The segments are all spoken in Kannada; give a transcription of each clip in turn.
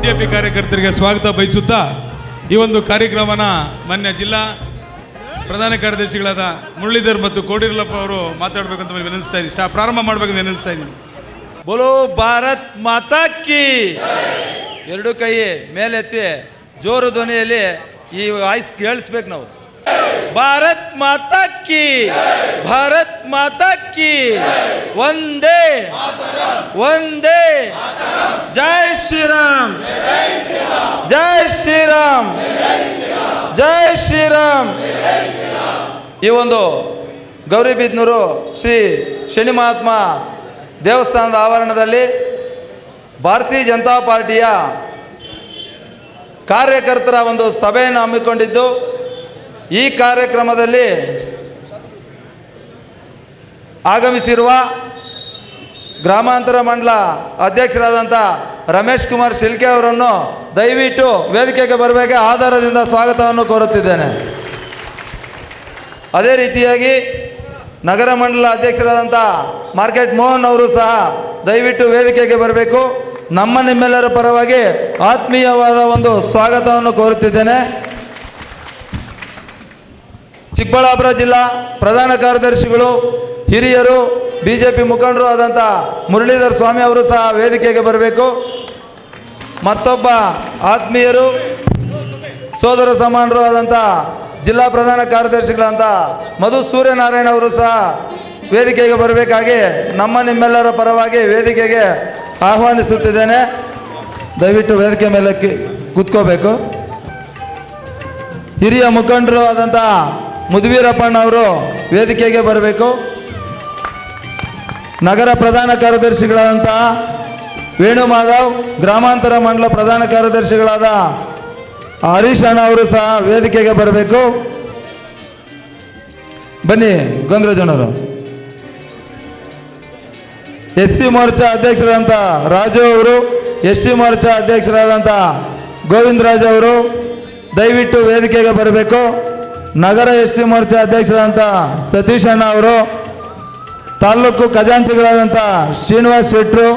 ಬಿಜೆಪಿ ಕಾರ್ಯಕರ್ತರಿಗೆ ಸ್ವಾಗತ ಬಯಸುತ್ತಾ ಈ ಒಂದು ಕಾರ್ಯಕ್ರಮನ ಮಾನ್ಯ ಜಿಲ್ಲಾ ಪ್ರಧಾನ ಕಾರ್ಯದರ್ಶಿಗಳಾದ ಮುರಳೀಧರ್ ಮತ್ತು ಕೋಡಿರಲಪ್ಪ ಅವರು ಮಾತಾಡಬೇಕಂತ ವಿನಂತಿಸ್ತಾ ಇದ್ದೀನಿ. ಪ್ರಾರಂಭ ಮಾಡಬೇಕಂತ ವಿನಂತಿಸ್ತಾ ಇದ್ದೀನಿ. ಬೋಲೋ ಭಾರತ್ ಮಾತಾ ಕಿ. ಎರಡು ಕೈ ಮೇಲೆತ್ತಿ ಜೋರು ಧ್ವನಿಯಲ್ಲಿ ಈ ವಾಯ್ಸ್ ಕೇಳಿಸ್ಬೇಕು ನಾವು. ಭಾರತ್ ಮಾತಾ ಕಿ, ಭಾರತ್ ಮಾತಾ ಕಿ, ಒಂದೇ ಒಂದೇ. ಜೈ ಶ್ರೀರಾಮ್, ಜೈ ಶ್ರೀರಾಮ್, ಜೈ ಶ್ರೀರಾಮ್. ಈ ಒಂದು ಗೌರಿಬಿದನೂರು ಶ್ರೀ ಶನಿ ಮಹಾತ್ಮ ದೇವಸ್ಥಾನದ ಆವರಣದಲ್ಲಿ ಭಾರತೀಯ ಜನತಾ ಪಾರ್ಟಿಯ ಕಾರ್ಯಕರ್ತರ ಒಂದು ಸಭೆಯನ್ನು ಹಮ್ಮಿಕೊಂಡಿದ್ದು, ಈ ಕಾರ್ಯಕ್ರಮದಲ್ಲಿ ಆಗಮಿಸಿರುವ ಗ್ರಾಮಾಂತರ ಮಂಡಲ ಅಧ್ಯಕ್ಷರಾದಂಥ ರಮೇಶ್ ಕುಮಾರ್ ಶಿಲ್ಕೆ ಅವರನ್ನು ದಯವಿಟ್ಟು ವೇದಿಕೆಗೆ ಬರಬೇಕೆ ಆಧಾರದಿಂದ ಸ್ವಾಗತವನ್ನು ಕೋರುತ್ತಿದ್ದೇನೆ. ಅದೇ ರೀತಿಯಾಗಿ ನಗರ ಮಂಡಲ ಅಧ್ಯಕ್ಷರಾದಂಥ ಮಾರ್ಕೆಟ್ ಮೋಹನ್ ಅವರು ಸಹ ದಯವಿಟ್ಟು ವೇದಿಕೆಗೆ ಬರಬೇಕು. ನಿಮ್ಮೆಲ್ಲರ ಪರವಾಗಿ ಆತ್ಮೀಯವಾದ ಒಂದು ಸ್ವಾಗತವನ್ನು ಕೋರುತ್ತಿದ್ದೇನೆ. ಚಿಕ್ಕಬಳ್ಳಾಪುರ ಜಿಲ್ಲಾ ಪ್ರಧಾನ ಕಾರ್ಯದರ್ಶಿಗಳು, ಹಿರಿಯರು, ಬಿಜೆಪಿ ಮುಖಂಡರು ಆದಂಥ ಮುರಳೀಧರ್ ಸ್ವಾಮಿ ಅವರು ಸಹ ವೇದಿಕೆಗೆ ಬರಬೇಕು. ಮತ್ತೊಬ್ಬ ಆತ್ಮೀಯರು, ಸೋದರ ಸಮಾನರು ಆದಂಥ ಜಿಲ್ಲಾ ಪ್ರಧಾನ ಕಾರ್ಯದರ್ಶಿಗಳಂತ ಮಧು ಸೂರ್ಯನಾರಾಯಣ ಅವರು ಸಹ ವೇದಿಕೆಗೆ ಬರಬೇಕಾಗಿ ನಿಮ್ಮೆಲ್ಲರ ಪರವಾಗಿ ವೇದಿಕೆಗೆ ಆಹ್ವಾನಿಸುತ್ತಿದ್ದೇನೆ. ದಯವಿಟ್ಟು ವೇದಿಕೆ ಮೇಲೆ ಕೂತ್ಕೋಬೇಕು. ಹಿರಿಯ ಮುಖಂಡರು ಆದಂಥ ಮುದುವೀರಪ್ಪಣ್ಣ ಅವರು ವೇದಿಕೆಗೆ ಬರಬೇಕು. ನಗರ ಪ್ರಧಾನ ಕಾರ್ಯದರ್ಶಿಗಳಾದಂಥ ವೇಣು ಮಾಧವ್, ಗ್ರಾಮಾಂತರ ಮಂಡಲ ಪ್ರಧಾನ ಕಾರ್ಯದರ್ಶಿಗಳಾದ ಹರೀಶ್ ಅಣ್ಣ ಅವರು ಸಹ ವೇದಿಕೆಗೆ ಬರಬೇಕು. ಬನ್ನಿ ಗೊಂದ್ರಜನವರು. SC ಮೋರ್ಚಾ ಅಧ್ಯಕ್ಷರಾದಂಥ ರಾಜು ಅವರು, ST ಮೋರ್ಚಾ ಅಧ್ಯಕ್ಷರಾದಂಥ ಗೋವಿಂದರಾಜ್ ಅವರು ದಯವಿಟ್ಟು ವೇದಿಕೆಗೆ ಬರಬೇಕು. ನಗರ ST ಮೋರ್ಚಾ ಅಧ್ಯಕ್ಷರಾದಂಥ ಸತೀಶ್ ಅಣ್ಣ ಅವರು, ತಾಲೂಕು ಖಜಾಂಚಿಗಳಾದಂಥ ಶ್ರೀನಿವಾಸ್ ಶೆಟ್ಟರು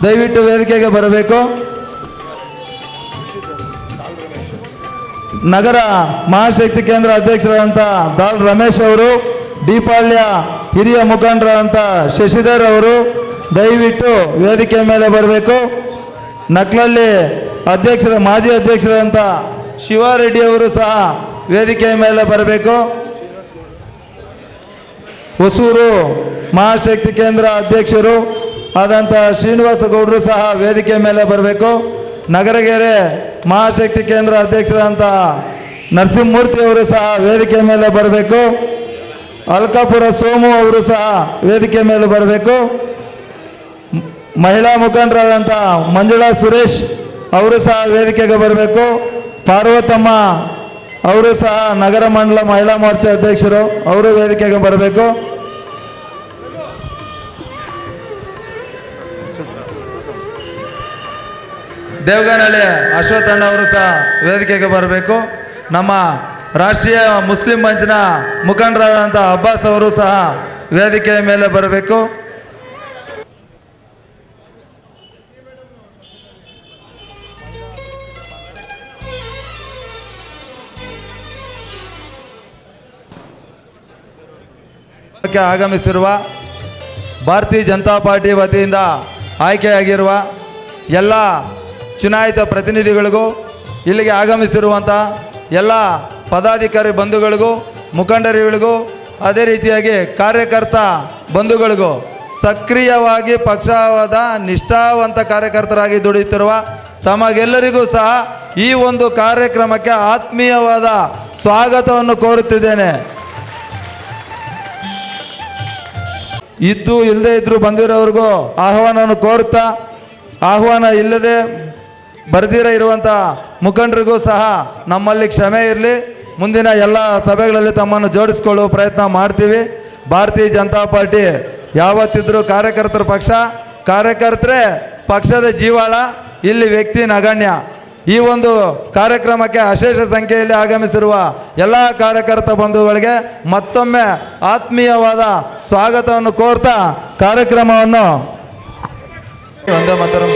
ದಯವಿಟ್ಟು ವೇದಿಕೆಗೆ ಬರಬೇಕು. ನಗರ ಮಹಾಶಕ್ತಿ ಕೇಂದ್ರ ಅಧ್ಯಕ್ಷರಾದಂಥ ದಾಲ್ ರಮೇಶ್ ಅವರು, ಡಿಪಾಳ್ಯ ಹಿರಿಯ ಮುಖಂಡರಾದಂಥ ಶಶಿಧರ್ ಅವರು ದಯವಿಟ್ಟು ವೇದಿಕೆ ಮೇಲೆ ಬರಬೇಕು. ನಕ್ಲಳ್ಳಿ ಮಾಜಿ ಅಧ್ಯಕ್ಷರಾದಂಥ ಶಿವಾರೆಡ್ಡಿ ಅವರು ಸಹ ವೇದಿಕೆಯ ಮೇಲೆ ಬರಬೇಕು. ಹೊಸೂರು ಮಹಾಶಕ್ತಿ ಕೇಂದ್ರ ಅಧ್ಯಕ್ಷರು ಆದಂಥ ಶ್ರೀನಿವಾಸ ಗೌಡರು ಸಹ ವೇದಿಕೆ ಮೇಲೆ ಬರಬೇಕು. ನಗರಗೆರೆ ಮಹಾಶಕ್ತಿ ಕೇಂದ್ರ ಅಧ್ಯಕ್ಷರಾದಂಥ ನರಸಿಂಹಮೂರ್ತಿ ಅವರು ಸಹ ವೇದಿಕೆ ಮೇಲೆ ಬರಬೇಕು. ಅಲ್ಕಾಪುರ ಸೋಮು ಅವರು ಸಹ ವೇದಿಕೆ ಮೇಲೆ ಬರಬೇಕು. ಮಹಿಳಾ ಮುಖಂಡರಾದಂಥ ಮಂಜುಳಾ ಸುರೇಶ್ ಅವರು ಸಹ ವೇದಿಕೆಗೆ ಬರಬೇಕು. ಪಾರ್ವತಮ್ಮ ಅವರು ಸಹ ನಗರ ಮಂಡಲ ಮಹಿಳಾ ಮೋರ್ಚಾ ಅಧ್ಯಕ್ಷರು, ಅವರು ವೇದಿಕೆಗೆ ಬರಬೇಕು. ದೇವಗನಹಳ್ಳಿ ಅಶ್ವಥಣ್ಣ ಅವರು ಸಹ ವೇದಿಕೆಗೆ ಬರಬೇಕು. ನಮ್ಮ ರಾಷ್ಟ್ರೀಯ ಮುಸ್ಲಿಂ ಮಂಚಿನ ಮುಖಂಡರಾದಂಥ ಅಬ್ಬಾಸ್ ಅವರು ಸಹ ವೇದಿಕೆಯ ಮೇಲೆ ಬರಬೇಕು. ಆಗಮಿಸಿರುವ ಭಾರತೀಯ ಜನತಾ ಪಾರ್ಟಿ ವತಿಯಿಂದ ಆಯ್ಕೆಯಾಗಿರುವ ಎಲ್ಲ ಚುನಾಯಿತ ಪ್ರತಿನಿಧಿಗಳಿಗೂ, ಇಲ್ಲಿಗೆ ಆಗಮಿಸಿರುವಂಥ ಎಲ್ಲ ಪದಾಧಿಕಾರಿ ಬಂಧುಗಳಿಗೂ, ಮುಖಂಡರುಗಳಿಗೂ, ಅದೇ ರೀತಿಯಾಗಿ ಕಾರ್ಯಕರ್ತ ಬಂಧುಗಳಿಗೂ, ಸಕ್ರಿಯವಾಗಿ ಪಕ್ಷವಾದ ನಿಷ್ಠಾವಂತ ಕಾರ್ಯಕರ್ತರಾಗಿ ದುಡಿಯುತ್ತಿರುವ ತಮಗೆಲ್ಲರಿಗೂ ಸಹ ಈ ಒಂದು ಕಾರ್ಯಕ್ರಮಕ್ಕೆ ಆತ್ಮೀಯವಾದ ಸ್ವಾಗತವನ್ನು ಕೋರುತ್ತಿದ್ದೇನೆ. ಇದ್ದು ಇಲ್ಲದೇ ಇದ್ದರೂ ಬಂದಿರೋರಿಗೂ ಆಹ್ವಾನವನ್ನು ಕೋರುತ್ತಾ, ಆಹ್ವಾನ ಇಲ್ಲದೆ ಬರೆದಿರ ಇರುವಂಥ ಮುಖಂಡರಿಗೂ ಸಹ ನಮ್ಮಲ್ಲಿ ಕ್ಷಮೆ ಇರಲಿ. ಮುಂದಿನ ಎಲ್ಲ ಸಭೆಗಳಲ್ಲಿ ತಮ್ಮನ್ನು ಜೋಡಿಸ್ಕೊಳ್ಳುವ ಪ್ರಯತ್ನ ಮಾಡ್ತೀವಿ. ಭಾರತೀಯ ಜನತಾ ಪಾರ್ಟಿ ಯಾವತ್ತಿದ್ರೂ ಕಾರ್ಯಕರ್ತರ ಪಕ್ಷ, ಕಾರ್ಯಕರ್ತರೇ ಪಕ್ಷದ ಜೀವಾಳ, ಇಲ್ಲಿ ವ್ಯಕ್ತಿ ನಗಣ್ಯ. ಈ ಒಂದು ಕಾರ್ಯಕ್ರಮಕ್ಕೆ ಅಶೇಷ ಸಂಖ್ಯೆಯಲ್ಲಿ ಆಗಮಿಸಿರುವ ಎಲ್ಲ ಕಾರ್ಯಕರ್ತ ಬಂಧುಗಳಿಗೆ ಮತ್ತೊಮ್ಮೆ ಆತ್ಮೀಯವಾದ ಸ್ವಾಗತವನ್ನು ಕೋರ್ತಾ ಕಾರ್ಯಕ್ರಮವನ್ನು ವಂದೇ ಮಾತರಂ.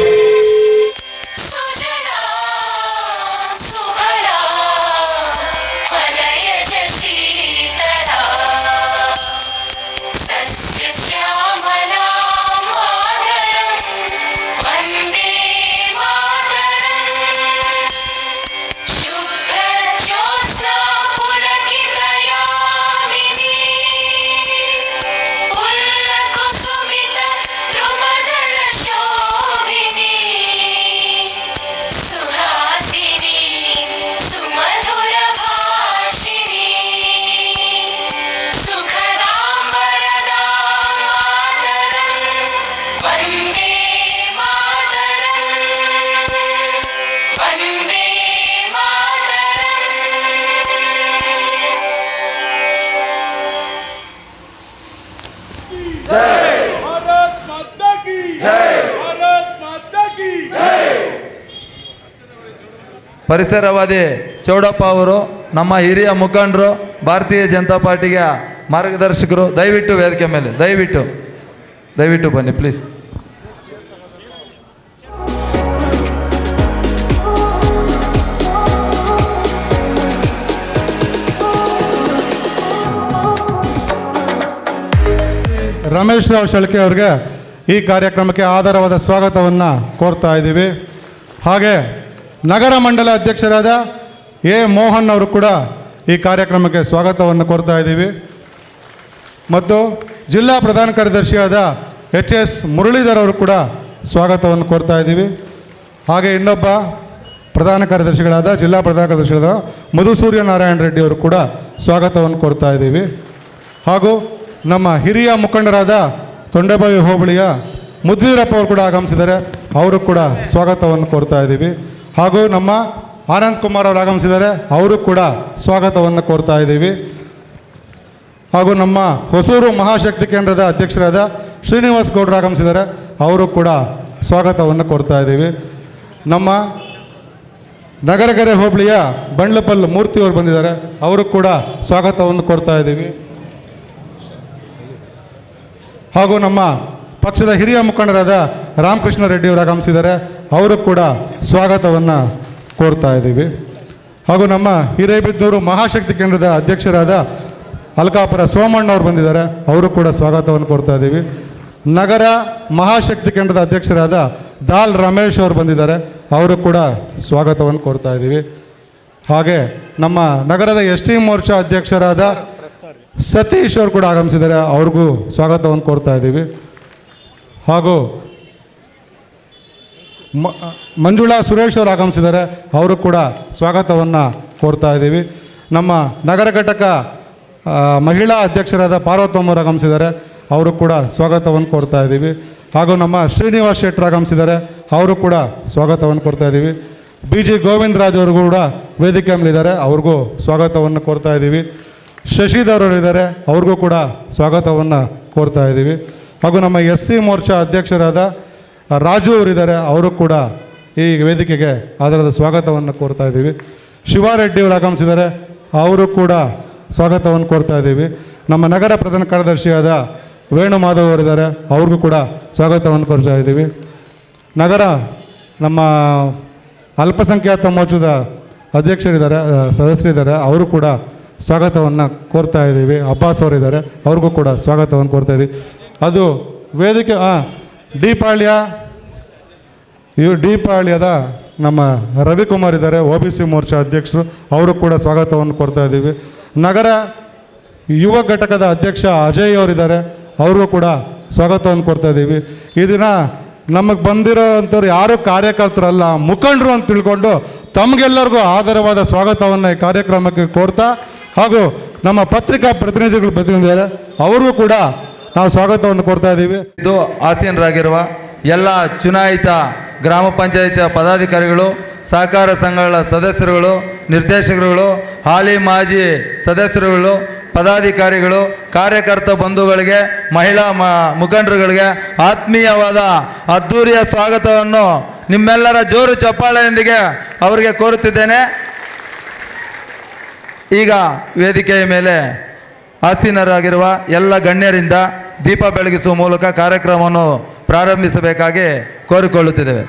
ಪರಿಸರವಾದಿ ಚೌಡಪ್ಪ ಅವರು, ನಮ್ಮ ಹಿರಿಯ ಮುಖಂಡರು, ಭಾರತೀಯ ಜನತಾ ಪಾರ್ಟಿಗೆ ಮಾರ್ಗದರ್ಶಕರು, ದಯವಿಟ್ಟು ವೇದಿಕೆ ಮೇಲೆ ದಯವಿಟ್ಟು ಬನ್ನಿ ಪ್ಲೀಸ್. ರಮೇಶ್ ರಾವ್ ಶೆಳ್ಕೆ ಅವರಿಗೆ ಈ ಕಾರ್ಯಕ್ರಮಕ್ಕೆ ಆಧಾರವಾದ ಸ್ವಾಗತವನ್ನು ಕೋರ್ತಾ ಇದ್ದೀವಿ. ಹಾಗೆ ನಗರ ಮಂಡಲ ಅಧ್ಯಕ್ಷರಾದ ಎ ಮೋಹನ್ ಅವರು ಕೂಡ ಈ ಕಾರ್ಯಕ್ರಮಕ್ಕೆ ಸ್ವಾಗತವನ್ನು ಕೋರ್ತಾ ಇದ್ದೀವಿ. ಮತ್ತು ಜಿಲ್ಲಾ ಪ್ರಧಾನ ಕಾರ್ಯದರ್ಶಿಯಾದ HS ಮುರಳೀಧರ್ ಅವರು ಕೂಡ ಸ್ವಾಗತವನ್ನು ಕೋರ್ತಾ ಇದ್ದೀವಿ. ಹಾಗೆ ಇನ್ನೊಬ್ಬ ಜಿಲ್ಲಾ ಪ್ರಧಾನ ಕಾರ್ಯದರ್ಶಿಗಳಾದ ಮಧುಸೂರ್ಯ ನಾರಾಯಣ ರೆಡ್ಡಿ ಅವರು ಕೂಡ ಸ್ವಾಗತವನ್ನು ಕೋರ್ತಾ ಇದ್ದೀವಿ. ಹಾಗೂ ನಮ್ಮ ಹಿರಿಯ ಮುಖಂಡರಾದ ತೊಂಡೆಬಾವಿ ಹೋಬಳಿಯ ಮುದ್ವೀರಪ್ಪ ಅವರು ಕೂಡ ಆಗಮಿಸಿದ್ದಾರೆ, ಅವರು ಕೂಡ ಸ್ವಾಗತವನ್ನು ಕೋರ್ತಾ ಇದ್ದೀವಿ. ಹಾಗೂ ನಮ್ಮ ಆನಂದ್ ಕುಮಾರ್ ಅವರು ಆಗಮಿಸಿದ್ದಾರೆ, ಅವರು ಕೂಡ ಸ್ವಾಗತವನ್ನು ಕೋರ್ತಾ ಇದ್ದೀವಿ. ಹಾಗೂ ನಮ್ಮ ಹೊಸೂರು ಮಹಾಶಕ್ತಿ ಕೇಂದ್ರದ ಅಧ್ಯಕ್ಷರಾದ ಶ್ರೀನಿವಾಸ್ ಗೌಡರು ಆಗಮಿಸಿದ್ದಾರೆ, ಅವರು ಕೂಡ ಸ್ವಾಗತವನ್ನು ಕೋರ್ತಾ ಇದ್ದೀವಿ. ನಮ್ಮ ನಗರಗೆರೆ ಹೋಬಳಿಯ ಬಂಡ್ಲಪಲ್ ಮೂರ್ತಿಯವರು ಬಂದಿದ್ದಾರೆ, ಅವರು ಕೂಡ ಸ್ವಾಗತವನ್ನು ಕೋರ್ತಾ ಇದ್ದೀವಿ. ಹಾಗೂ ನಮ್ಮ ಪಕ್ಷದ ಹಿರಿಯ ಮುಖಂಡರಾದ ರಾಮಕೃಷ್ಣ ರೆಡ್ಡಿ ಅವರು ಆಗಮಿಸಿದ್ದಾರೆ, ಅವರು ಕೂಡ ಸ್ವಾಗತವನ್ನು ಕೋರ್ತಾ ಇದ್ದೀವಿ. ಹಾಗೂ ನಮ್ಮ ಹಿರೇಬಿದ್ದೂರು ಮಹಾಶಕ್ತಿ ಕೇಂದ್ರದ ಅಧ್ಯಕ್ಷರಾದ ಅಲ್ಕಾಪುರ ಸೋಮಣ್ಣ ಅವರು ಬಂದಿದ್ದಾರೆ, ಅವರು ಕೂಡ ಸ್ವಾಗತವನ್ನು ಕೋರ್ತಾ ಇದ್ದೀವಿ. ನಗರ ಮಹಾಶಕ್ತಿ ಕೇಂದ್ರದ ಅಧ್ಯಕ್ಷರಾದ ದಾಲ್ ರಮೇಶ್ ಅವರು ಬಂದಿದ್ದಾರೆ, ಅವರು ಕೂಡ ಸ್ವಾಗತವನ್ನು ಕೋರ್ತಾ ಇದ್ದೀವಿ. ಹಾಗೆ ನಮ್ಮ ನಗರದ ST ಮೋರ್ಚಾ ಅಧ್ಯಕ್ಷರಾದ ಸತೀಶ್ ಅವರು ಕೂಡ ಆಗಮಿಸಿದ್ದಾರೆ, ಅವ್ರಿಗೂ ಸ್ವಾಗತವನ್ನು ಕೋರ್ತಾ ಇದ್ದೀವಿ. ಹಾಗೂ ಮಂಜುಳಾ ಸುರೇಶ್ ಅವರು ಆಗಮಿಸಿದ್ದಾರೆ, ಅವರು ಕೂಡ ಸ್ವಾಗತವನ್ನು ಕೋರ್ತಾ ಇದ್ದೀವಿ. ನಮ್ಮ ನಗರ ಘಟಕ ಮಹಿಳಾ ಅಧ್ಯಕ್ಷರಾದ ಪಾರ್ವತಮ್ಮ ಅವರು ಆಗಮಿಸಿದ್ದಾರೆ, ಅವರು ಕೂಡ ಸ್ವಾಗತವನ್ನು ಕೋರ್ತಾ ಇದ್ದೀವಿ. ಹಾಗೂ ನಮ್ಮ ಶ್ರೀನಿವಾಸ್ ಶೆಟ್ಟರು ಆಗಮಿಸಿದ್ದಾರೆ, ಅವರು ಕೂಡ ಸ್ವಾಗತವನ್ನು ಕೋರ್ತಾ ಇದ್ದೀವಿ. BG ಗೋವಿಂದರಾಜ್ ಅವರು ಕೂಡ ವೇದಿಕೆ ಮೇಲಿದ್ದಾರೆ, ಅವ್ರಿಗೂ ಸ್ವಾಗತವನ್ನು ಕೋರ್ತಾ ಇದ್ದೀವಿ. ಶಶಿಧರ್ ಅವರು ಇದ್ದಾರೆ, ಅವ್ರಿಗೂ ಕೂಡ ಸ್ವಾಗತವನ್ನು ಕೋರ್ತಾ ಇದ್ದೀವಿ. ಹಾಗೂ ನಮ್ಮ SC ಮೋರ್ಚಾ ಅಧ್ಯಕ್ಷರಾದ ರಾಜು ಅವರಿದ್ದಾರೆ, ಅವರು ಕೂಡ ಈ ವೇದಿಕೆಗೆ ಆಧಾರದ ಸ್ವಾಗತವನ್ನು ಕೋರ್ತಾ ಇದ್ದೀವಿ. ಶಿವಾರೆಡ್ಡಿ ಅವರು ಆಗಮಿಸಿದ್ದಾರೆ, ಅವರು ಕೂಡ ಸ್ವಾಗತವನ್ನು ಕೋರ್ತಾ ಇದ್ದೀವಿ. ನಮ್ಮ ನಗರ ಪ್ರಧಾನ ಕಾರ್ಯದರ್ಶಿಯಾದ ವೇಣು ಮಾಧವ್ ಅವರಿದ್ದಾರೆ, ಅವ್ರಿಗೂ ಕೂಡ ಸ್ವಾಗತವನ್ನು ಕೋರ್ತಾ ಇದ್ದೀವಿ. ನಮ್ಮ ಅಲ್ಪಸಂಖ್ಯಾತ ಮೋರ್ಚಾದ ಅಧ್ಯಕ್ಷರಿದ್ದಾರೆ, ಸದಸ್ಯರಿದ್ದಾರೆ, ಅವರು ಕೂಡ ಸ್ವಾಗತವನ್ನು ಕೋರ್ತಾ ಇದ್ದೀವಿ. ಅಬ್ಬಾಸ್ ಅವರಿದ್ದಾರೆ, ಅವ್ರಿಗೂ ಕೂಡ ಸ್ವಾಗತವನ್ನು ಕೋರ್ತಾ ಇದ್ದೀವಿ. ಅದು ವೇದಿಕೆ ಡಿಪಾಳ್ಯದ ನಮ್ಮ ರವಿಕುಮಾರ್ ಇದ್ದಾರೆ, OBC ಮೋರ್ಚಾ ಅಧ್ಯಕ್ಷರು, ಅವರು ಕೂಡ ಸ್ವಾಗತವನ್ನು ಕೋರ್ತಾ ಇದ್ದೀವಿ. ನಗರ ಯುವ ಘಟಕದ ಅಧ್ಯಕ್ಷ ಅಜಯ್ ಅವರಿದ್ದಾರೆ, ಅವ್ರಿಗೂ ಕೂಡ ಸ್ವಾಗತವನ್ನು ಕೋರ್ತಾ ಇದ್ದೀವಿ. ಈ ದಿನ ನಮಗೆ ಬಂದಿರೋವಂಥವ್ರು ಯಾರೂ ಕಾರ್ಯಕರ್ತರಲ್ಲ, ಮುಖಂಡರು ಅಂತ ತಿಳ್ಕೊಂಡು ತಮಗೆಲ್ಲರಿಗೂ ಆಧಾರವಾದ ಸ್ವಾಗತವನ್ನು ಈ ಕಾರ್ಯಕ್ರಮಕ್ಕೆ ಕೋರ್ತಾ, ಹಾಗೂ ನಮ್ಮ ಪತ್ರಿಕಾ ಪ್ರತಿನಿಧಿಗಳಿದ್ದಾರೆ, ಅವ್ರಿಗೂ ಕೂಡ ನಾವು ಸ್ವಾಗತವನ್ನು ಕೋರ್ತಾ ಇದ್ದೀವಿ. ಇದು ಆಸೀನರಾಗಿರುವ ಎಲ್ಲ ಚುನಾಯಿತ ಗ್ರಾಮ ಪಂಚಾಯಿತಿ ಪದಾಧಿಕಾರಿಗಳು, ಸಹಕಾರ ಸಂಘಗಳ ಸದಸ್ಯರುಗಳು, ನಿರ್ದೇಶಕರುಗಳು, ಹಾಲಿ ಮಾಜಿ ಸದಸ್ಯರುಗಳು, ಪದಾಧಿಕಾರಿಗಳು, ಕಾರ್ಯಕರ್ತ ಬಂಧುಗಳಿಗೆ, ಮಹಿಳಾ ಮುಖಂಡರುಗಳಿಗೆ ಆತ್ಮೀಯವಾದ ಅದ್ಧೂರಿಯ ಸ್ವಾಗತವನ್ನು ನಿಮ್ಮೆಲ್ಲರ ಜೋರು ಚಪ್ಪಾಳೆಯೊಂದಿಗೆ ಅವರಿಗೆ ಕೋರುತ್ತಿದ್ದೇನೆ. ಈಗ ವೇದಿಕೆಯ ಮೇಲೆ ಆಸೀನರಾಗಿರುವ ಎಲ್ಲ ಗಣ್ಯರಿಂದ ದೀಪ ಬೆಳಗಿಸುವ ಮೂಲಕ ಕಾರ್ಯಕ್ರಮವನ್ನು ಪ್ರಾರಂಭಿಸಬೇಕಾಗಿ ಕೋರಿಕೊಳ್ಳುತ್ತಿದ್ದೇವೆ.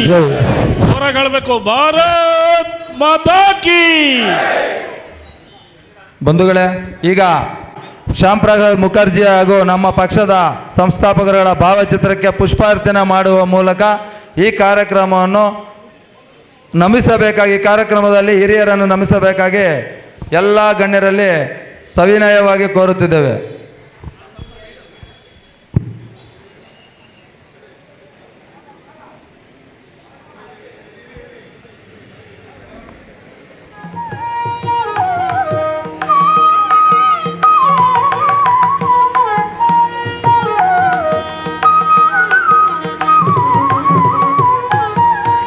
ಜೈ. ಹೊರಗಳ್ಬೇಕು. ಭಾರತ್ ಮಾತಾ ಕಿ. ಬಂಧುಗಳೇ, ಈಗ ಶ್ಯಾಮ್ ಪ್ರಸಾದ್ ಮುಖರ್ಜಿ ಹಾಗೂ ನಮ್ಮ ಪಕ್ಷದ ಸಂಸ್ಥಾಪಕರುಗಳ ಭಾವಚಿತ್ರಕ್ಕೆ ಪುಷ್ಪಾರ್ಚನೆ ಮಾಡುವ ಮೂಲಕ ಈ ಕಾರ್ಯಕ್ರಮವನ್ನು ನಮಿಸಬೇಕಾಗಿ, ಕಾರ್ಯಕ್ರಮದಲ್ಲಿ ಹಿರಿಯರನ್ನು ನಮಿಸಬೇಕಾಗಿ ಎಲ್ಲ ಗಣ್ಯರಲ್ಲಿ ಸವಿನಯವಾಗಿ ಕೋರುತ್ತಿದ್ದೇವೆ.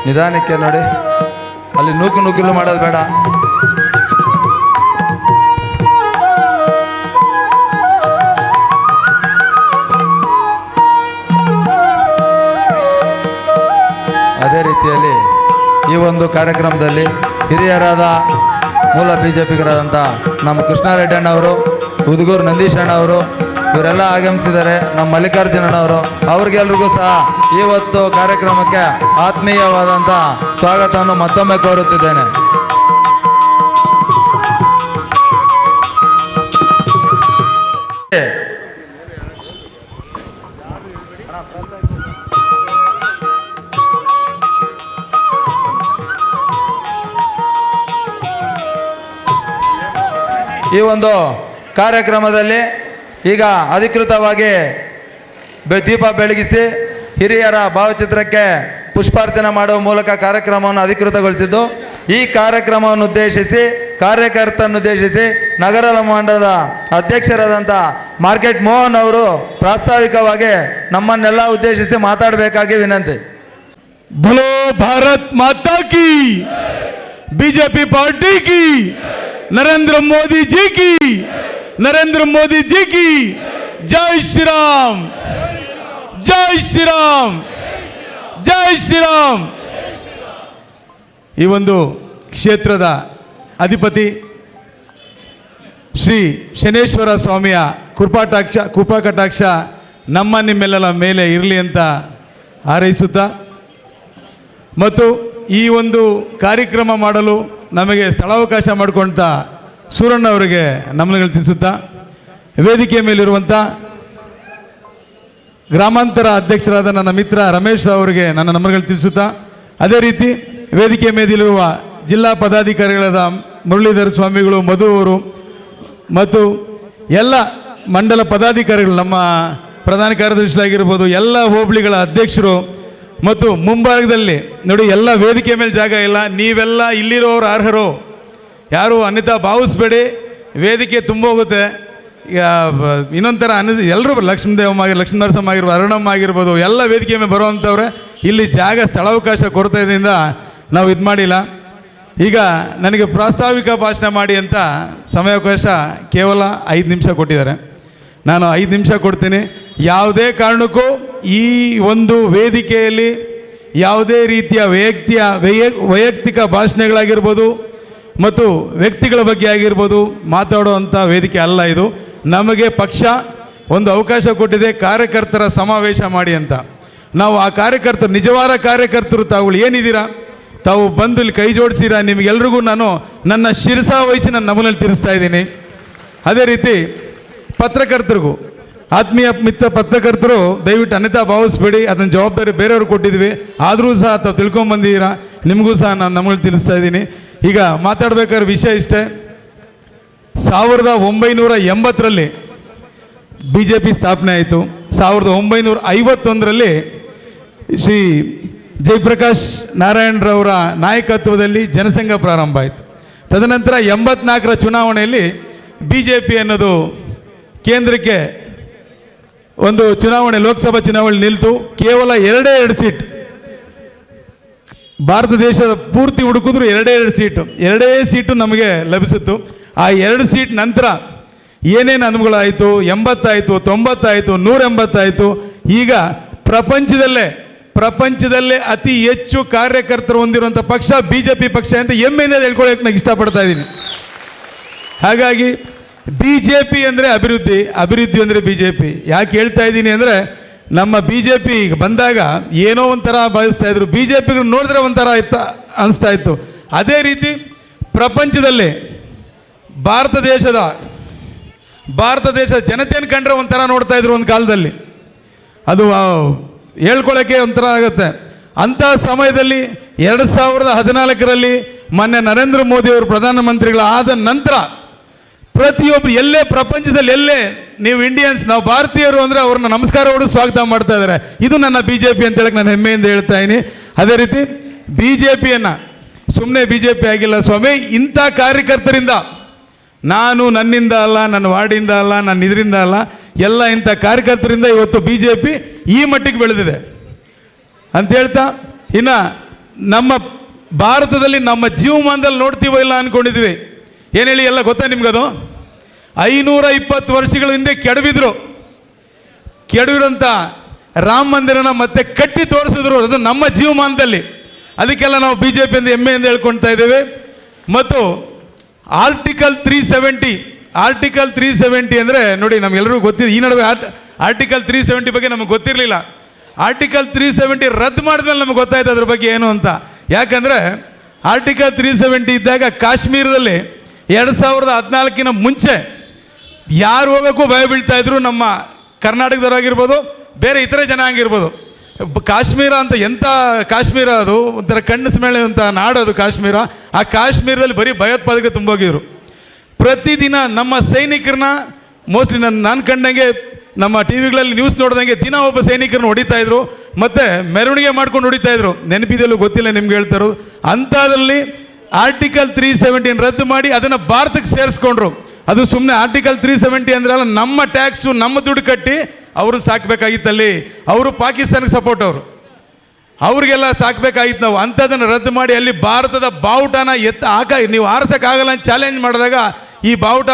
ನಿಧಾನಕ್ಕೆ ನೋಡಿ, ಅಲ್ಲಿ ನೂಕಿಲು ಮಾಡೋದು ಬೇಡ. ಅದೇ ರೀತಿಯಲ್ಲಿ ಈ ಒಂದು ಕಾರ್ಯಕ್ರಮದಲ್ಲಿ ಹಿರಿಯರಾದ ಮೂಲ BJPಗರಾದಂಥ ನಮ್ಮ ಕೃಷ್ಣಾರೆಡ್ಡಿ ಅಣ್ಣವರು, ಉದುಗೂರು ನಂದೀಶ್ ಅಣ್ಣವರು ಇವರೆಲ್ಲ ಆಗಮಿಸಿದ್ದಾರೆ. ನಮ್ಮ ಮಲ್ಲಿಕಾರ್ಜುನ ಅಣ್ಣವರು, ಅವ್ರಿಗೆಲ್ರಿಗೂ ಸಹ ಇವತ್ತು ಕಾರ್ಯಕ್ರಮಕ್ಕೆ ಆತ್ಮೀಯವಾದಂಥ ಸ್ವಾಗತವನ್ನು ಮತ್ತೊಮ್ಮೆ ಕೋರುತ್ತಿದ್ದೇನೆ. ಈ ಒಂದು ಕಾರ್ಯಕ್ರಮದಲ್ಲಿ ಈಗ ಅಧಿಕೃತವಾಗಿ ದೀಪ ಬೆಳಗಿಸಿ ಹಿರಿಯರ ಭಾವಚಿತ್ರಕ್ಕೆ ಪುಷ್ಪಾರ್ಚನೆ ಮಾಡುವ ಮೂಲಕ ಕಾರ್ಯಕ್ರಮವನ್ನು ಅಧಿಕೃತಗೊಳಿಸಿದ್ದು, ಈ ಕಾರ್ಯಕ್ರಮವನ್ನು ಉದ್ದೇಶಿಸಿ ಕಾರ್ಯಕರ್ತರನ್ನುದ್ದೇಶಿಸಿ ನಗರ ಮಂಡಲದ ಅಧ್ಯಕ್ಷರಾದಂಥ ಮಾರ್ಕೆಟ್ ಮೋಹನ್ ಅವರು ಪ್ರಾಸ್ತಾವಿಕವಾಗಿ ನಮ್ಮನ್ನೆಲ್ಲ ಉದ್ದೇಶಿಸಿ ಮಾತಾಡಬೇಕಾಗಿ ವಿನಂತಿ. बोलो भारत माता की, बीजेपी पार्टी की, नरेंद्र मोदी जी की, नरेंद्र मोदी जी की जय श्री राम, जय श्री राम, जय श्री राम. ಈ ಒಂದು ಕ್ಷೇತ್ರದ ಅಧಿಪತಿ ಶ್ರೀ ಶನೇಶ್ವರ ಸ್ವಾಮಿಯ ಕೃಪಾ ಕಟಾಕ್ಷ ನಮ್ಮ ನಿಮ್ಮೆಲ್ಲರ ಮೇಲೆ ಇರಲಿ ಅಂತ ಹಾರೈಸುತ್ತಾ, ಮತ್ತು ಈ ಒಂದು ಕಾರ್ಯಕ್ರಮ ಮಾಡಲು ನಮಗೆ ಸ್ಥಳಾವಕಾಶ ಮಾಡಿಕೊಂಡ ಸೂರಣ್ಣ ಅವರಿಗೆ ನಮನಗಳು ತಿಳಿಸುತ್ತಾ, ವೇದಿಕೆ ಮೇಲಿರುವಂಥ ಗ್ರಾಮಾಂತರ ಅಧ್ಯಕ್ಷರಾದ ನನ್ನ ಮಿತ್ರ ರಮೇಶ್ ಅವರಿಗೆ ನನ್ನ ನಮನಗಳು ತಿಳಿಸುತ್ತಾ, ಅದೇ ರೀತಿ ವೇದಿಕೆ ಮೇಲಿರುವ ಜಿಲ್ಲಾ ಪದಾಧಿಕಾರಿಗಳಾದ ಮುರಳೀಧರ ಸ್ವಾಮಿಗಳು, ಮಧು ಅವರು ಮತ್ತು ಎಲ್ಲ ಮಂಡಲ ಪದಾಧಿಕಾರಿಗಳು, ನಮ್ಮ ಪ್ರಧಾನ ಕಾರ್ಯದರ್ಶಿಯಾಗಿರ್ಬೋದು, ಎಲ್ಲ ಹೋಬಳಿಗಳ ಅಧ್ಯಕ್ಷರು ಮತ್ತು ಮುಂಭಾಗದಲ್ಲಿ ನೋಡಿ ಎಲ್ಲ ವೇದಿಕೆ ಮೇಲೆ ಜಾಗ ಇಲ್ಲ, ನೀವೆಲ್ಲ ಇಲ್ಲಿರೋರು ಅರ್ಹರು, ಯಾರು ಅನ್ಯತಾ ಭಾವಿಸ್ಬೇಡಿ. ವೇದಿಕೆ ತುಂಬ ಹೋಗುತ್ತೆ. ಇನ್ನೊಂಥರ ಎಲ್ಲರೂ ಲಕ್ಷ್ಮೀ ನರಸಮ್ಮ ಆಗಿರ್ಬೋದು, ಅರುಣಮ್ಮ ಆಗಿರ್ಬೋದು, ಎಲ್ಲ ವೇದಿಕೆ ಮೇಲೆ ಬರುವಂಥವ್ರೆ. ಇಲ್ಲಿ ಜಾಗ ಸ್ಥಳಾವಕಾಶ ಕೊರತೆಯಿಂದ ನಾವು ಇದು ಮಾಡಿಲ್ಲ. ಈಗ ನನಗೆ ಪ್ರಾಸ್ತಾವಿಕ ಭಾಷಣ ಮಾಡಿ ಅಂತ ಸಮಯಾವಕಾಶ ಕೇವಲ 5 ನಿಮಿಷ ಕೊಟ್ಟಿದ್ದಾರೆ. ನಾನು 5 ನಿಮಿಷ ಕೊಡ್ತೀನಿ. ಯಾವುದೇ ಕಾರಣಕ್ಕೂ ಈ ಒಂದು ವೇದಿಕೆಯಲ್ಲಿ ಯಾವುದೇ ರೀತಿಯ ವೈಯಕ್ತಿಕ ಭಾಷಣಗಳಾಗಿರ್ಬೋದು ಮತ್ತು ವ್ಯಕ್ತಿಗಳ ಬಗ್ಗೆ ಆಗಿರ್ಬೋದು ಮಾತಾಡುವಂಥ ವೇದಿಕೆ ಅಲ್ಲ ಇದು. ನಮಗೆ ಪಕ್ಷ ಒಂದು ಅವಕಾಶ ಕೊಟ್ಟಿದೆ, ಕಾರ್ಯಕರ್ತರ ಸಮಾವೇಶ ಮಾಡಿ ಅಂತ. ನಾವು ಆ ಕಾರ್ಯಕರ್ತರು, ನಿಜವಾದ ಕಾರ್ಯಕರ್ತರು ತಾವುಗಳು ಏನಿದ್ದೀರಾ, ತಾವು ಬಂದು ಇಲ್ಲಿ ಕೈ ಜೋಡಿಸಿರಾ, ನಿಮಗೆಲ್ರಿಗೂ ನಾನು ನನ್ನ ಶಿರಸಾ ವಹಿಸಿ ನನ್ನ ನಮನಲ್ಲಿ ತೀರಿಸ್ತಾ ಇದ್ದೀನಿ. ಅದೇ ರೀತಿ ಪತ್ರಕರ್ತರಿಗೂ, ಆತ್ಮೀಯ ಮಿತ್ರ ಪತ್ರಕರ್ತರು ದಯವಿಟ್ಟು ಅನ್ಯತಾ ಭಾವಿಸ್ಬೇಡಿ, ಅದನ್ನು ಜವಾಬ್ದಾರಿ ಬೇರೆಯವ್ರು ಕೊಟ್ಟಿದ್ವಿ. ಆದರೂ ಸಹ ತಾವು ತಿಳ್ಕೊಂಬಂದಿದ್ದೀರಾ, ನಿಮಗೂ ಸಹ ನಾನು ನಮ್ಮಲ್ಲಿ ತಿಳಿಸ್ತಾ ಇದ್ದೀನಿ. ಈಗ ಮಾತಾಡಬೇಕಾದ್ರೆ ವಿಷಯ ಇಷ್ಟೇ. 1980ರಲ್ಲಿ BJP ಸ್ಥಾಪನೆ ಆಯಿತು. 1951ರಲ್ಲಿ ಶ್ರೀ ಜಯಪ್ರಕಾಶ್ ನಾರಾಯಣರವರ ನಾಯಕತ್ವದಲ್ಲಿ ಜನಸಂಘ ಪ್ರಾರಂಭ ಆಯಿತು. ತದನಂತರ 84ರ ಚುನಾವಣೆಯಲ್ಲಿ BJP ಅನ್ನೋದು ಕೇಂದ್ರಕ್ಕೆ ಒಂದು ಚುನಾವಣೆ, ಲೋಕಸಭಾ ಚುನಾವಣೆ ನಿಲ್ತು. ಕೇವಲ 2 ಸೀಟ್, ಭಾರತ ದೇಶದ ಪೂರ್ತಿ ಹುಡುಕಿದ್ರು 2 ಸೀಟು, 2 ಸೀಟು ನಮಗೆ ಲಭಿಸಿತ್ತು. ಆ 2 ಸೀಟ್ ನಂತರ ಏನೇನು ಅನುಭವಗಳಾಯಿತು, 80 ಆಯಿತು, 90 ಆಯಿತು, 180 ಆಯಿತು. ಈಗ ಪ್ರಪಂಚದಲ್ಲೇ ಅತಿ ಹೆಚ್ಚು ಕಾರ್ಯಕರ್ತರು ಹೊಂದಿರುವಂಥ ಪಕ್ಷ BJP ಪಕ್ಷ ಅಂತ ಹೆಮ್ಮೆಯಿಂದ ಹೇಳ್ಕೊಳ್ಳೋಕೆ ನಾನು ಇಷ್ಟಪಡ್ತಾ ಇದ್ದೀನಿ. ಹಾಗಾಗಿ BJP ಅಂದರೆ ಅಭಿವೃದ್ಧಿ ಅಂದರೆ BJP. ಯಾಕೆ ಹೇಳ್ತಾ ಇದ್ದೀನಿ ಅಂದರೆ, ನಮ್ಮ ಬಿ ಜೆ ಪಿ ಬಂದಾಗ ಏನೋ ಒಂಥರ ಭಾವಿಸ್ತಾ ಇದ್ರು, ಬಿ ಜೆ ಪಿಗೆ ನೋಡಿದ್ರೆ ಒಂಥರ ಅನಿಸ್ತಾ ಇತ್ತು. ಅದೇ ರೀತಿ ಪ್ರಪಂಚದಲ್ಲಿ ಭಾರತ ದೇಶದ ಜನತೆಯನ್ನು ಕಂಡ್ರೆ ಒಂಥರ ನೋಡ್ತಾ ಇದ್ರು ಒಂದು ಕಾಲದಲ್ಲಿ. ಅದು ಹೇಳ್ಕೊಳ್ಳೋಕ್ಕೆ ಒಂಥರ ಆಗುತ್ತೆ. ಅಂಥ ಸಮಯದಲ್ಲಿ 2014ರಲ್ಲಿ ಮೊನ್ನೆ ನರೇಂದ್ರ ಮೋದಿಯವರು ಪ್ರಧಾನಮಂತ್ರಿಗಳಾದ ನಂತರ ಪ್ರತಿಯೊಬ್ಬರು ಎಲ್ಲೇ ಪ್ರಪಂಚದಲ್ಲಿ ಎಲ್ಲೇ ನೀವು ಇಂಡಿಯನ್ಸ್, ನಾವು ಭಾರತೀಯರು ಅಂದರೆ ಅವ್ರನ್ನ ನಮಸ್ಕಾರ ಹೊಡೆದು ಸ್ವಾಗತ ಮಾಡ್ತಾ ಇದ್ದಾರೆ. ಇದು ನನ್ನ ಬಿ ಜೆ ಪಿ ಅಂತ ಹೇಳಕ್ಕೆ ನಾನು ಹೆಮ್ಮೆಯಿಂದ ಹೇಳ್ತಾ ಇದ್ದೀನಿ. ಅದೇ ರೀತಿ ಬಿ ಜೆ ಪಿಯನ್ನು ಸುಮ್ಮನೆ ಬಿ ಜೆ ಪಿ ಆಗಿಲ್ಲ ಸ್ವಾಮಿ, ಇಂಥ ಕಾರ್ಯಕರ್ತರಿಂದ, ನಾನು ನನ್ನಿಂದ ಅಲ್ಲ, ನನ್ನ ವಾರ್ಡಿಂದ ಅಲ್ಲ, ನನ್ನ ಇದರಿಂದ ಅಲ್ಲ, ಎಲ್ಲ ಇಂಥ ಕಾರ್ಯಕರ್ತರಿಂದ ಇವತ್ತು ಬಿ ಜೆ ಪಿ ಈ ಮಟ್ಟಿಗೆ ಬೆಳೆದಿದೆ ಅಂತ ಹೇಳ್ತಾ, ಇನ್ನು ನಮ್ಮ ಭಾರತದಲ್ಲಿ ನಮ್ಮ ಜೀವಮಾನದಲ್ಲಿ ನೋಡ್ತೀವೋ ಇಲ್ಲ ಅಂದ್ಕೊಂಡಿದ್ವಿ. ಏನು ಹೇಳಿ ಎಲ್ಲ ಗೊತ್ತಾ ನಿಮ್ಗದು? 520 ವರ್ಷಗಳ ಹಿಂದೆ ಕೆಡವಿರೋಂಥ ರಾಮ ಮಂದಿರನ ಮತ್ತೆ ಕಟ್ಟಿ ತೋರಿಸಿದ್ರು, ಅದು ನಮ್ಮ ಜೀವಮಾನದಲ್ಲಿ. ಅದಕ್ಕೆಲ್ಲ ನಾವು ಬಿ ಜೆ ಪಿಯಿಂದ ಹೆಮ್ಮೆಯಿಂದ ಹೇಳ್ಕೊಳ್ತಾ ಇದ್ದೇವೆ. ಮತ್ತು ಆರ್ಟಿಕಲ್ 370 ಅಂದರೆ ನೋಡಿ, ನಮಗೆಲ್ಲರಿಗೂ ಗೊತ್ತಿದೆ. ಈ ನಡುವೆ ಆರ್ಟಿಕಲ್ 370 ಬಗ್ಗೆ ನಮಗೆ ಗೊತ್ತಿರಲಿಲ್ಲ. ಆರ್ಟಿಕಲ್ 370 ರದ್ದು ಮಾಡಿದ್ಮೇಲೆ ನಮಗೆ ಗೊತ್ತಾಯ್ತು ಅದ್ರ ಬಗ್ಗೆ ಏನು ಅಂತ. ಯಾಕಂದರೆ ಆರ್ಟಿಕಲ್ 370 ಇದ್ದಾಗ ಕಾಶ್ಮೀರದಲ್ಲಿ 2014 ಮುಂಚೆ ಯಾರು ಹೋಗೋಕ್ಕೂ ಭಯ ಬೀಳ್ತಾ ಇದ್ರು. ನಮ್ಮ ಕರ್ನಾಟಕದವರಾಗಿರ್ಬೋದು, ಬೇರೆ ಇತರೆ ಜನ ಆಗಿರ್ಬೋದು. ಕಾಶ್ಮೀರ ಅಂತ ಎಂಥ ಕಾಶ್ಮೀರ, ಅದು ಒಂಥರ ಕಣ್ಣು ಮೇಲೆ ಅಂತ ನಾಡು ಅದು ಕಾಶ್ಮೀರ. ಆ ಕಾಶ್ಮೀರದಲ್ಲಿ ಬರೀ ಭಯೋತ್ಪಾದಕರು ತುಂಬೋಗಿದ್ರು. ಪ್ರತಿದಿನ ನಮ್ಮ ಸೈನಿಕರನ್ನ ಮೋಸ್ಟ್ಲಿ ನಾನು ಕಂಡಂಗೆ ನಮ್ಮ ಟಿ ವಿಗಳಲ್ಲಿ ನ್ಯೂಸ್ ನೋಡಿದಂಗೆ ದಿನ ಒಬ್ಬ ಸೈನಿಕರನ್ನ ಹೊಡಿತಾಯಿದ್ರು, ಮತ್ತು ಮೆರವಣಿಗೆ ಮಾಡ್ಕೊಂಡು ಹೊಡಿತಾಯಿದ್ರು. ನೆನಪಿದೆಯಲ್ಲೂ ಗೊತ್ತಿಲ್ಲ ನಿಮ್ಗೆ ಹೇಳ್ತಾರೋ. ಅಂಥದ್ರಲ್ಲಿ ಆರ್ಟಿಕಲ್ 370 ರದ್ದು ಮಾಡಿ ಅದನ್ನು ಭಾರತಕ್ಕೆ ಸೇರಿಸ್ಕೊಂಡ್ರು. ಅದು ಸುಮ್ಮನೆ ಆರ್ಟಿಕಲ್ 370 ಅಂದ್ರೆ ಅಲ್ಲ, ನಮ್ಮ ಟ್ಯಾಕ್ಸು ನಮ್ಮ ದುಡ್ಡು ಕಟ್ಟಿ ಅವ್ರನ್ನ ಸಾಕಬೇಕಾಗಿತ್ತಲ್ಲಿ. ಅವರು ಪಾಕಿಸ್ತಾನಕ್ಕೆ ಸಪೋರ್ಟ್, ಅವ್ರಿಗೆಲ್ಲ ಸಾಕಬೇಕಾಗಿತ್ತು ನಾವು. ಅಂಥದ್ದನ್ನು ರದ್ದು ಮಾಡಿ ಅಲ್ಲಿ ಭಾರತದ ಬಾವುಟನ ನೀವು ಆರಿಸೋಕ್ಕಾಗಲ್ಲ ಅಂತ ಚಾಲೆಂಜ್ ಮಾಡಿದಾಗ ಈ ಬಾವುಟ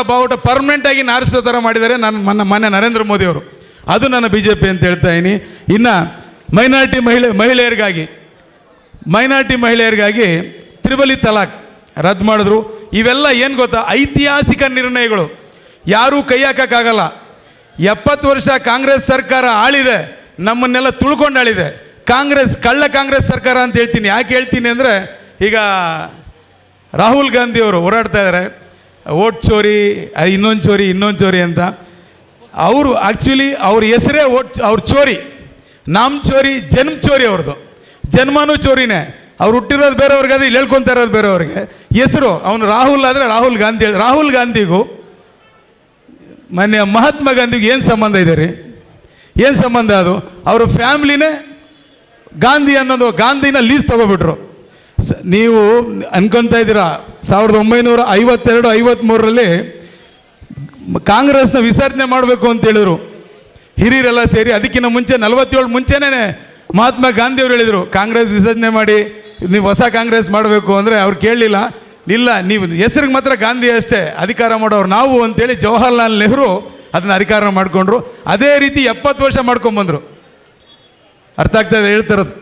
ಪರ್ಮನೆಂಟಾಗಿ ಆರಿಸೋ ಥರ ಮಾಡಿದ್ದಾರೆ ಮೊನ್ನೆ ನರೇಂದ್ರ ಮೋದಿಯವರು. ಅದು ನನ್ನ ಬಿ ಜೆ ಪಿ ಅಂತ ಹೇಳ್ತಾ ಇದ್ದೀನಿ. ಇನ್ನು ಮೈನಾರಿಟಿ ಮಹಿಳೆಯರಿಗಾಗಿ ತ್ರಿಬಲಿ ತಲಾಕ್ ರದ್ದು ಮಾಡಿದ್ರು. ಇವೆಲ್ಲ ಏನು ಗೊತ್ತಾ, ಐತಿಹಾಸಿಕ ನಿರ್ಣಯಗಳು, ಯಾರೂ ಕೈ ಹಾಕೋಕ್ಕಾಗಲ್ಲ. 70 ವರ್ಷ ಕಾಂಗ್ರೆಸ್ ಸರ್ಕಾರ ಆಳಿದೆ, ನಮ್ಮನ್ನೆಲ್ಲ ತುಳ್ಕೊಂಡು ಆಳಿದೆ. ಕಳ್ಳ ಕಾಂಗ್ರೆಸ್ ಸರ್ಕಾರ ಅಂತ ಹೇಳ್ತೀನಿ. ಯಾಕೆ ಹೇಳ್ತೀನಿ ಅಂದರೆ, ಈಗ ರಾಹುಲ್ ಗಾಂಧಿಯವರು ಹೋರಾಡ್ತಾ ಇದ್ದಾರೆ, ಓಟ್ ಚೋರಿ, ಇನ್ನೊಂದು ಚೋರಿ ಅಂತ. ಅವರು ಆ್ಯಕ್ಚುಲಿ ಅವ್ರ ಹೆಸರೇ ಅವ್ರ ಚೋರಿ, ನಾಮ್ ಚೋರಿ, ಜನ್ಮ ಚೋರಿ. ಅವ್ರದ್ದು ಜನ್ಮನೂ ಚೋರಿನೇ. ಅವ್ರು ಹುಟ್ಟಿರೋದು ಬೇರೆಯವ್ರಿಗೆ, ಅದು ಇಲ್ಲಿ ಹೇಳ್ಕೊತಾ ಇರೋದು ಬೇರೆಯವ್ರಿಗೆ. ಹೆಸರು ಅವನು ರಾಹುಲ್ ಆದರೆ ರಾಹುಲ್ ಗಾಂಧಿ. ರಾಹುಲ್ ಗಾಂಧಿಗೂ ಮೊನ್ನೆ ಮಹಾತ್ಮ ಗಾಂಧಿಗೂ ಏನು ಸಂಬಂಧ ಇದೆ ರೀ? ಏನು ಸಂಬಂಧ? ಅದು ಅವ್ರ ಫ್ಯಾಮ್ಲಿನೇ ಗಾಂಧಿನ ಲೀಸ್ ತೊಗೊಬಿಟ್ರು. ನೀವು ಅನ್ಕೊತಾ ಇದ್ದೀರಾ, 1952-53ರಲ್ಲಿ ಕಾಂಗ್ರೆಸ್ನ ವಿಸರ್ಜನೆ ಮಾಡಬೇಕು ಅಂತ ಹೇಳಿದ್ರು ಹಿರಿಯರೆಲ್ಲ ಸೇರಿ. ಅದಕ್ಕಿಂತ ಮುಂಚೆ 47 ಮುಂಚೆನೇ ಮಹಾತ್ಮ ಗಾಂಧಿಯವರು ಹೇಳಿದರು, ಕಾಂಗ್ರೆಸ್ ವಿಸರ್ಜನೆ ಮಾಡಿ, ನೀವು ಹೊಸ ಕಾಂಗ್ರೆಸ್ ಮಾಡಬೇಕು ಅಂದರೆ ಅವ್ರು ಕೇಳಲಿಲ್ಲ. ಇಲ್ಲ, ನೀವು ಹೆಸರಿಗೆ ಮಾತ್ರ ಗಾಂಧಿ ಅಷ್ಟೇ, ಅಧಿಕಾರ ಮಾಡೋರು ನಾವು ಅಂತೇಳಿ ಜವಾಹರ್ಲಾಲ್ ನೆಹರು ಅದನ್ನು ಅಧಿಕಾರ ಮಾಡಿಕೊಂಡ್ರು. ಅದೇ ರೀತಿ 70 ವರ್ಷ ಮಾಡ್ಕೊಂಬಂದರು. ಅರ್ಥ ಆಗ್ತದೆ ಹೇಳ್ತಿರೋದು?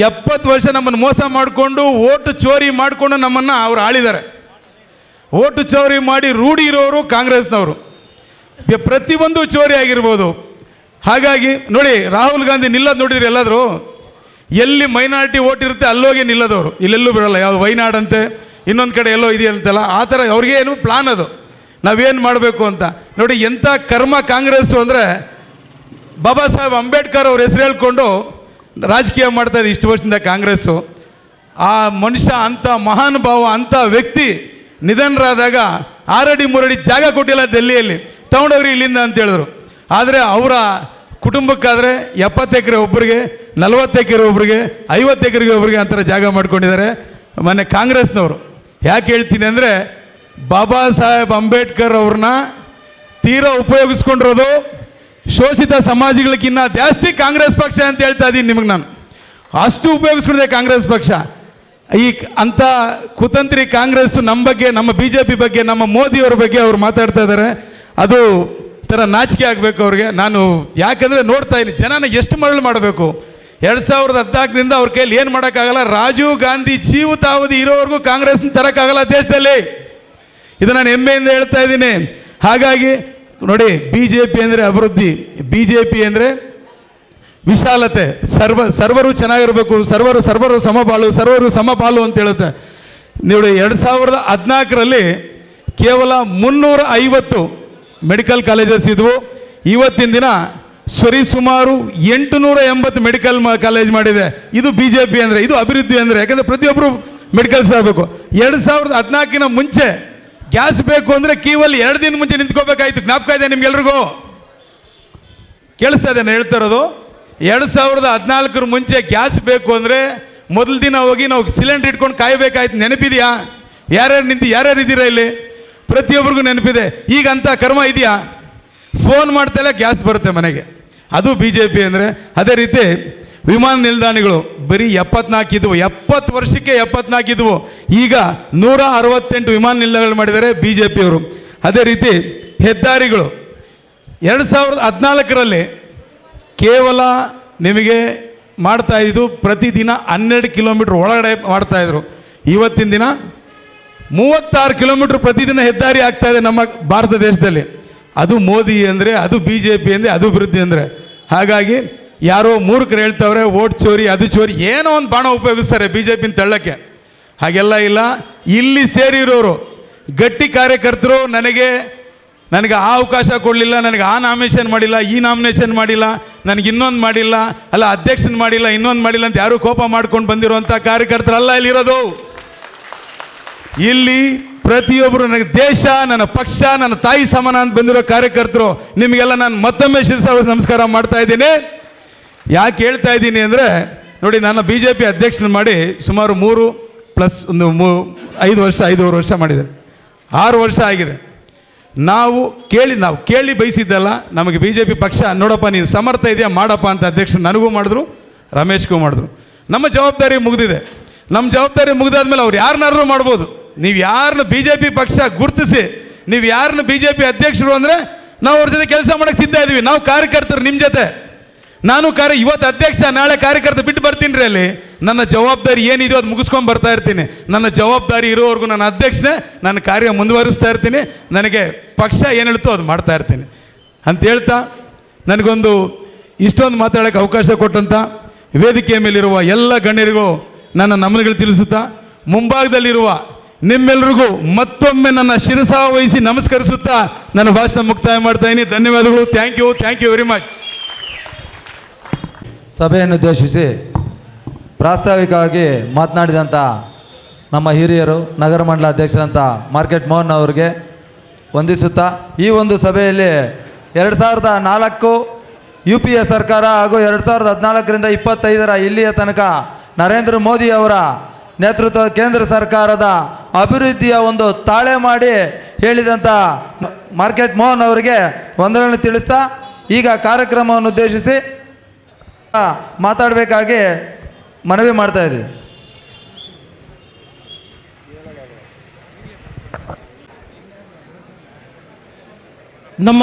70 ವರ್ಷ ನಮ್ಮನ್ನು ಮೋಸ ಮಾಡಿಕೊಂಡು, ಓಟು ಚೋರಿ ಮಾಡಿಕೊಂಡು ನಮ್ಮನ್ನು ಅವ್ರು ಆಳಿದ್ದಾರೆ. ಓಟು ಚೋರಿ ಮಾಡಿ ರೂಢಿ ಇರೋರು ಕಾಂಗ್ರೆಸ್ನವರು. ಪ್ರತಿಯೊಂದು ಚೋರಿ ಆಗಿರ್ಬೋದು. ಹಾಗಾಗಿ ನೋಡಿ, ರಾಹುಲ್ ಗಾಂಧಿ ನಿಲ್ಲೋದು ನೋಡಿದ್ರಿ ಎಲ್ಲಾದರೂ? ಎಲ್ಲಿ ಮೈನಾರಿಟಿ ಓಟ್ ಇರುತ್ತೆ ಅಲ್ಲೋಗಿ ನಿಲ್ಲೋದವರು, ಇಲ್ಲೆಲ್ಲೂ ಬಿಡೋಲ್ಲ. ಯಾವುದು ವೈನಾಡಂತೆ, ಇನ್ನೊಂದು ಕಡೆ ಎಲ್ಲೋ ಇದೆಯಂತೆಲ್ಲ, ಆ ಥರ ಅವ್ರಿಗೆ ಏನು ಪ್ಲಾನ್ ಅದು, ನಾವೇನು ಮಾಡಬೇಕು ಅಂತ. ನೋಡಿ ಎಂಥ ಕರ್ಮ ಕಾಂಗ್ರೆಸ್ಸು ಅಂದರೆ, ಬಾಬಾ ಸಾಹೇಬ್ ಅಂಬೇಡ್ಕರ್ ಅವ್ರ ಹೆಸರು ಹೇಳ್ಕೊಂಡು ರಾಜಕೀಯ ಮಾಡ್ತಾಯಿದೆ ಇಷ್ಟು ವರ್ಷದಿಂದ ಕಾಂಗ್ರೆಸ್ಸು. ಆ ಮನುಷ್ಯ ಅಂಥ ಮಹಾನುಭಾವ, ಅಂಥ ವ್ಯಕ್ತಿ ನಿಧನರಾದಾಗ 6 ಅಡಿ 3 ಅಡಿ ಜಾಗ ಕೊಟ್ಟಿಲ್ಲ ದೆಹಲಿಯಲ್ಲಿ, ತಗೊಂಡೋಗ್ರಿ ಇಲ್ಲಿಂದ ಅಂತ ಹೇಳಿದ್ರು. ಆದರೆ ಅವರ ಕುಟುಂಬಕ್ಕಾದರೆ 70 ಎಕರೆ ಒಬ್ಬರಿಗೆ, 40 ಎಕರೆ ಒಬ್ಬರಿಗೆ, 50 ಎಕರೆಗೆ ಒಬ್ಬರಿಗೆ ಅಂತರ ಜಾಗ ಮಾಡ್ಕೊಂಡಿದ್ದಾರೆ ಮೊನ್ನೆ ಕಾಂಗ್ರೆಸ್ನವರು. ಯಾಕೆ ಹೇಳ್ತೀನಿ ಅಂದರೆ, ಬಾಬಾ ಸಾಹೇಬ್ ಅಂಬೇಡ್ಕರ್ ಅವ್ರನ್ನ ತೀರಾ ಉಪಯೋಗಿಸ್ಕೊಂಡಿರೋದು ಶೋಷಿತ ಸಮಾಜಗಳಿಗಿನ್ನ ಜಾಸ್ತಿ ಕಾಂಗ್ರೆಸ್ ಪಕ್ಷ ಅಂತ ಹೇಳ್ತಾ ಇದ್ದೀನಿ ನಿಮಗೆ. ನಾನು ಅಷ್ಟು ಉಪಯೋಗಿಸ್ಕೊಂಡಿದ್ದೆ ಕಾಂಗ್ರೆಸ್ ಪಕ್ಷ. ಈ ಅಂಥ ಕುತಂತ್ರಿ ಕಾಂಗ್ರೆಸ್ಸು ನಮ್ಮ ಬಗ್ಗೆ, ನಮ್ಮ ಬಿ ಜೆ ಪಿ ಬಗ್ಗೆ, ನಮ್ಮ ಮೋದಿಯವ್ರ ಬಗ್ಗೆ ಅವ್ರು ಮಾತಾಡ್ತಾ ಇದ್ದಾರೆ. ಅದು ಥರ ನಾಚಿಕೆ ಆಗಬೇಕು ಅವ್ರಿಗೆ. ನಾನು ಯಾಕಂದರೆ ನೋಡ್ತಾ ಇದ್ದೀನಿ ಜನನ ಎಷ್ಟು ಮರಳು ಮಾಡಬೇಕು. 2014ರಿಂದ ಅವ್ರ ಕೈಯಲ್ಲಿ ಏನು ಮಾಡೋಕ್ಕಾಗಲ್ಲ. ರಾಜೀವ್ ಗಾಂಧಿ ಜೀವಿತಾವಧಿ ಇರೋವರೆಗೂ ಕಾಂಗ್ರೆಸ್ನ ತರೋಕ್ಕಾಗಲ್ಲ ದೇಶದಲ್ಲಿ. ಇದು ನಾನು ಹೆಮ್ಮೆಯಿಂದ ಹೇಳ್ತಾ ಇದ್ದೀನಿ. ಹಾಗಾಗಿ ನೋಡಿ, ಬಿ ಜೆ ಪಿ ಅಂದರೆ ಅಭಿವೃದ್ಧಿ, ಬಿ ಜೆ ಪಿ ಅಂದರೆ ವಿಶಾಲತೆ, ಸರ್ವರು ಚೆನ್ನಾಗಿರಬೇಕು, ಸರ್ವರು ಸಮಪಾಲು ಅಂತ ಹೇಳುತ್ತೆ. ನೋಡಿ 2014ರಲ್ಲಿ ಕೇವಲ 350 ಮೆಡಿಕಲ್ ಕಾಲೇಜಸ್ ಇದ್ವು. ಇವತ್ತಿನ ದಿನ ಸರಿಸುಮಾರು 880 ಮೆಡಿಕಲ್ ಕಾಲೇಜ್ ಮಾಡಿದೆ. ಇದು BJP ಅಂದರೆ, ಇದು ಅಭಿವೃದ್ಧಿ ಅಂದರೆ. ಯಾಕಂದರೆ ಪ್ರತಿಯೊಬ್ಬರು ಮೆಡಿಕಲ್ಸ್ ಆಗಬೇಕು. 2014 ಮುಂಚೆ ಗ್ಯಾಸ್ ಬೇಕು ಅಂದರೆ ಕೇವಲ 2 ದಿನ ಮುಂಚೆ ನಿಂತ್ಕೋಬೇಕಾಯ್ತು. ಜ್ಞಾಪಕ ಇದೆ ನಿಮ್ಗೆಲ್ರಿಗೂ? ಕೇಳಿಸ್ತಾ ಇದೆ ನಾನು ಹೇಳ್ತಾ ಇರೋದು? 2014 ಮುಂಚೆ ಗ್ಯಾಸ್ ಬೇಕು ಅಂದರೆ ಮೊದಲ ದಿನ ಹೋಗಿ ನಾವು ಸಿಲಿಂಡರ್ ಇಟ್ಕೊಂಡು ಕಾಯಬೇಕಾಯ್ತು. ನೆನಪಿದೆಯಾ? ಯಾರ್ಯಾರು ಇದ್ದೀರಾ ಇಲ್ಲಿ? ಪ್ರತಿಯೊಬ್ಬರಿಗೂ ನೆನಪಿದೆ. ಈಗ ಅಂಥ ಕರ್ಮ ಇದೆಯಾ? ಫೋನ್ ಮಾಡ್ತಲೇ ಗ್ಯಾಸ್ ಬರುತ್ತೆ ಮನೆಗೆ. ಅದು BJP ಅಂದರೆ. ಅದೇ ರೀತಿ ವಿಮಾನ ನಿಲ್ದಾಣಗಳು ಬರೀ 74 ಇದ್ವು. 70 ವರ್ಷಕ್ಕೆ 74 ಇದ್ವು. ಈಗ 168 ವಿಮಾನ ನಿಲ್ದಾಣಗಳು ಮಾಡಿದ್ದಾರೆ BJP ಅವರು. ಅದೇ ರೀತಿ ಹೆದ್ದಾರಿಗಳು 2014ರಲ್ಲಿ ಕೇವಲ ನಿಮಗೆ ಮಾಡ್ತಾಯಿದ್ದು ಪ್ರತಿದಿನ 12 ಕಿಲೋಮೀಟ್ರ್ ಒಳಗಡೆ ಮಾಡ್ತಾಯಿದ್ರು. ಇವತ್ತಿನ ದಿನ 36 ಕಿಲೋಮೀಟ್ರ್ ಪ್ರತಿದಿನ ಹೆದ್ದಾರಿ ಆಗ್ತಾಯಿದೆ ನಮ್ಮ ಭಾರತ ದೇಶದಲ್ಲಿ. ಅದು ಮೋದಿ ಅಂದರೆ, ಅದು BJP ಅಂದರೆ, ಅದು ಅಭಿವೃದ್ಧಿ ಅಂದರೆ. ಹಾಗಾಗಿ ಯಾರೋ ಮೂರ್ಖರು ಹೇಳ್ತವ್ರೆ ಓಟ್ ಚೋರಿ, ಅದು ಚೋರಿ, ಏನೋ ಒಂದು ಬಾಣ ಉಪಯೋಗಿಸ್ತಾರೆ BJPನ ತಳ್ಳಕ್ಕೆ. ಹಾಗೆಲ್ಲ ಇಲ್ಲ. ಇಲ್ಲಿ ಸೇರಿರೋರು ಗಟ್ಟಿ ಕಾರ್ಯಕರ್ತರು ನನಗೆ ಆ ಅವಕಾಶ ಕೊಡಲಿಲ್ಲ, ನನಗೆ ಆ ನಾಮಿನೇಷನ್ ಮಾಡಿಲ್ಲ, ಈ ನಾಮಿನೇಷನ್ ಮಾಡಿಲ್ಲ, ನನಗೆ ಇನ್ನೊಂದು ಮಾಡಿಲ್ಲ, ಅಲ್ಲ ಅಧ್ಯಕ್ಷನ ಮಾಡಿಲ್ಲ, ಇನ್ನೊಂದು ಮಾಡಿಲ್ಲ ಅಂತ ಯಾರೂ ಕೋಪ ಮಾಡ್ಕೊಂಡು ಬಂದಿರುವಂಥ ಕಾರ್ಯಕರ್ತರಲ್ಲ ಇಲ್ಲಿರೋದು. ಇಲ್ಲಿ ಪ್ರತಿಯೊಬ್ಬರು ನನಗೆ ದೇಶ, ನನ್ನ ಪಕ್ಷ, ನನ್ನ ತಾಯಿ ಸಮಾನ ಅಂತ ಬಂದಿರೋ ಕಾರ್ಯಕರ್ತರು. ನಿಮಗೆಲ್ಲ ನಾನು ಮತ್ತೊಮ್ಮೆ ಶಿರಸಾವಹಿಸಿ ನಮಸ್ಕಾರ ಮಾಡ್ತಾ ಇದ್ದೀನಿ. ಯಾಕೆ ಹೇಳ್ತಾ ಇದ್ದೀನಿ ಅಂದರೆ, ನೋಡಿ, ನಾನು BJP ಅಧ್ಯಕ್ಷನ ಮಾಡಿ ಸುಮಾರು 5 ವರ್ಷ ಮಾಡಿದ್ದಾರೆ. 6 ವರ್ಷ ಆಗಿದೆ. ನಾವು ಕೇಳಿ ಬಯಸಿದ್ದಲ್ಲ. ನಮಗೆ BJP ಪಕ್ಷ ನೋಡಪ್ಪ ನೀನು ಸಮರ್ಥ ಇದೆಯಾ ಮಾಡಪ್ಪ ಅಂತ ಅಧ್ಯಕ್ಷರು ನನಗೂ ಮಾಡಿದ್ರು, ರಮೇಶ್ಗೂ ಮಾಡಿದ್ರು. ನಮ್ಮ ಜವಾಬ್ದಾರಿ ಮುಗಿದಿದೆ. ನಮ್ಮ ಜವಾಬ್ದಾರಿ ಮುಗಿದಾದ್ಮೇಲೆ ಅವ್ರು ಯಾರನ್ನಾರು ಮಾಡ್ಬೋದು. ನೀವು ಯಾರನ್ನ BJP ಪಕ್ಷ ಗುರುತಿಸಿ ನೀವು ಯಾರನ್ನ BJP ಅಧ್ಯಕ್ಷರು ಅಂದರೆ ನಾವು ಅವ್ರ ಜೊತೆ ಕೆಲಸ ಮಾಡೋಕ್ಕೆ ಸಿದ್ಧ ಇದ್ದೀವಿ. ನಾವು ಕಾರ್ಯಕರ್ತರು ನಿಮ್ಮ ಜೊತೆ. ನಾನು ಇವತ್ತು ಅಧ್ಯಕ್ಷ, ನಾಳೆ ಕಾರ್ಯಕರ್ತ ಬಿಟ್ಟು ಬರ್ತೀನಿ ರೀ. ಅಲ್ಲಿ ನನ್ನ ಜವಾಬ್ದಾರಿ ಏನಿದೆಯೋ ಅದು ಮುಗಿಸ್ಕೊಂಡು ಬರ್ತಾ ಇರ್ತೀನಿ. ನನ್ನ ಜವಾಬ್ದಾರಿ ಇರೋವರೆಗೂ ನನ್ನ ಅಧ್ಯಕ್ಷನೇ ನನ್ನ ಕಾರ್ಯ ಮುಂದುವರಿಸ್ತಾ ಇರ್ತೀನಿ. ನನಗೆ ಪಕ್ಷ ಏನು ಹೇಳ್ತೋ ಅದು ಮಾಡ್ತಾ ಇರ್ತೀನಿ ಅಂತ ಹೇಳ್ತಾ, ನನಗೊಂದು ಇಷ್ಟೊಂದು ಮಾತಾಡೋಕ್ಕೆ ಅವಕಾಶ ಕೊಟ್ಟಂಥ ವೇದಿಕೆಯ ಮೇಲಿರುವ ಎಲ್ಲ ಗಣ್ಯರಿಗೂ ನನ್ನ ನಮನಗಳು ತಿಳಿಸುತ್ತಾ, ಮುಂಭಾಗದಲ್ಲಿರುವ ನಿಮ್ಮೆಲ್ಲರಿಗೂ ಮತ್ತೊಮ್ಮೆ ನನ್ನ ಶಿರಸಾವಹಿಸಿ ನಮಸ್ಕರಿಸುತ್ತಾ ನನ್ನ ಭಾಷಣ ಮುಕ್ತಾಯ ಮಾಡ್ತಾ ಇದ್ದೀನಿ. ಧನ್ಯವಾದಗಳು. Thank you very much. ಸಭೆಯನ್ನುದ್ದೇಶಿಸಿ ಪ್ರಾಸ್ತಾವಿಕವಾಗಿ ಮಾತನಾಡಿದಂಥ ನಮ್ಮ ಹಿರಿಯರು, ನಗರ ಮಂಡಲ ಅಧ್ಯಕ್ಷರಂಥ ಮಾರ್ಕೆಟ್ ಮೋಹನ್ ಅವರಿಗೆ ವಂದಿಸುತ್ತಾ, ಈ ಒಂದು ಸಭೆಯಲ್ಲಿ 2004 UPA ಸರ್ಕಾರ ಹಾಗೂ 2014ರಿಂದ 25 ಇಲ್ಲಿಯ ತನಕ ನರೇಂದ್ರ ಮೋದಿ ಅವರ ನೇತೃತ್ವ ಕೇಂದ್ರ ಸರ್ಕಾರದ ಅಭಿವೃದ್ಧಿಯ ಒಂದು ತಾಳೆ ಮಾಡಿ ಹೇಳಿದಂಥ ಮಾರ್ಕೆಟ್ ಮೋಹನ್ ಅವರಿಗೆ ವಂದನೆಗಳನ್ನು ತಿಳಿಸ್ತಾ, ಈಗ ಕಾರ್ಯಕ್ರಮವನ್ನು ಉದ್ದೇಶಿಸಿ ಮಾತಾಡಬೇಕಾಗಿ ಮನವಿ ಮಾಡ್ತಾ ಇದ್ದೀವಿ. ನಮ್ಮ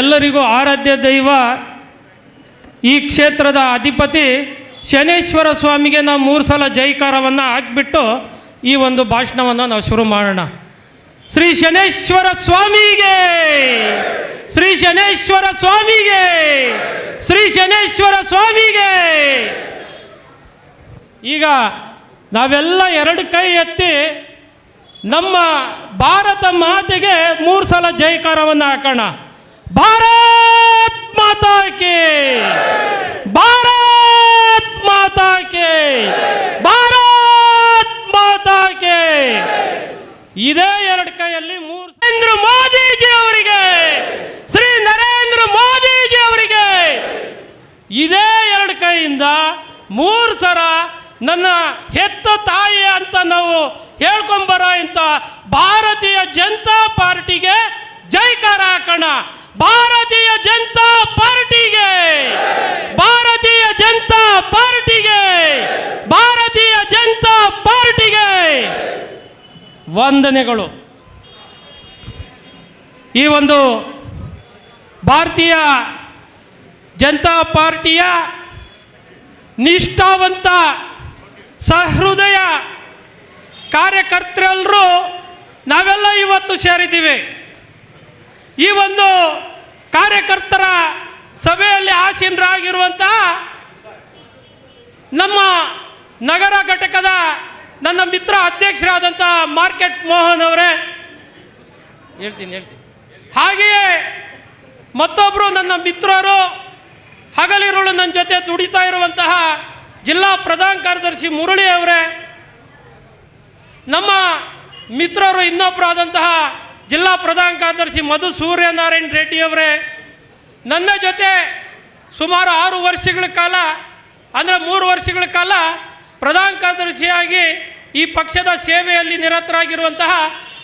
ಎಲ್ಲರಿಗೂ ಆರಾಧ್ಯ ದೈವ, ಈ ಕ್ಷೇತ್ರದ ಅಧಿಪತಿ ಶನೇಶ್ವರ ಸ್ವಾಮಿಗೆ ನಾವು 3 ಸಲ ಜೈಕಾರವನ್ನು ಹಾಕಿಬಿಟ್ಟು ಈ ಒಂದು ಭಾಷಣವನ್ನು ನಾವು ಶುರು ಮಾಡೋಣ. ಶ್ರೀ ಶನೇಶ್ವರ ಸ್ವಾಮಿಗೆ, ಶ್ರೀ ಶನೇಶ್ವರ ಸ್ವಾಮಿಗೆ, ಶ್ರೀ ಶನೇಶ್ವರ ಸ್ವಾಮಿಗೆ. ಈಗ ನಾವೆಲ್ಲ 2 ಕೈ ಎತ್ತಿ ನಮ್ಮ ಭಾರತ ಮಾತೆಗೆ 3 ಸಲ ಜೈಕಾರವನ್ನು ಹಾಕೋಣ. ಭಾರತ್ ಮಾತಾ ಕಿ, ಭಾರತ್ ಮಾತಾ ಕಿ, ಭಾರತ್ ಮಾತಾ ಕಿ. ಇದೇ 2 ಕೈಯಲ್ಲಿ 3 ನರೇಂದ್ರ ಮೋದಿಜಿ ಅವರಿಗೆ, ಶ್ರೀ ನರೇಂದ್ರ ಮೋದಿಜಿ ಅವರಿಗೆ ಇದೇ 2 ಕೈಯಿಂದ 3 ಸಲ ನನ್ನ ಹೆತ್ತ ತಾಯಿ ಅಂತ ನಾವು ಹೇಳ್ಕೊಂಬರೋ ಇಂಥ ಭಾರತೀಯ ಜನತಾ ಪಾರ್ಟಿಗೆ ಜೈಕಾರ ಹಾಕೋಣ. ಭಾರತೀಯ ಜನತಾ ಪಾರ್ಟಿಗೆ, ಭಾರತೀಯ ಜನತಾ ಪಾರ್ಟಿಗೆ, ಭಾರತೀಯ ಜನತಾ ಪಾರ್ಟಿಗೆ ವಂದನೆಗಳು. ಈ ಒಂದು ಭಾರತೀಯ ಜನತಾ ಪಾರ್ಟಿಯ ನಿಷ್ಠಾವಂತ ಸಹೃದಯ ಕಾರ್ಯಕರ್ತರೆಲ್ಲರೂ ನಾವೆಲ್ಲ ಇವತ್ತು ಸೇರಿದ್ದೀವಿ. ಈ ಒಂದು ಕಾರ್ಯಕರ್ತರ ಸಭೆಯಲ್ಲಿ ಆಸೀನರಾಗಿರುವಂತಹ ನಮ್ಮ ನಗರ ಘಟಕದ ನನ್ನ ಮಿತ್ರ ಅಧ್ಯಕ್ಷರಾದಂಥ ಮಾರ್ಕೆಟ್ ಮೋಹನ್ ಅವರೇ, ಹೇಳ್ತೀನಿ. ಹಾಗೆಯೇ ಮತ್ತೊಬ್ಬರು ನನ್ನ ಮಿತ್ರರು, ಹಗಲಿರುಳು ನನ್ನ ಜೊತೆ ದುಡಿತಾ ಇರುವಂತಹ ಜಿಲ್ಲಾ ಪ್ರಧಾನ ಕಾರ್ಯದರ್ಶಿ ಮುರಳಿ ಅವರೇ, ನಮ್ಮ ಮಿತ್ರರು ಇನ್ನೊಬ್ಬರು ಆದಂತಹ ಜಿಲ್ಲಾ ಪ್ರಧಾನ ಕಾರ್ಯದರ್ಶಿ ಮಧು ಸೂರ್ಯನಾರಾಯಣ ರೆಡ್ಡಿ ಅವರೇ, ನನ್ನ ಜೊತೆ ಸುಮಾರು 6 ವರ್ಷಗಳ ಕಾಲ ಅಂದರೆ 3 ವರ್ಷಗಳ ಕಾಲ ಪ್ರಧಾನ ಕಾರ್ಯದರ್ಶಿಯಾಗಿ ಈ ಪಕ್ಷದ ಸೇವೆಯಲ್ಲಿ ನಿರತರಾಗಿರುವಂತಹ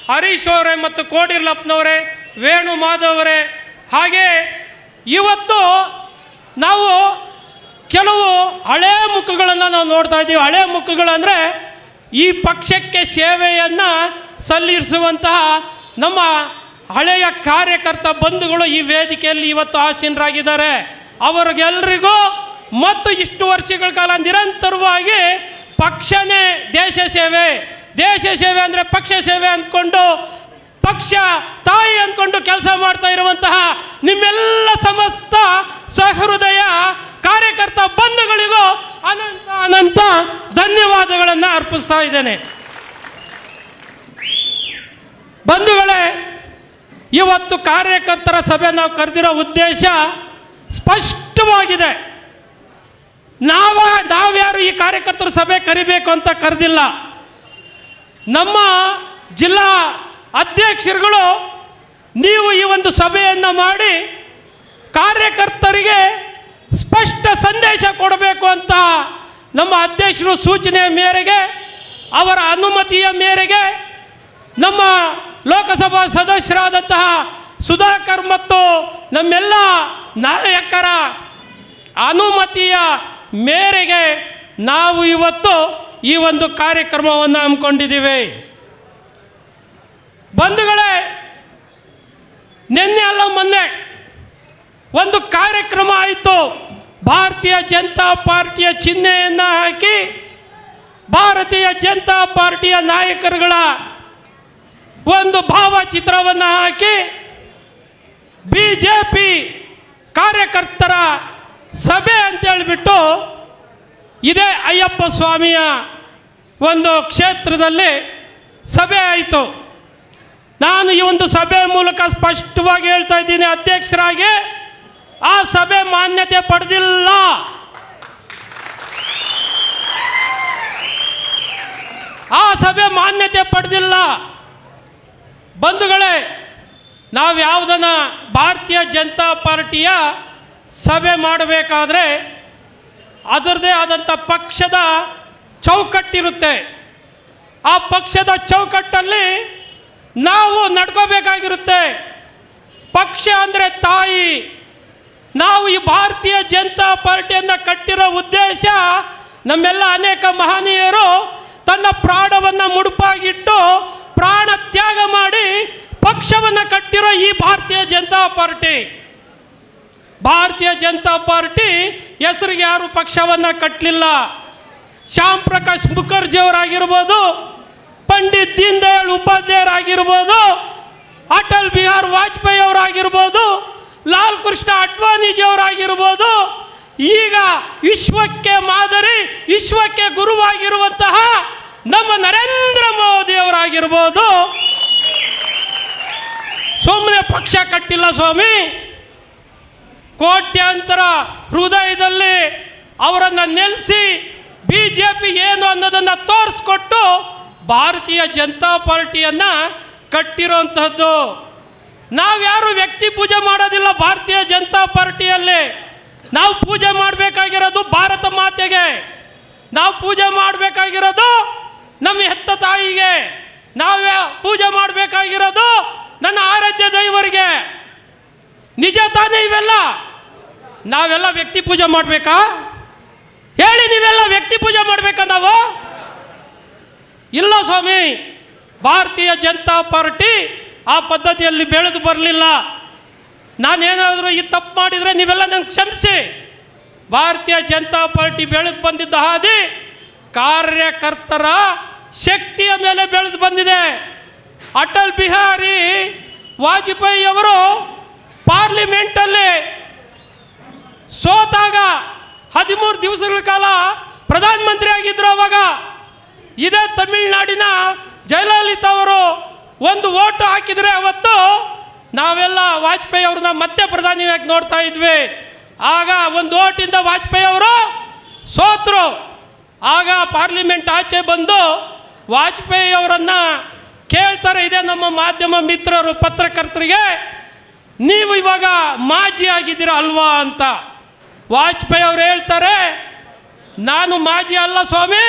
ಹರೀಶ್ ಅವರೇ ಮತ್ತು ಕೋಡಿರ್ಲಪ್ಪನವರೇ, ವೇಣು ಮಾಧವ್ ಅವರೇ, ಹಾಗೆ ಇವತ್ತು ನಾವು ಕೆಲವು ಹಳೇ ಮುಖಗಳನ್ನು ನಾವು ನೋಡ್ತಾ ಇದ್ದೀವಿ. ಹಳೇ ಮುಖಗಳಂದರೆ ಈ ಪಕ್ಷಕ್ಕೆ ಸೇವೆಯನ್ನು ಸಲ್ಲಿಸುವಂತಹ ನಮ್ಮ ಹಳೆಯ ಕಾರ್ಯಕರ್ತ ಬಂಧುಗಳು ಈ ವೇದಿಕೆಯಲ್ಲಿ ಇವತ್ತು ಆಸೀನರಾಗಿದ್ದಾರೆ. ಅವರಿಗೆಲ್ಲರಿಗೂ ಮತ್ತು ಇಷ್ಟು ವರ್ಷಗಳ ಕಾಲ ನಿರಂತರವಾಗಿ ಪಕ್ಷನೇ ದೇಶ ಸೇವೆ, ದೇಶ ಸೇವೆ ಅಂದರೆ ಪಕ್ಷ ಸೇವೆ ಅಂದ್ಕೊಂಡು, ಪಕ್ಷ ತಾಯಿ ಅಂದ್ಕೊಂಡು ಕೆಲಸ ಮಾಡ್ತಾ ಇರುವಂತಹ ನಿಮ್ಮೆಲ್ಲ ಸಮಸ್ತ ಸಹೃದಯ ಕಾರ್ಯಕರ್ತ ಬಂಧುಗಳಿಗೂ ಅನಂತ ಅನಂತ ಧನ್ಯವಾದಗಳನ್ನು ಅರ್ಪಿಸ್ತಾ ಇದ್ದೇನೆ. ಬಂಧುಗಳೇ, ಇವತ್ತು ಕಾರ್ಯಕರ್ತರ ಸಭೆ ನಾವು ಕರೆದಿರೋ ಉದ್ದೇಶ ಸ್ಪಷ್ಟವಾಗಿದೆ. ನಾವ್ಯಾರು ಈ ಕಾರ್ಯಕರ್ತರ ಸಭೆ ಕರಿಬೇಕು ಅಂತ ಕರೆದಿಲ್ಲ. ನಮ್ಮ ಜಿಲ್ಲಾ ಅಧ್ಯಕ್ಷರುಗಳು ನೀವು ಈ ಒಂದು ಸಭೆಯನ್ನು ಮಾಡಿ ಕಾರ್ಯಕರ್ತರಿಗೆ ಸ್ಪಷ್ಟ ಸಂದೇಶ ಕೊಡಬೇಕು ಅಂತ ನಮ್ಮ ಅಧ್ಯಕ್ಷರು ಸೂಚನೆಯ ಮೇರೆಗೆ, ಅವರ ಅನುಮತಿಯ ಮೇರೆಗೆ, ನಮ್ಮ ಲೋಕಸಭಾ ಸದಸ್ಯರಾದಂತಹ ಸುಧಾಕರ್ ಮತ್ತು ನಮ್ಮೆಲ್ಲ ನಾಯಕರ ಅನುಮತಿಯ ಮೇರೆಗೆ ನಾವು ಇವತ್ತು ಈ ಒಂದು ಕಾರ್ಯಕ್ರಮವನ್ನು ಹಮ್ಮಿಕೊಂಡಿದ್ದೀವಿ. ಬಂಧುಗಳೇ, ನಿನ್ನೆ ಅಲ್ಲ ಮೊನ್ನೆ ಒಂದು ಕಾರ್ಯಕ್ರಮ ಆಯಿತು. ಭಾರತೀಯ ಜನತಾ ಪಾರ್ಟಿಯ ಚಿಹ್ನೆಯನ್ನು ಹಾಕಿ ಭಾರತೀಯ ಜನತಾ ಪಾರ್ಟಿಯ ನಾಯಕರುಗಳ ಒಂದು ಭಾವಚಿತ್ರವನ್ನು ಹಾಕಿ BJP ಕಾರ್ಯಕರ್ತರ ಸಭೆ ಅಂತೇಳಿಬಿಟ್ಟು ಇದೇ ಅಯ್ಯಪ್ಪ ಸ್ವಾಮಿಯ ಒಂದು ಕ್ಷೇತ್ರದಲ್ಲಿ ಸಭೆ ಆಯಿತು. ನಾನು ಈ ಒಂದು ಸಭೆ ಮೂಲಕ ಸ್ಪಷ್ಟವಾಗಿ ಹೇಳ್ತಾ ಇದ್ದೀನಿ, ಅಧ್ಯಕ್ಷರಾಗಿ ಆ ಸಭೆ ಮಾನ್ಯತೆ ಪಡೆದಿಲ್ಲ. ಆ ಸಭೆ ಮಾನ್ಯತೆ ಪಡೆದಿಲ್ಲ. ಬಂಧುಗಳೇ, ನಾವು ಯಾವುದನ್ನ ಭಾರತೀಯ ಜನತಾ ಪಾರ್ಟಿಯ ಸಭೆ ಮಾಡಬೇಕಾದ್ರೆ ಅದರದೇ ಆದಂಥ ಪಕ್ಷದ ಚೌಕಟ್ಟಿರುತ್ತೆ. ಆ ಪಕ್ಷದ ಚೌಕಟ್ಟಲ್ಲಿ ನಾವು ನಡ್ಕೋಬೇಕಾಗಿರುತ್ತೆ. ಪಕ್ಷ ಅಂದರೆ ತಾಯಿ. ನಾವು ಈ ಭಾರತೀಯ ಜನತಾ ಪಾರ್ಟಿಯನ್ನು ಕಟ್ಟಿರೋ ಉದ್ದೇಶ, ನಮ್ಮೆಲ್ಲ ಅನೇಕ ಮಹನೀಯರು ತನ್ನ ಪ್ರಾಣವನ್ನು ಮುಡುಪಾಗಿಟ್ಟು ಪ್ರಾಣ ತ್ಯಾಗ ಮಾಡಿ ಪಕ್ಷವನ್ನು ಕಟ್ಟಿರೋ ಈ ಭಾರತೀಯ ಜನತಾ ಪಾರ್ಟಿ. ಭಾರತೀಯ ಜನತಾ ಪಾರ್ಟಿ ಹೆಸರಿಗೆ ಯಾರು ಪಕ್ಷವನ್ನು ಕಟ್ಟಲಿಲ್ಲ. ಶ್ಯಾಮ್ ಪ್ರಕಾಶ್ ಮುಖರ್ಜಿ ಅವರಾಗಿರ್ಬೋದು, ಪಂಡಿತ್ ದೀನ್ ದಯಾಳ್ ಉಪಾಧ್ಯಾಯರಾಗಿರ್ಬೋದು, ಅಟಲ್ ಬಿಹಾರಿ ವಾಜಪೇಯಿ ಅವರಾಗಿರ್ಬೋದು, ಲಾಲ್ ಕೃಷ್ಣ ಅಡ್ವಾಣಿಜಿ ಅವರಾಗಿರ್ಬೋದು, ಈಗ ವಿಶ್ವಕ್ಕೆ ಮಾದರಿ, ವಿಶ್ವಕ್ಕೆ ಗುರುವಾಗಿರುವಂತಹ ನಮ್ಮ ನರೇಂದ್ರ ಮೋದಿ ಅವರಾಗಿರ್ಬೋದು. ಸುಮ್ಮನೆ ಪಕ್ಷ ಕಟ್ಟಿಲ್ಲ ಸ್ವಾಮಿ, ಕೋಟ್ಯಾಂತರ ಹೃದಯದಲ್ಲಿ ಅವರನ್ನು ನೆಲೆಸಿ BJP ಏನು ಅನ್ನೋದನ್ನು ತೋರಿಸ್ಕೊಟ್ಟು ಭಾರತೀಯ ಜನತಾ ಪಾರ್ಟಿಯನ್ನು ಕಟ್ಟಿರೋಂಥದ್ದು. ನಾವ್ಯಾರು ವ್ಯಕ್ತಿ ಪೂಜೆ ಮಾಡೋದಿಲ್ಲ ಭಾರತೀಯ ಜನತಾ ಪಾರ್ಟಿಯಲ್ಲಿ. ನಾವು ಪೂಜೆ ಮಾಡಬೇಕಾಗಿರೋದು ಭಾರತ ಮಾತೆಗೆ, ನಾವು ಪೂಜೆ ಮಾಡಬೇಕಾಗಿರೋದು ನಮ್ಮ ಹೆತ್ತ ತಾಯಿಗೆ, ನಾವು ಪೂಜೆ ಮಾಡಬೇಕಾಗಿರೋದು ನನ್ನ ಆರಾಧ್ಯ ದೈವರಿಗೆ. ನಿಜ ತಾನೇ ಇವೆಲ್ಲ? ನಾವೆಲ್ಲ ವ್ಯಕ್ತಿ ಪೂಜೆ ಮಾಡಬೇಕಾ? ಹೇಳಿ, ನೀವೆಲ್ಲ ವ್ಯಕ್ತಿ ಪೂಜೆ ಮಾಡಬೇಕಾ ನಾವು? ಇಲ್ಲ ಸ್ವಾಮಿ, ಭಾರತೀಯ ಜನತಾ ಪಾರ್ಟಿ ಆ ಪದ್ಧತಿಯಲ್ಲಿ ಬೆಳೆದು ಬರಲಿಲ್ಲ. ನಾನೇನಾದರೂ ಈ ತಪ್ಪು ಮಾಡಿದರೆ ನೀವೆಲ್ಲ ನನಗೆ ಕ್ಷಮಿಸಿ. ಭಾರತೀಯ ಜನತಾ ಪಾರ್ಟಿ ಬೆಳೆದು ಬಂದಿದ್ದ ಹಾದಿ ಕಾರ್ಯಕರ್ತರ ಶಕ್ತಿಯ ಮೇಲೆ ಬೆಳೆದು ಬಂದಿದೆ. ಅಟಲ್ ಬಿಹಾರಿ ವಾಜಪೇಯಿ ಅವರು ಪಾರ್ಲಿಮೆಂಟಲ್ಲಿ ಸೋತಾಗ 13 ದಿವಸಗಳ ಕಾಲ ಪ್ರಧಾನಮಂತ್ರಿ ಆಗಿದ್ರು. ಅವಾಗ ಇದೇ ತಮಿಳುನಾಡಿನ ಜಯಲಲಿತಾ ಅವರು ಒಂದು ಓಟು ಹಾಕಿದರೆ ಅವತ್ತು ನಾವೆಲ್ಲ ವಾಜಪೇಯಿ ಅವ್ರನ್ನ ಮತ್ತೆ ಪ್ರಧಾನಿಯಾಗಿ ನೋಡ್ತಾ ಇದ್ವಿ. ಆಗ ಒಂದು ಓಟಿಂದ ವಾಜಪೇಯಿ ಅವರು ಸೋತರು. ಆಗ ಪಾರ್ಲಿಮೆಂಟ್ ಆಚೆ ಬಂದು ವಾಜಪೇಯಿ ಅವರನ್ನು ಕೇಳ್ತಾರೆ, ಇದೇ ನಮ್ಮ ಮಾಧ್ಯಮ ಮಿತ್ರರು ಪತ್ರಕರ್ತರಿಗೆ, ನೀವು ಇವಾಗ ಮಾಜಿ ಆಗಿದ್ದೀರ ಅಲ್ವಾ ಅಂತ. ವಾಜಪೇಯಿ ಅವರು ಹೇಳ್ತಾರೆ, ನಾನು ಮಾಜಿ ಅಲ್ಲ ಸ್ವಾಮಿ,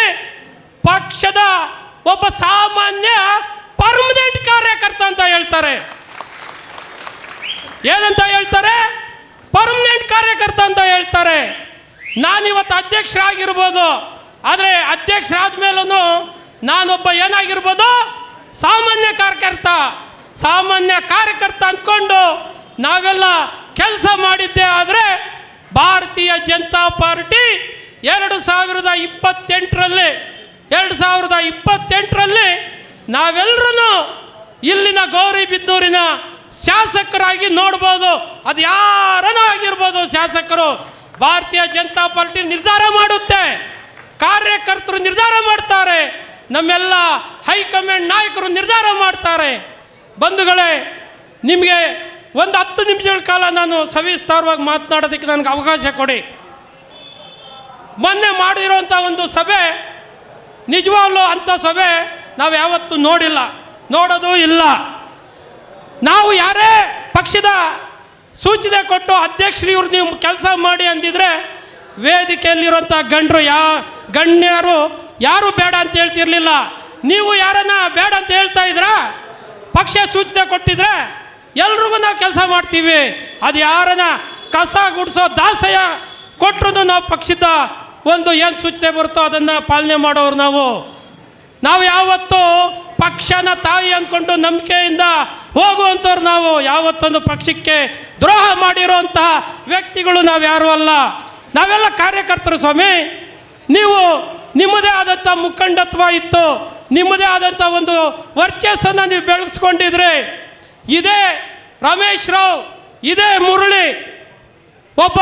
ಪಕ್ಷದ ಒಬ್ಬ ಸಾಮಾನ್ಯ ಪರ್ಮನೆಂಟ್ ಕಾರ್ಯಕರ್ತ ಅಂತ ಹೇಳ್ತಾರೆ. ಏನಂತ ಹೇಳ್ತಾರೆ? ಪರ್ಮನೆಂಟ್ ಕಾರ್ಯಕರ್ತ ಅಂತ ಹೇಳ್ತಾರೆ. ನಾನಿವತ್ತು ಅಧ್ಯಕ್ಷರಾಗಿರ್ಬೋದು, ಆದರೆ ಅಧ್ಯಕ್ಷರಾದ ಮೇಲೂ ನಾನೊಬ್ಬ ಏನಾಗಿರ್ಬೋದು? ಸಾಮಾನ್ಯ ಕಾರ್ಯಕರ್ತ. ಸಾಮಾನ್ಯ ಕಾರ್ಯಕರ್ತ ಅಂದ್ಕೊಂಡು ನಾವೆಲ್ಲ ಕೆಲಸ ಮಾಡಿದ್ದೆ. ಆದರೆ ಭಾರತೀಯ ಜನತಾ ಪಾರ್ಟಿ 2028ರಲ್ಲಿ ನಾವೆಲ್ಲರೂ ಇಲ್ಲಿನ ಗೌರಿಬಿದನೂರಿನ ಶಾಸಕರಾಗಿ ನೋಡ್ಬೋದು. ಅದು ಯಾರನ್ನ ಆಗಿರ್ಬೋದು ಶಾಸಕರು. ಭಾರತೀಯ ಜನತಾ ಪಾರ್ಟಿ ನಿರ್ಧಾರ ಮಾಡುತ್ತೆ, ಕಾರ್ಯಕರ್ತರು ನಿರ್ಧಾರ ಮಾಡ್ತಾರೆ, ನಮ್ಮೆಲ್ಲ ಹೈಕಮಾಂಡ್ ನಾಯಕರು ನಿರ್ಧಾರ ಮಾಡ್ತಾರೆ. ಬಂಧುಗಳೇ, ನಿಮಗೆ ಒಂದು 10 ನಿಮಿಷಗಳ ಕಾಲ ನಾನು ಸವಿಸ್ತಾರವಾಗಿ ಮಾತನಾಡೋದಕ್ಕೆ ನನಗೆ ಅವಕಾಶ ಕೊಡಿ. ಮೊನ್ನೆ ಮಾಡಿರೋಂಥ ಒಂದು ಸಭೆ ನಿಜವಾಗ್ಲೂ ಅಂಥ ಸಭೆ ನಾವು ಯಾವತ್ತೂ ನೋಡಿಲ್ಲ, ನೋಡೋದು ಇಲ್ಲ. ನಾವು ಯಾರೇ ಪಕ್ಷದ ಸೂಚನೆ ಕೊಟ್ಟು ಅಧ್ಯಕ್ಷರು ಇವ್ರು ನೀವು ಕೆಲಸ ಮಾಡಿ ಅಂದಿದ್ರೆ ವೇದಿಕೆಯಲ್ಲಿರುವಂಥ ಗಣ್ಯರು ಯಾರು ಬೇಡ ಅಂತ ಹೇಳ್ತಿರ್ಲಿಲ್ಲ. ನೀವು ಯಾರನ್ನ ಬೇಡ ಅಂತ ಹೇಳ್ತಾ ಇದ್ರಾ? ಪಕ್ಷ ಸೂಚನೆ ಕೊಟ್ಟಿದ್ರೆ ಎಲ್ರಿಗೂ ನಾವು ಕೆಲಸ ಮಾಡ್ತೀವಿ. ಅದು ಯಾರನ್ನ ಕಸ ಗುಡಿಸೋ ದಾಸಯ್ಯ ಕೊಟ್ಟರು ನಾವು ಪಕ್ಷದ ಒಂದು ಏನು ಸೂಚನೆ ಬರುತ್ತೋ ಅದನ್ನು ಪಾಲನೆ ಮಾಡೋರು ನಾವು ಯಾವತ್ತೂ ಪಕ್ಷನ ತಾಯಿ ಅಂದ್ಕೊಂಡು ನಂಬಿಕೆಯಿಂದ ಹೋಗುವಂಥವ್ರು. ನಾವು ಯಾವತ್ತೊಂದು ಪಕ್ಷಕ್ಕೆ ದ್ರೋಹ ಮಾಡಿರೋಂತಹ ವ್ಯಕ್ತಿಗಳು ನಾವು ಯಾರೂ ಅಲ್ಲ. ನಾವೆಲ್ಲ ಕಾರ್ಯಕರ್ತರು ಸ್ವಾಮಿ. ನೀವು ನಿಮ್ಮದೇ ಆದಂಥ ಮುಖಂಡತ್ವ ಇತ್ತು, ನಿಮ್ಮದೇ ಆದಂಥ ಒಂದು ವರ್ಚಸ್ಸನ್ನು ನೀವು ಬೆಳೆಸ್ಕೊಂಡಿದ್ರೆ, ಇದೇ ರಮೇಶ್ ರಾವ್, ಇದೇ ಮುರಳಿ ಒಬ್ಬ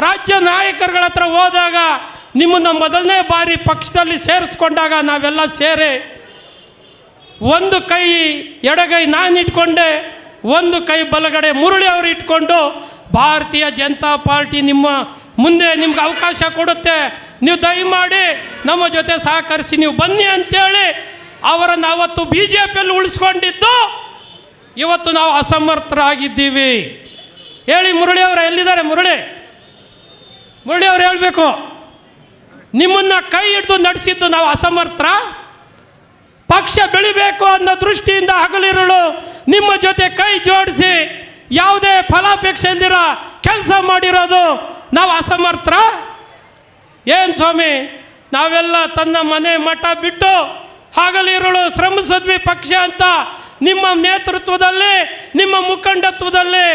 ರಾಜ್ಯ ನಾಯಕರುಗಳ ಹತ್ರ ಹೋದಾಗ ನಿಮ್ಮನ್ನು ಮೊದಲನೇ ಬಾರಿ ಪಕ್ಷದಲ್ಲಿ ಸೇರಿಸ್ಕೊಂಡಾಗ ನಾವೆಲ್ಲ ಸೇರಿ ಒಂದು ಕೈ ಎಡಗೈ ನಾನು ಇಟ್ಕೊಂಡೆ, ಒಂದು ಕೈ ಬಲಗಡೆ ಮುರಳಿ ಅವರು ಇಟ್ಕೊಂಡು ಭಾರತೀಯ ಜನತಾ ಪಾರ್ಟಿ ನಿಮ್ಮ ಮುಂದೆ ನಿಮ್ಗೆ ಅವಕಾಶ ಕೊಡುತ್ತೆ, ನೀವು ದಯಮಾಡಿ ನಮ್ಮ ಜೊತೆ ಸಹಕರಿಸಿ ನೀವು ಬನ್ನಿ ಅಂತೇಳಿ ಅವರನ್ನು ಅವತ್ತು BJPಯಲ್ಲಿ ಉಳಿಸ್ಕೊಂಡಿದ್ದು. ಇವತ್ತು ನಾವು ಅಸಮರ್ಥರಾಗಿದ್ದೀವಿ. ಹೇಳಿ ಮುರಳಿ ಅವರು ಎಲ್ಲಿದ್ದಾರೆ? ಮುರಳಿ ಅವರು ಹೇಳಬೇಕು. ನಿಮ್ಮನ್ನು ಕೈ ಹಿಡಿದು ನಡೆಸಿದ್ದು ನಾವು ಅಸಮರ್ಥ. ಪಕ್ಷ ಬೆಳಿಬೇಕು ಅನ್ನೋ ದೃಷ್ಟಿಯಿಂದ ಹಗಲಿರುಳು ನಿಮ್ಮ ಜೊತೆ ಕೈ ಜೋಡಿಸಿ ಯಾವುದೇ ಫಲಾಪೇಕ್ಷೆ ಇಲ್ದಿರ ಕೆಲಸ ಮಾಡಿರೋದು ನಾವು ಅಸಮರ್ಥ. ಏನು ಸ್ವಾಮಿ, ನಾವೆಲ್ಲ ತನ್ನ ಮನೆ ಮಠ ಬಿಟ್ಟು ಹಗಲಿರುಳು ಶ್ರಮಿಸಿದ್ವಿ ಪಕ್ಷ ಅಂತ. ನಿಮ್ಮ ನೇತೃತ್ವದಲ್ಲಿ, ನಿಮ್ಮ ಮುಖಂಡತ್ವದಲ್ಲಿ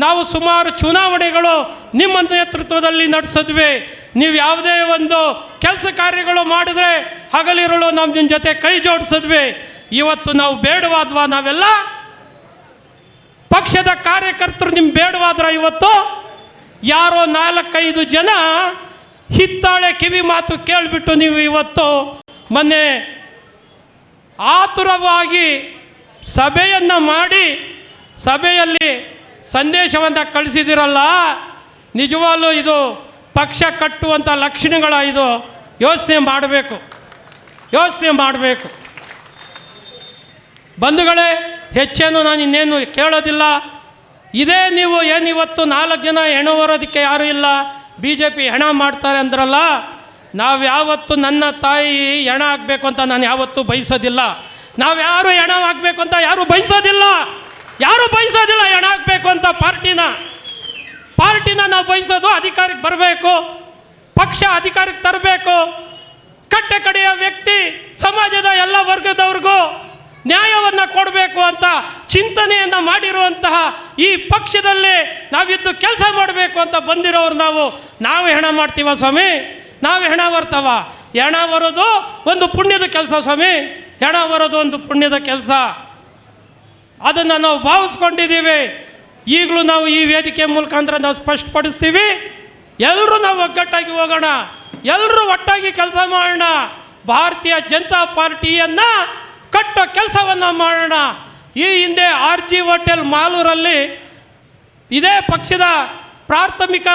ನಾವು ಸುಮಾರು ಚುನಾವಣೆಗಳು ನಿಮ್ಮ ನೇತೃತ್ವದಲ್ಲಿ ನಡೆಸಿದ್ವಿ. ನೀವು ಯಾವುದೇ ಒಂದು ಕೆಲಸ ಕಾರ್ಯಗಳು ಮಾಡಿದ್ರೆ ಹಗಲಿರುಳು ನಮ್ಮ ಜೊತೆ ಕೈ ಜೋಡಿಸಿದ್ವಿ. ಇವತ್ತು ನಾವು ಬೇಡವಾದ್ವಾ? ನಾವೆಲ್ಲ ಪಕ್ಷದ ಕಾರ್ಯಕರ್ತರು ನಿಮ್ಮ ಬೇಡವಾದ್ರ? ಇವತ್ತು ಯಾರೋ 4-5 ಜನ ಹಿತ್ತಾಳೆ ಕಿವಿ ಮಾತು ಕೇಳಿಬಿಟ್ಟು ನೀವು ಇವತ್ತು ಮೊನ್ನೆ ಆತುರವಾಗಿ ಸಭೆಯನ್ನು ಮಾಡಿ ಸಭೆಯಲ್ಲಿ ಸಂದೇಶವನ್ನು ಕಳಿಸಿದಿರಲ್ಲ, ನಿಜವಾಗ್ಲೂ ಇದು ಪಕ್ಷ ಕಟ್ಟುವಂಥ ಲಕ್ಷಣಗಳ. ಇದು ಯೋಚನೆ ಮಾಡಬೇಕು ಬಂಧುಗಳೇ. ಹೆಚ್ಚೇನು ನಾನು ಇನ್ನೇನು ಕೇಳೋದಿಲ್ಲ. ಇದೇ ನೀವು ಏನಿವತ್ತು 4 ಜನ ಹೆಣ ಹೊರೋದಕ್ಕೆ ಯಾರೂ ಇಲ್ಲ, BJP ಹೆಣ ಮಾಡ್ತಾರೆ ಅಂದ್ರಲ್ಲ, ನಾವು ಯಾವತ್ತು ನನ್ನ ತಾಯಿ ಹೆಣ ಆಗಬೇಕು ಅಂತ ನಾನು ಯಾವತ್ತೂ ಬಯಸೋದಿಲ್ಲ. ನಾವು ಯಾರು ಹೆಣ ಆಗಬೇಕು ಅಂತ ಯಾರು ಬಯಸೋದಿಲ್ಲ ಹೆಣ ಆಗಬೇಕು ಅಂತ. ಪಾರ್ಟಿನ ನಾವು ಬಯಸೋದು ಅಧಿಕಾರಕ್ಕೆ ಬರಬೇಕು, ಪಕ್ಷ ಅಧಿಕಾರಕ್ಕೆ ತರಬೇಕು, ಕಟ್ಟೆ ಕಡೆಯ ವ್ಯಕ್ತಿ ಸಮಾಜದ ಎಲ್ಲ ವರ್ಗದವ್ರಿಗೂ ನ್ಯಾಯವನ್ನು ಕೊಡಬೇಕು ಅಂತ ಚಿಂತನೆಯನ್ನು ಮಾಡಿರುವಂತಹ ಈ ಪಕ್ಷದಲ್ಲಿ ನಾವಿದ್ದು ಕೆಲಸ ಮಾಡಬೇಕು ಅಂತ ಬಂದಿರೋರು ನಾವು ಹೆಣ ಮಾಡ್ತೀವ ಸ್ವಾಮಿ? ನಾವು ಹೆಣ ಬರ್ತವ? ಹೆಣ ಬರೋದು ಒಂದು ಪುಣ್ಯದ ಕೆಲಸ ಸ್ವಾಮಿ. ಹೆಣ ಬರೋದು ಒಂದು ಪುಣ್ಯದ ಕೆಲಸ. ಅದನ್ನು ನಾವು ಭಾವಿಸ್ಕೊಂಡಿದ್ದೀವಿ. ಈಗಲೂ ನಾವು ಈ ವೇದಿಕೆ ಮುಖಾಂತರ ನಾವು ಸ್ಪಷ್ಟಪಡಿಸ್ತೀವಿ. ಎಲ್ಲರೂ ನಾವು ಒಗ್ಗಟ್ಟಾಗಿ ಹೋಗೋಣ, ಎಲ್ಲರೂ ಒಟ್ಟಾಗಿ ಕೆಲಸ ಮಾಡೋಣ, ಭಾರತೀಯ ಜನತಾ ಪಾರ್ಟಿಯನ್ನು ಕಟ್ಟೋ ಕೆಲಸವನ್ನು ಮಾಡೋಣ. ಈ ಹಿಂದೆ RG ಹೋಟೆಲ್ ಮಾಲೂರಲ್ಲಿ ಇದೇ ಪಕ್ಷದ ಪ್ರಾಥಮಿಕ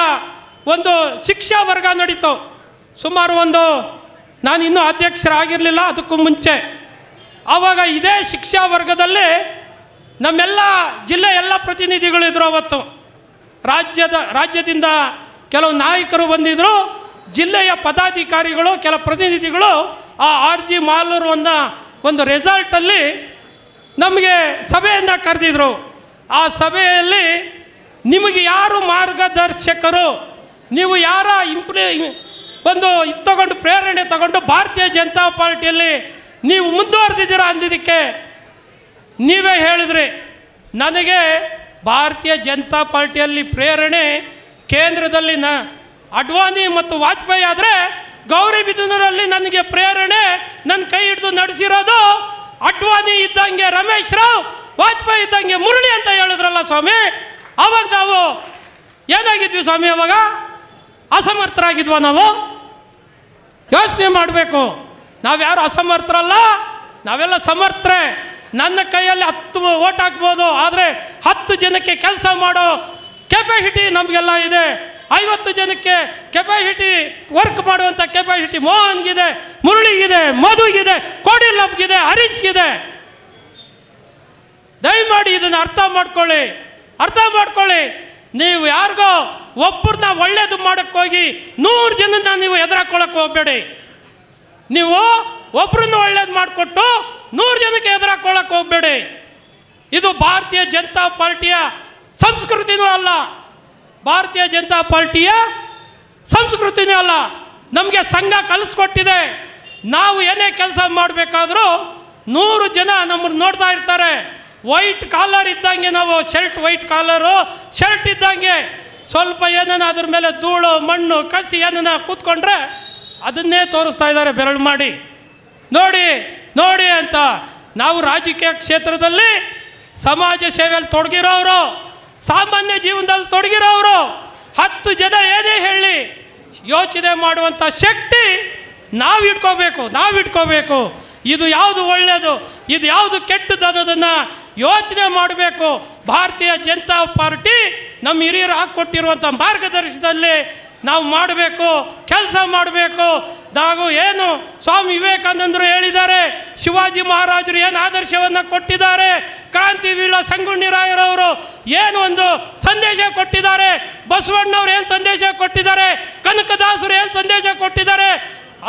ಒಂದು ಶಿಕ್ಷಾ ವರ್ಗ ನಡೀತು. ಸುಮಾರು ನಾನು ಇನ್ನೂ ಅಧ್ಯಕ್ಷರಾಗಿರಲಿಲ್ಲ, ಅದಕ್ಕೂ ಮುಂಚೆ. ಆವಾಗ ಇದೇ ಶಿಕ್ಷಾ ವರ್ಗದಲ್ಲಿ ನಮ್ಮೆಲ್ಲ ಜಿಲ್ಲೆ ಎಲ್ಲ ಪ್ರತಿನಿಧಿಗಳಿದ್ರು. ಅವತ್ತು ರಾಜ್ಯದಿಂದ ಕೆಲವು ನಾಯಕರು ಬಂದಿದ್ದರು, ಜಿಲ್ಲೆಯ ಪದಾಧಿಕಾರಿಗಳು, ಕೆಲ ಪ್ರತಿನಿಧಿಗಳು ಆ RG ಮಾಲೂರು ಒಂದು ರೆಸಾರ್ಟಲ್ಲಿ ನಮಗೆ ಸಭೆಯನ್ನು ಕರೆದಿದ್ರು. ಆ ಸಭೆಯಲ್ಲಿ ನಿಮಗೆ ಯಾರು ಮಾರ್ಗದರ್ಶಕರು, ನೀವು ಯಾರ ತಗೊಂಡು ಪ್ರೇರಣೆ ತಗೊಂಡು ಭಾರತೀಯ ಜನತಾ ಪಾರ್ಟಿಯಲ್ಲಿ ನೀವು ಮುಂದುವರೆದಿದ್ದೀರಾ ಅಂದಿದ್ದಕ್ಕೆ ನೀವೇ ಹೇಳಿದ್ರಿ, ನನಗೆ ಭಾರತೀಯ ಜನತಾ ಪಾರ್ಟಿಯಲ್ಲಿ ಪ್ರೇರಣೆ ಕೇಂದ್ರದಲ್ಲಿ ಅಡ್ವಾಣಿ ಮತ್ತು ವಾಜಪೇಯಿ ಆದರೆ ಗೌರಿಬಿದನೂರಲ್ಲಿ ನನಗೆ ಪ್ರೇರಣೆ ನನ್ನ ಕೈ ಹಿಡಿದು ನಡೆಸಿರೋದು ಅಡ್ವಾಣಿ ಇದ್ದಂಗೆ ರಮೇಶ್ ರಾವ್, ವಾಜಪೇಯಿ ಇದ್ದಂಗೆ ಮುರಳಿ ಅಂತ ಹೇಳಿದ್ರಲ್ಲ ಸ್ವಾಮಿ. ಆವಾಗ ನಾವು ಏನಾಗಿದ್ವಿ ಸ್ವಾಮಿ? ಅವಾಗ ಅಸಮರ್ಥರಾಗಿದ್ವ ನಾವು? ಯೋಚನೆ ಮಾಡಬೇಕು. ನಾವ್ಯಾರು ಅಸಮರ್ಥರಲ್ಲ, ನಾವೆಲ್ಲ ಸಮರ್ಥರೆ. ನನ್ನ ಕೈಯಲ್ಲಿ 10 ಓಟ್ ಹಾಕ್ಬೋದು, ಆದರೆ 10 ಜನಕ್ಕೆ ಕೆಲಸ ಮಾಡೋ ಕೆಪಾಸಿಟಿ ನಮಗೆಲ್ಲ ಇದೆ. 50 ಜನಕ್ಕೆ ಕೆಪಾಸಿಟಿ ವರ್ಕ್ ಮಾಡುವಂಥ ಕೆಪಾಸಿಟಿ ಮೋಹನ್ಗಿದೆ, ಮುರಳಿಗಿದೆ, ಮಧುಗಿದೆ, ಕೋಡಿಲಬ್ಗಿದೆ, ಹರೀಶ್ಗಿದೆ. ದಯಮಾಡಿ ಇದನ್ನು ಅರ್ಥ ಮಾಡ್ಕೊಳ್ಳಿ. ನೀವು ಯಾರಿಗೋ ಒಬ್ಬರನ್ನ ಒಳ್ಳೇದು ಮಾಡೋಕ್ಕೆ ಹೋಗಿ 100 ಜನನ ನೀವು ಎದುರಾಕೊಳ್ಳೋಕೆ ಹೋಗಬೇಡಿ. ನೀವು ಒಬ್ಬರನ್ನ ಒಳ್ಳೇದು ಮಾಡಿಕೊಟ್ಟು 100 ಜನಕ್ಕೆ ಎದುರಾಕೊಳ್ಳೋಕೆ ಹೋಗಬೇಡಿ. ಇದು ಭಾರತೀಯ ಜನತಾ ಪಾರ್ಟಿಯ ಸಂಸ್ಕೃತಿನೂ ಅಲ್ಲ, ಭಾರತೀಯ ಜನತಾ ಪಾರ್ಟಿಯ ಸಂಸ್ಕೃತಿನೂ ಅಲ್ಲ. ನಮಗೆ ಸಂಘ ಕಲಿಸ್ಕೊಟ್ಟಿದೆ. ನಾವು ಏನೇ ಕೆಲಸ ಮಾಡಬೇಕಾದ್ರೂ 100 ಜನ ನಮ್ಮನ್ನು ನೋಡ್ತಾ ಇರ್ತಾರೆ. ವೈಟ್ ಕಾಲರ್ ಇದ್ದಂಗೆ ನಾವು, ವೈಟ್ ಕಾಲರು ಶರ್ಟ್ ಇದ್ದಂಗೆ. ಸ್ವಲ್ಪ ಏನನ್ನ ಅದ್ರ ಮೇಲೆ ಧೂಳು ಮಣ್ಣು ಕಸಿ ಏನನ್ನ ಕೂತ್ಕೊಂಡ್ರೆ ಅದನ್ನೇ ತೋರಿಸ್ತಾ ಇದ್ದಾರೆ ಬೆರಳು ಮಾಡಿ, ನೋಡಿ ಅಂತ. ನಾವು ರಾಜಕೀಯ ಕ್ಷೇತ್ರದಲ್ಲಿ ಸಮಾಜ ಸೇವೆಯಲ್ಲಿ ತೊಡಗಿರೋರು, ಸಾಮಾನ್ಯ ಜೀವನದಲ್ಲಿ ತೊಡಗಿರೋರು, 10 ಜನ ಏನೇ ಹೇಳಿ ಯೋಚನೆ ಮಾಡುವಂಥ ಶಕ್ತಿ ನಾವು ಇಟ್ಕೋಬೇಕು. ಇದು ಯಾವುದು ಒಳ್ಳೆಯದು, ಇದು ಯಾವುದು ಕೆಟ್ಟದ್ದು ಅನ್ನೋದನ್ನು ಯೋಚನೆ ಮಾಡಬೇಕು. ಭಾರತೀಯ ಜನತಾ ಪಾರ್ಟಿ ನಮ್ಮ ಹಿರಿಯರು ಹಾಕ್ಕೊಟ್ಟಿರುವಂಥ ಮಾರ್ಗದರ್ಶನದಲ್ಲಿ ನಾವು ಮಾಡಬೇಕು, ಕೆಲಸ ಮಾಡಬೇಕು. ನಾವು ಏನು ಸ್ವಾಮಿ ವಿವೇಕಾನಂದರು ಹೇಳಿದ್ದಾರೆ, ಶಿವಾಜಿ ಮಹಾರಾಜರು ಏನು ಆದರ್ಶವನ್ನು ಕೊಟ್ಟಿದ್ದಾರೆ, ಕ್ರಾಂತಿವೀರ ಸಂಗೊಳ್ಳಿ ರಾಯರವರು ಏನು ಒಂದು ಸಂದೇಶ ಕೊಟ್ಟಿದ್ದಾರೆ, ಬಸವಣ್ಣವರು ಏನು ಸಂದೇಶ ಕೊಟ್ಟಿದ್ದಾರೆ, ಕನಕದಾಸರು ಏನು ಸಂದೇಶ ಕೊಟ್ಟಿದ್ದಾರೆ,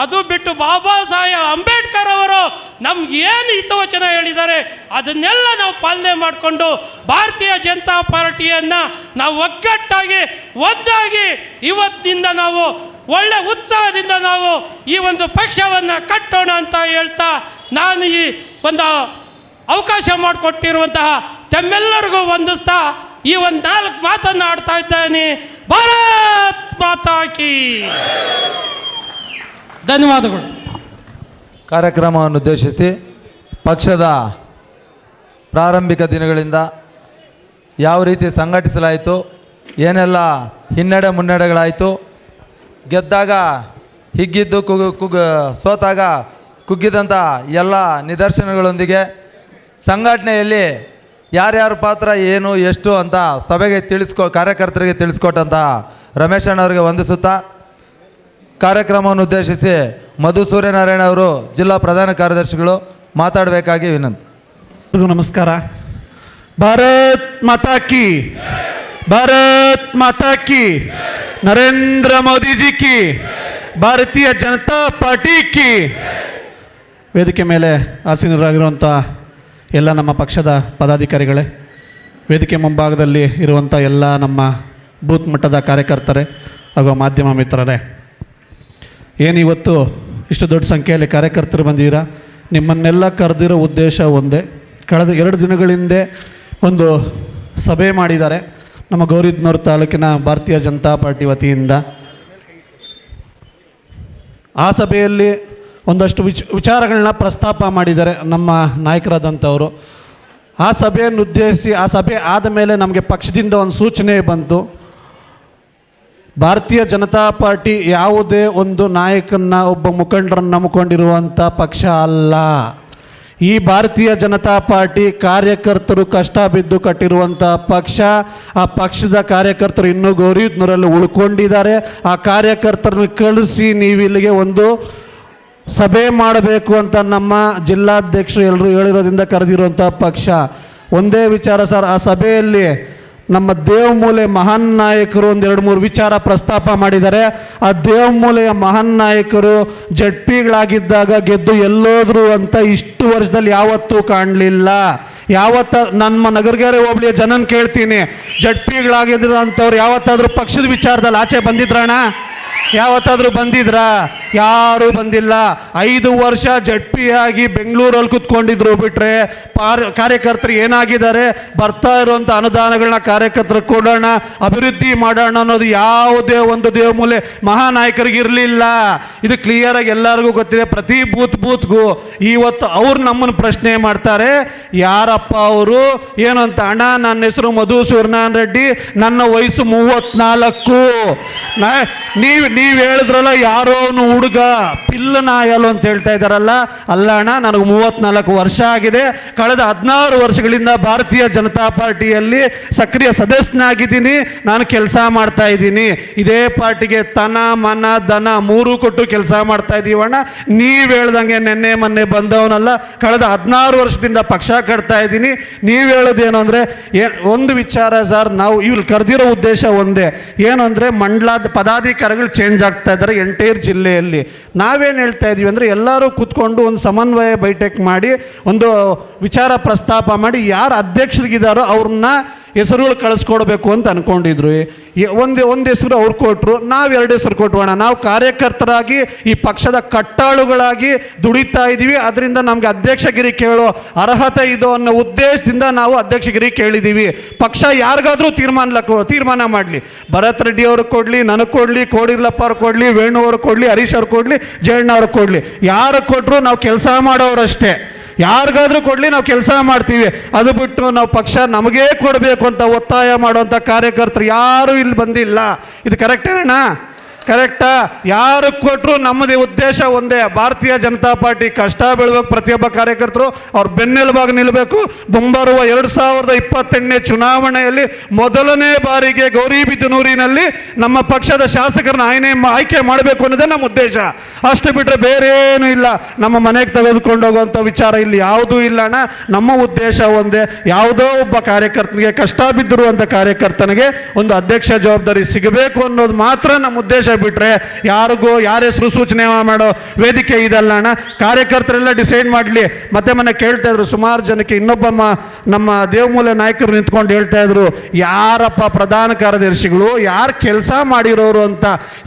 ಅದು ಬಿಟ್ಟು ಬಾಬಾ ಸಾಹೇಬ್ ಅಂಬೇಡ್ಕರ್ ಅವರು ನಮ್ಗೆ ಏನು ಹಿತವಚನ ಹೇಳಿದ್ದಾರೆ ಅದನ್ನೆಲ್ಲ ನಾವು ಪಾಲನೆ ಮಾಡಿಕೊಂಡು ಭಾರತೀಯ ಜನತಾ ಪಾರ್ಟಿಯನ್ನು ನಾವು ಒಗ್ಗಟ್ಟಾಗಿ ಒಂದಾಗಿ ಇವತ್ತಿನಿಂದ ನಾವು ಒಳ್ಳೆ ಉತ್ಸಾಹದಿಂದ ನಾವು ಈ ಒಂದು ಪಕ್ಷವನ್ನು ಕಟ್ಟೋಣ ಅಂತ ಹೇಳ್ತಾ, ನಾನು ಈ ಒಂದು ಅವಕಾಶ ಮಾಡಿಕೊಟ್ಟಿರುವಂತಹ ತಮ್ಮೆಲ್ಲರಿಗೂ ವಂದಿಸ್ತಾ ಈ ಒಂದು 4 ಮಾತನ್ನು ಆಡ್ತಾ ಇದ್ದೇನೆ. ಭಾರತ್ ಮಾತಾ ಕೀ. ಧನ್ಯವಾದಗಳು. ಕಾರ್ಯಕ್ರಮವನ್ನು ಉದ್ದೇಶಿಸಿ ಪಕ್ಷದ ಪ್ರಾರಂಭಿಕ ದಿನಗಳಿಂದ ಯಾವ ರೀತಿ ಸಂಘಟಿಸಲಾಯಿತು, ಏನೆಲ್ಲ ಹಿನ್ನಡೆ ಮುನ್ನಡೆಗಳಾಯಿತು, ಗೆದ್ದಾಗ ಹಿಗ್ಗಿದ್ದು ಸೋತಾಗ ಕುಗ್ಗಿದಂಥ ಎಲ್ಲ ನಿದರ್ಶನಗಳೊಂದಿಗೆ ಸಂಘಟನೆಯಲ್ಲಿ ಯಾರ್ಯಾರ ಪಾತ್ರ ಏನು ಎಷ್ಟು ಅಂತ ಸಭೆಗೆ ಕಾರ್ಯಕರ್ತರಿಗೆ ತಿಳಿಸ್ಕೊಟ್ಟಂಥ ರಮೇಶ್ ಅಣ್ಣವರಿಗೆ ವಂದಿಸುತ್ತಾ, ಕಾರ್ಯಕ್ರಮವನ್ನು ಉದ್ದೇಶಿಸಿ ಮಧು ಸೂರ್ಯನಾರಾಯಣ ಅವರು ಜಿಲ್ಲಾ ಪ್ರಧಾನ ಕಾರ್ಯದರ್ಶಿಗಳು ಮಾತಾಡಬೇಕಾಗಿ ವಿನಂತಿ. ನಮಸ್ಕಾರ. ಭಾರತ್ ಮಾತಾ ಕಿ, ಭಾರತ್ ಮಾತಾ ಕಿ, ನರೇಂದ್ರ ಮೋದಿಜಿ ಕಿ, ಭಾರತೀಯ ಜನತಾ ಪಾರ್ಟಿ ಕಿ. ವೇದಿಕೆ ಮೇಲೆ ಆಸೀನರಾಗಿರುವಂಥ ಎಲ್ಲ ನಮ್ಮ ಪಕ್ಷದ ಪದಾಧಿಕಾರಿಗಳೇ, ವೇದಿಕೆ ಮುಂಭಾಗದಲ್ಲಿ ಇರುವಂಥ ಎಲ್ಲ ನಮ್ಮ ಬೂತ್ ಮಟ್ಟದ ಕಾರ್ಯಕರ್ತರೇ ಹಾಗೂ ಮಾಧ್ಯಮ ಮಿತ್ರರೇ, ಏನಿವತ್ತು ಇಷ್ಟು ದೊಡ್ಡ ಸಂಖ್ಯೆಯಲ್ಲಿ ಕಾರ್ಯಕರ್ತರು ಬಂದಿದ್ದೀರಾ. ನಿಮ್ಮನ್ನೆಲ್ಲ ಕರೆದಿರೋ ಉದ್ದೇಶ ಒಂದೇ. ಕಳೆದ 2 ದಿನಗಳ ಹಿಂದೆ ಒಂದು ಸಭೆ ಮಾಡಿದ್ದಾರೆ ನಮ್ಮ ಗೌರಿಬಿದನೂರು ತಾಲೂಕಿನ ಭಾರತೀಯ ಜನತಾ ಪಾರ್ಟಿ ವತಿಯಿಂದ. ಆ ಸಭೆಯಲ್ಲಿ ಒಂದಷ್ಟು ವಿಚಾರಗಳನ್ನ ಪ್ರಸ್ತಾಪ ಮಾಡಿದ್ದಾರೆ ನಮ್ಮ ನಾಯಕರಾದಂಥವರು. ಆ ಸಭೆಯನ್ನು ಉದ್ದೇಶಿಸಿ, ಆ ಸಭೆ ಆದ ಮೇಲೆ ನಮಗೆ ಪಕ್ಷದಿಂದ ಒಂದು ಸೂಚನೆ ಬಂತು. ಭಾರತೀಯ ಜನತಾ ಪಾರ್ಟಿ ಯಾವುದೇ ಒಂದು ನಾಯಕನ್ನ ಒಬ್ಬ ಮುಖಂಡರನ್ನು ನಂಬಿಕೊಂಡಿರುವಂಥ ಪಕ್ಷ ಅಲ್ಲ. ಈ ಭಾರತೀಯ ಜನತಾ ಪಾರ್ಟಿ ಕಾರ್ಯಕರ್ತರು ಕಷ್ಟ ಬಿದ್ದು ಕಟ್ಟಿರುವಂಥ ಪಕ್ಷ. ಆ ಪಕ್ಷದ ಕಾರ್ಯಕರ್ತರು ಇನ್ನೂ ಗೌರಿಬಿದನೂರಲ್ಲಿ ಉಳ್ಕೊಂಡಿದ್ದಾರೆ. ಆ ಕಾರ್ಯಕರ್ತರನ್ನು ಕಳಿಸಿ ನೀವು ಇಲ್ಲಿಗೆ ಒಂದು ಸಭೆ ಮಾಡಬೇಕು ಅಂತ ನಮ್ಮ ಜಿಲ್ಲಾಧ್ಯಕ್ಷರು ಎಲ್ಲರೂ ಹೇಳಿರೋದ್ರಿಂದ ಕರೆದಿರುವಂಥ ಪಕ್ಷ. ಒಂದೇ ವಿಚಾರ ಸರ್, ಆ ಸಭೆಯಲ್ಲಿ ನಮ್ಮ ದೇವಮೂಲೆ ಮಹಾನ್ ನಾಯಕರು ಒಂದೆರಡು ಮೂರು ವಿಚಾರ ಪ್ರಸ್ತಾಪ ಮಾಡಿದ್ದಾರೆ. ಆ ದೇವಮೂಲೆಯ ಮಹಾನ್ ನಾಯಕರು ಜಡ್ಪಿಗಳಾಗಿದ್ದಾಗ ಗೆದ್ದು ಎಲ್ಲೋದ್ರು ಅಂತ ಇಷ್ಟು ವರ್ಷದಲ್ಲಿ ಯಾವತ್ತೂ ಕಾಣಲಿಲ್ಲ. ನಮ್ಮ ನಗರಗೆರೆ ಹೋಬಳಿಯ ಜನನ್ ಕೇಳ್ತೀನಿ, ಜಡ್ಪಿಗಳಾಗಿದ್ರು ಅಂಥವ್ರು ಯಾವತ್ತಾದರೂ ಪಕ್ಷದ ವಿಚಾರದಲ್ಲಿ ಆಚೆ ಬಂದಿದ್ರಣ್ಣ? ಯಾವತ್ತಾದರೂ ಬಂದಿದ್ರಾ? ಯಾರೂ ಬಂದಿಲ್ಲ. 5 ವರ್ಷ ಜಡ್ಪಿಯಾಗಿ ಬೆಂಗಳೂರಲ್ಲಿ ಕೂತ್ಕೊಂಡಿದ್ರು ಬಿಟ್ರೆ ಕಾರ್ಯಕರ್ತರು ಏನಾಗಿದ್ದಾರೆ, ಬರ್ತಾ ಇರುವಂಥ ಅನುದಾನಗಳನ್ನ ಕಾರ್ಯಕರ್ತರಿಗೆ ಕೊಡೋಣ, ಅಭಿವೃದ್ಧಿ ಮಾಡೋಣ ಅನ್ನೋದು ಯಾವುದೇ ಒಂದು ದೇವಮೂಲೆ ಮಹಾನಾಯಕರಿಗೆ ಇರಲಿಲ್ಲ. ಇದು ಕ್ಲಿಯರಾಗಿ ಎಲ್ಲರಿಗೂ ಗೊತ್ತಿದೆ. ಪ್ರತಿ ಬೂತ್ಗೂ ಇವತ್ತು ಅವ್ರು ನಮ್ಮನ್ನು ಪ್ರಶ್ನೆ ಮಾಡ್ತಾರೆ, ಯಾರಪ್ಪ ಅವರು ಏನು ಅಂತ. ಅಣ್ಣ, ನನ್ನ ಹೆಸರು ಮಧು ಸೂರ್ಯನಾರಾಯಣ ರೆಡ್ಡಿ, ನನ್ನ ವಯಸ್ಸು 34. ನೀವು ಹೇಳಿದ್ರಲ್ಲ ಯಾರೋ ಹುಡುಗ ಪಿಲ್ಲ ನಾಯಲು ಅಂತ ಹೇಳ್ತಾ ಇದ್ದಾರಲ್ಲ, ಅಲ್ಲ ಅಣ್ಣ, ನನಗೆ 34 ವರ್ಷ ಆಗಿದೆ. ಕಳೆದ 16 ವರ್ಷಗಳಿಂದ ಭಾರತೀಯ ಜನತಾ ಪಾರ್ಟಿಯಲ್ಲಿ ಸಕ್ರಿಯ ಸದಸ್ಯನಾಗಿದ್ದೀನಿ. ನಾನು ಕೆಲಸ ಮಾಡ್ತಾ ಇದ್ದೀನಿ. ಇದೇ ಪಾರ್ಟಿಗೆ ತನ ಮನ ಧನ 3 ಕೊಟ್ಟು ಕೆಲಸ ಮಾಡ್ತಾ ಇದ್ದೀವಣ್ಣ. ನೀವು ಹೇಳ್ದಂಗೆ ನೆನ್ನೆ ಮೊನ್ನೆ ಬಂದವನಲ್ಲ, ಕಳೆದ 16 ವರ್ಷದಿಂದ ಪಕ್ಷ ಕಟ್ತಾ ಇದ್ದೀನಿ. ನೀವು ಹೇಳೋದೇನು ಅಂದರೆ ಒಂದು ವಿಚಾರ ಸರ್, ನಾವು ಇಲ್ಲಿ ಕರೆದಿರೋ ಉದ್ದೇಶ ಒಂದೇ, ಏನು ಅಂದರೆ ಮಂಡಲದ ಪದಾಧಿಕಾರಿಗಳು ಚೇಂಜ್ ಆಗ್ತಾ ಇದ್ದಾರೆ ಎಂಟೈರ್ ಜಿಲ್ಲೆಯಲ್ಲಿ. ನಾವೇನು ಹೇಳ್ತಾ ಇದ್ದೀವಿ ಅಂದರೆ ಎಲ್ಲರೂ ಕೂತ್ಕೊಂಡು ಒಂದು ಸಮನ್ವಯ ಬೈಠಕ್ ಮಾಡಿ ಒಂದು ವಿಚಾರ ಪ್ರಸ್ತಾಪ ಮಾಡಿ ಯಾರು ಅಧ್ಯಕ್ಷರಿಗಿದ್ದಾರೋ ಅವ್ರನ್ನ ಹೆಸರುಗಳು ಕಳಿಸ್ಕೊಡ್ಬೇಕು ಅಂತ ಅಂದ್ಕೊಂಡಿದ್ರು. ಒಂದು ಹೆಸರು ಅವ್ರು ಕೊಟ್ಟರು, ನಾವು 2 ಹೆಸರು ಕೊಟ್ವಣ. ನಾವು ಕಾರ್ಯಕರ್ತರಾಗಿ ಈ ಪಕ್ಷದ ಕಟ್ಟಾಳುಗಳಾಗಿ ದುಡಿತಾ ಇದ್ದೀವಿ. ಅದರಿಂದ ನಮಗೆ ಅಧ್ಯಕ್ಷಗಿರಿ ಕೇಳೋ ಅರ್ಹತೆ ಇದು ಅನ್ನೋ ಉದ್ದೇಶದಿಂದ ನಾವು ಅಧ್ಯಕ್ಷಗಿರಿ ಕೇಳಿದ್ದೀವಿ. ಪಕ್ಷ ಯಾರಿಗಾದರೂ ತೀರ್ಮಾನ ಮಾಡಲಿ, ಭರತ್ ರೆಡ್ಡಿ ಅವ್ರಿಗೆ ಕೊಡಲಿ, ನನಗೆ ಕೊಡಲಿ, ಕೋಡಿರ್ಲಪ್ಪ ಅವ್ರಿಗೆ ಕೊಡಲಿ, ವೇಣು ಅವ್ರಿಗೆ ಕೊಡಲಿ, ಹರೀಶ್ ಅವ್ರಿಗೆ ಕೊಡಲಿ, ಜಯಣ್ಣ ಅವ್ರಿಗೆ ಕೊಡಲಿ, ಯಾರು ಕೊಟ್ಟರು ನಾವು ಕೆಲಸ ಮಾಡೋರಷ್ಟೇ. ಯಾರಿಗಾದ್ರೂ ಕೊಡಲಿ, ನಾವು ಕೆಲಸ ಮಾಡ್ತೀವಿ. ಅದು ಬಿಟ್ಟು ನಾವು ಪಕ್ಷ ನಮಗೇ ಕೊಡಬೇಕು ಅಂತ ಒತ್ತಾಯ ಮಾಡುವಂಥ ಕಾರ್ಯಕರ್ತರು ಯಾರೂ ಇಲ್ಲಿ ಬಂದಿಲ್ಲ. ಇದು ಕರೆಕ್ಟೇನಣ್ಣ? ಕರೆಕ್ಟಾ? ಯಾರು ಕೊಟ್ಟರು ನಮ್ಮದೇ ಉದ್ದೇಶ ಒಂದೇ, ಭಾರತೀಯ ಜನತಾ ಪಾರ್ಟಿ ಕಷ್ಟ ಬೀಳ್ಬೇಕು. ಪ್ರತಿಯೊಬ್ಬ ಕಾರ್ಯಕರ್ತರು ಅವ್ರ ಬೆನ್ನೆಲುಬಾಗಿ ನಿಲ್ಲಬೇಕು. ಮುಂಬರುವ 2028ನೇ ಚುನಾವಣೆಯಲ್ಲಿ ಮೊದಲನೇ ಬಾರಿಗೆ ಗೌರಿಬಿದನೂರಿನಲ್ಲಿ ನಮ್ಮ ಪಕ್ಷದ ಶಾಸಕರನ್ನ ಆಯ್ಕೆ ಮಾಡಬೇಕು ಅನ್ನೋದೇ ನಮ್ಮ ಉದ್ದೇಶ. ಅಷ್ಟು ಬಿಟ್ಟರೆ ಬೇರೆ ಏನೂ ಇಲ್ಲ. ನಮ್ಮ ಮನೆಗೆ ತೆಗೆದುಕೊಂಡು ಹೋಗುವಂಥ ವಿಚಾರ ಇಲ್ಲಿ ಯಾವುದೂ ಇಲ್ಲ ಅಣ್ಣ. ನಮ್ಮ ಉದ್ದೇಶ ಒಂದೇ, ಯಾವುದೋ ಒಬ್ಬ ಕಾರ್ಯಕರ್ತನಿಗೆ, ಕಷ್ಟ ಬಿದ್ದಿರುವಂಥ ಕಾರ್ಯಕರ್ತನಿಗೆ ಒಂದು ಅಧ್ಯಕ್ಷ ಜವಾಬ್ದಾರಿ ಸಿಗಬೇಕು ಅನ್ನೋದು ಮಾತ್ರ ನಮ್ಮ ಉದ್ದೇಶ. ಬಿಟ್ರೆ ಯಾರಿಗೂ ಯಾರ ಹೆಸರು ಸೂಚನೆ ಮಾಡೋ ವೇದಿಕೆ ಇದಲ್ಲ ಅಣ್ಣ. ಕಾರ್ಯಕರ್ತರೆಲ್ಲ ಡಿಸೈಡ್ ಮಾಡಲಿ. ಮತ್ತೆ ಮೊನ್ನೆ ಕೇಳ್ತಾ ಇದ್ರು ಸುಮಾರು ಜನಕ್ಕೆ, ಇನ್ನೊಬ್ಬ ನಮ್ಮ ದೇವಮೂಲೆ ನಾಯಕರು ನಿಂತ್ಕೊಂಡು ಹೇಳ್ತಾ ಇದ್ರು, ಯಾರಪ್ಪ ಪ್ರಧಾನ ಕಾರ್ಯದರ್ಶಿಗಳು, ಯಾರು ಕೆಲಸ ಮಾಡಿರೋರು ಅಂತ.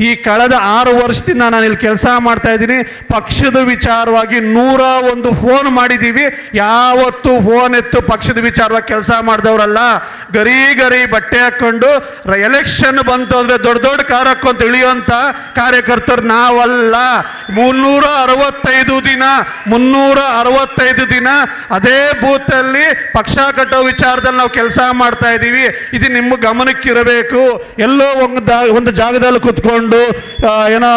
ಈ ಕಳೆದ 6 ವರ್ಷದಿಂದ ನಾನು ಇಲ್ಲಿ ಕೆಲಸ ಮಾಡ್ತಾ ಇದ್ದೀನಿ. ಪಕ್ಷದ ವಿಚಾರವಾಗಿ 101 ಫೋನ್ ಮಾಡಿದ್ದೀವಿ. ಯಾವತ್ತು ಫೋನ್ ಎತ್ತು ಪಕ್ಷದ ವಿಚಾರವಾಗಿ ಕೆಲಸ ಮಾಡಿದವರಲ್ಲ. ಗರಿ ಬಟ್ಟೆ ಹಾಕೊಂಡು ಎಲೆಕ್ಷನ್ ಬಂತು ಅಂದ್ರೆ ದೊಡ್ಡ ಕಾರ್ ಹಾಕೊಂತ ಇಳಿಯುವಂತ ಕಾರ್ಯಕರ್ತರು ನಾವಲ್ಲ. 365 ದಿನ ಅದೇ ಬೂತ್ ಅಲ್ಲಿ ಪಕ್ಷ ಕಟ್ಟೋ ವಿಚಾರದಲ್ಲಿ ನಾವು ಕೆಲಸ ಮಾಡ್ತಾ ಇದ್ದೀವಿ. ಇದು ನಿಮ್ಮ ಗಮನಕ್ಕಿರಬೇಕು. ಎಲ್ಲೋ ಒಂದು ಜಾಗದಲ್ಲಿ ಕೂತ್ಕೊಂಡು ಏನೋ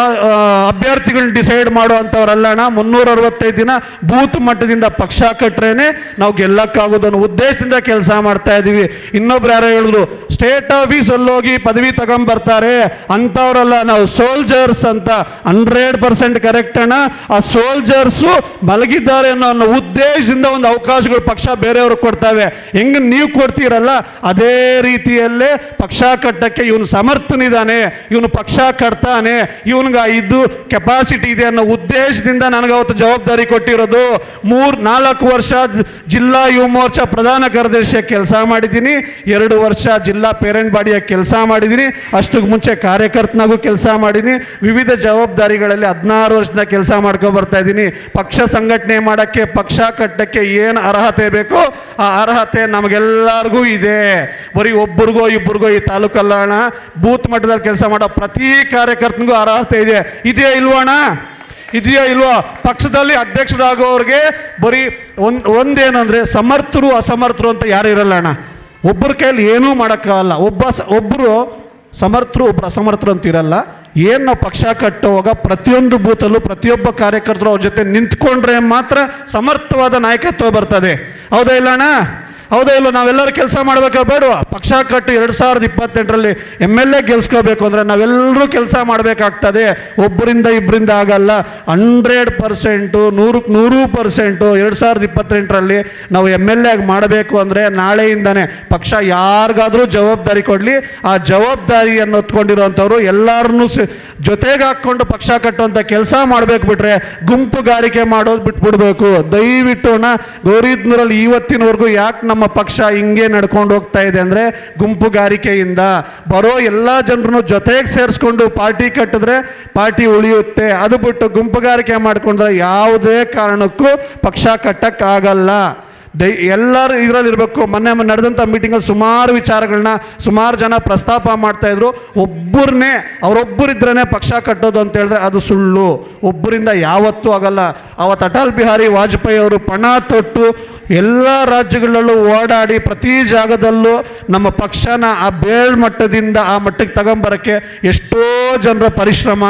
ಅಭ್ಯರ್ಥಿಗಳನ್ನ ಡಿಸೈಡ್ ಮಾಡುವಂಥವ್ರಲ್ಲ. 365 ದಿನ ಬೂತ್ ಮಟ್ಟದಿಂದ ಪಕ್ಷ ಕಟ್ಟರೇನೆ ನಾವು ಗೆಲ್ಲಕ್ಕಾಗೋದು ಅನ್ನೋ ಉದ್ದೇಶದಿಂದ ಕೆಲಸ ಮಾಡ್ತಾ ಇದ್ದೀವಿ. ಇನ್ನೊಬ್ರು ಯಾರೋ ಹೇಳಿದ್ರು, ಸ್ಟೇಟ್ ಆಫೀಸಲ್ಲಿ ಹೋಗಿ ಪದವಿ ತಗೊಂಡ್ಬರ್ತಾರೆ ಅಂಥವ್ರಲ್ಲ ನಾವು, ಸೋಲ್ಜರ್ಸ್ ಅಂತ. 100% ಕರೆಕ್ಟ್ ಅಣ್ಣ. ಆ ಸೋಲ್ಜರ್ಸು ಮಲಗಿದ್ದಾರೆ ಅನ್ನೋ ಉದ್ದೇಶದಿಂದ ಒಂದು ಅವಕಾಶಗಳು ಪಕ್ಷ ಬೇರೆಯವ್ರಿಗೆ ಕೊಡ್ತಾವೆ. ಹೆಂಗೆ ನೀವು ಕೊಡ್ತೀರಲ್ಲ ಅದೇ ರೀತಿಯಲ್ಲೇ ಪಕ್ಷ ಕಟ್ಟಕ್ಕೆ ಇವನು ಸಮರ್ಥನಿದ್ದಾನೆ, ಇವನು ಪಕ್ಷ ಕಟ್ತಾನೆ, ಇವನ್ಗೆ ಇದು ಕೆಪಾಸಿಟಿ ಇದೆ ಅನ್ನೋ ಉದ್ದೇಶದಿಂದ ನನಗೆ ಅವತ್ತು ಜವಾಬ್ದಾರಿ ಕೊಟ್ಟಿರೋದು. 3-4 ವರ್ಷ ಜಿಲ್ಲಾ ಯುವ ಮೋರ್ಚಾ ಪ್ರಧಾನ ಕಾರ್ಯದರ್ಶಿಯಾಗಿ ಕೆಲಸ ಮಾಡಿದ್ದೀನಿ. 2 ವರ್ಷ ಜಿಲ್ಲಾ ಪೇರೆಂಟ್ ಬಾಡಿಯಾಗಿ ಕೆಲಸ ಮಾಡಿದ್ದೀನಿ. ಅಷ್ಟಕ್ಕೆ ಮುಂಚೆ ಕಾರ್ಯಕರ್ತನಾಗೂ ಕೆಲಸ ಮಾಡಿದ್ದೀನಿ. ವಿವಿಧ ಜವಾಬ್ದಾರಿಗಳಲ್ಲಿ 16 ವರ್ಷದಿಂದ ಕೆಲಸ ಮಾಡ್ಕೊಂಡು ಬರ್ತಾ ಇದ್ದೀನಿ. ಪಕ್ಷ ಸಂಘಟನೆ ಮಾಡೋಕ್ಕೆ, ಪಕ್ಷ ಕಟ್ಟಕ್ಕೆ ಏನು ಅರ್ಹತೆ ಬೇಕೋ ಆ ಅರ್ಹತೆ ನಮಗೆಲ್ಲರಿಗೂ ಇದೆ. ಬರೀ ಒಬ್ಬರಿಗೋ ಇಬ್ಬರಿಗೋ ಈ ತಾಲೂಕಲ್ಲ ಅಣ್ಣ, ಬೂತ್ ಮಟ್ಟದಲ್ಲಿ ಕೆಲಸ ಮಾಡೋ ಪ್ರತಿ ಕಾರ್ಯಕರ್ತನಿಗೂ ಅರ್ಹತೆ ಇದೆ. ಇದೆಯಾ ಇಲ್ವಣ್ಣ? ಇದೆಯಾ ಇಲ್ವಾ? ಪಕ್ಷದಲ್ಲಿ ಅಧ್ಯಕ್ಷರಾಗೋರಿಗೆ ಬರೀ ಒಂದೇನಂದರೆ ಸಮರ್ಥರು ಅಸಮರ್ಥರು ಅಂತ ಯಾರು ಇರಲ್ಲ ಅಣ್ಣ. ಒಬ್ಬರ ಕೈಯಲ್ಲಿ ಏನೂ ಮಾಡೋಕ್ಕಾಗಲ್ಲ. ಒಬ್ಬರು ಸಮರ್ಥರು ಒಬ್ಬರು ಅಸಮರ್ಥರು ಅಂತಿರಲ್ಲ. ಏನು ನಾವು ಪಕ್ಷ ಕಟ್ಟುವಾಗ ಪ್ರತಿಯೊಂದು ಬೂತಲ್ಲೂ ಪ್ರತಿಯೊಬ್ಬ ಕಾರ್ಯಕರ್ತರು ಅವ್ರ ಜೊತೆ ನಿಂತ್ಕೊಂಡ್ರೆ ಮಾತ್ರ ಸಮರ್ಥವಾದ ನಾಯಕತ್ವ ಬರ್ತದೆ. ಹೌದಾ ಇಲ್ಲ ಅಣ್ಣ? ಹೌದಾ ಇಲ್ಲ? ನಾವೆಲ್ಲರೂ ಕೆಲಸ ಮಾಡಬೇಕಾ ಬೇಡವಾ? ಪಕ್ಷ ಕಟ್ಟು 2028ರಲ್ಲಿ MLA ಗೆಲ್ಸ್ಕೋಬೇಕು ಅಂದರೆ ನಾವೆಲ್ಲರೂ ಕೆಲಸ ಮಾಡಬೇಕಾಗ್ತದೆ. ಒಬ್ಬರಿಂದ ಇಬ್ಬರಿಂದ ಆಗಲ್ಲ. 100%, 100% 2028ರಲ್ಲಿ ನಾವು MLA ಆಗಿ ಮಾಡಬೇಕು ಅಂದರೆ ನಾಳೆಯಿಂದನೇ ಪಕ್ಷ ಯಾರಿಗಾದರೂ ಜವಾಬ್ದಾರಿ ಕೊಡಲಿ. ಆ ಜವಾಬ್ದಾರಿಯನ್ನು ಹೊತ್ಕೊಂಡಿರೋವಂಥವ್ರು ಎಲ್ಲರನ್ನೂ ಜೊತೆಗೆ ಹಾಕ್ಕೊಂಡು ಪಕ್ಷ ಕಟ್ಟುವಂಥ ಕೆಲಸ ಮಾಡಬೇಕು. ಬಿಟ್ರೆ ಗುಂಪುಗಾರಿಕೆ ಮಾಡೋದು ಬಿಟ್ಬಿಡ್ಬೇಕು. ದಯವಿಟ್ಟು ಗೌರಿಬಿದನೂರಲ್ಲಿ ಇವತ್ತಿನವರೆಗೂ ಯಾಕೆ ನಮ್ಮ ಪಕ್ಷ ಹಿಂಗೆ ನಡ್ಕೊಂಡು ಹೋಗ್ತಾ ಇದೆ ಅಂದರೆ ಗುಂಪುಗಾರಿಕೆಯಿಂದ. ಬರೋ ಎಲ್ಲ ಜನರನ್ನು ಜೊತೆಗೆ ಸೇರಿಸ್ಕೊಂಡು ಪಾರ್ಟಿ ಕಟ್ಟಿದ್ರೆ ಪಾರ್ಟಿ ಉಳಿಯುತ್ತೆ. ಅದು ಬಿಟ್ಟು ಗುಂಪುಗಾರಿಕೆ ಮಾಡಿಕೊಂಡ್ರೆ ಯಾವುದೇ ಕಾರಣಕ್ಕೂ ಪಕ್ಷ ಕಟ್ಟಕ್ಕಾಗಲ್ಲ. ಎಲ್ಲರೂ ಇದರಲ್ಲಿರಬೇಕು. ಮೊನ್ನೆ ನಡೆದಂಥ ಮೀಟಿಂಗಲ್ಲಿ ಸುಮಾರು ವಿಚಾರಗಳನ್ನ ಸುಮಾರು ಜನ ಪ್ರಸ್ತಾಪ ಮಾಡ್ತಾಯಿದ್ರು. ಒಬ್ಬರನ್ನೇ ಅವರೊಬ್ಬರಿದ್ರೇ ಪಕ್ಷ ಕಟ್ಟೋದು ಅಂತ ಹೇಳಿದ್ರೆ ಅದು ಸುಳ್ಳು. ಒಬ್ಬರಿಂದ ಯಾವತ್ತೂ ಆಗಲ್ಲ. ಅವತ್ತು ಅಟಲ್ ಬಿಹಾರಿ ವಾಜಪೇಯಿ ಅವರು ಪಣ ತೊಟ್ಟು ಎಲ್ಲ ರಾಜ್ಯಗಳಲ್ಲೂ ಓಡಾಡಿ ಪ್ರತಿ ಜಾಗದಲ್ಲೂ ನಮ್ಮ ಪಕ್ಷನ ಆ ಬೇಳ್ಮಟ್ಟದಿಂದ ಆ ಮಟ್ಟಕ್ಕೆ ತಗೊಂಬರೋಕ್ಕೆ ಎಷ್ಟೋ ಜನರ ಪರಿಶ್ರಮ,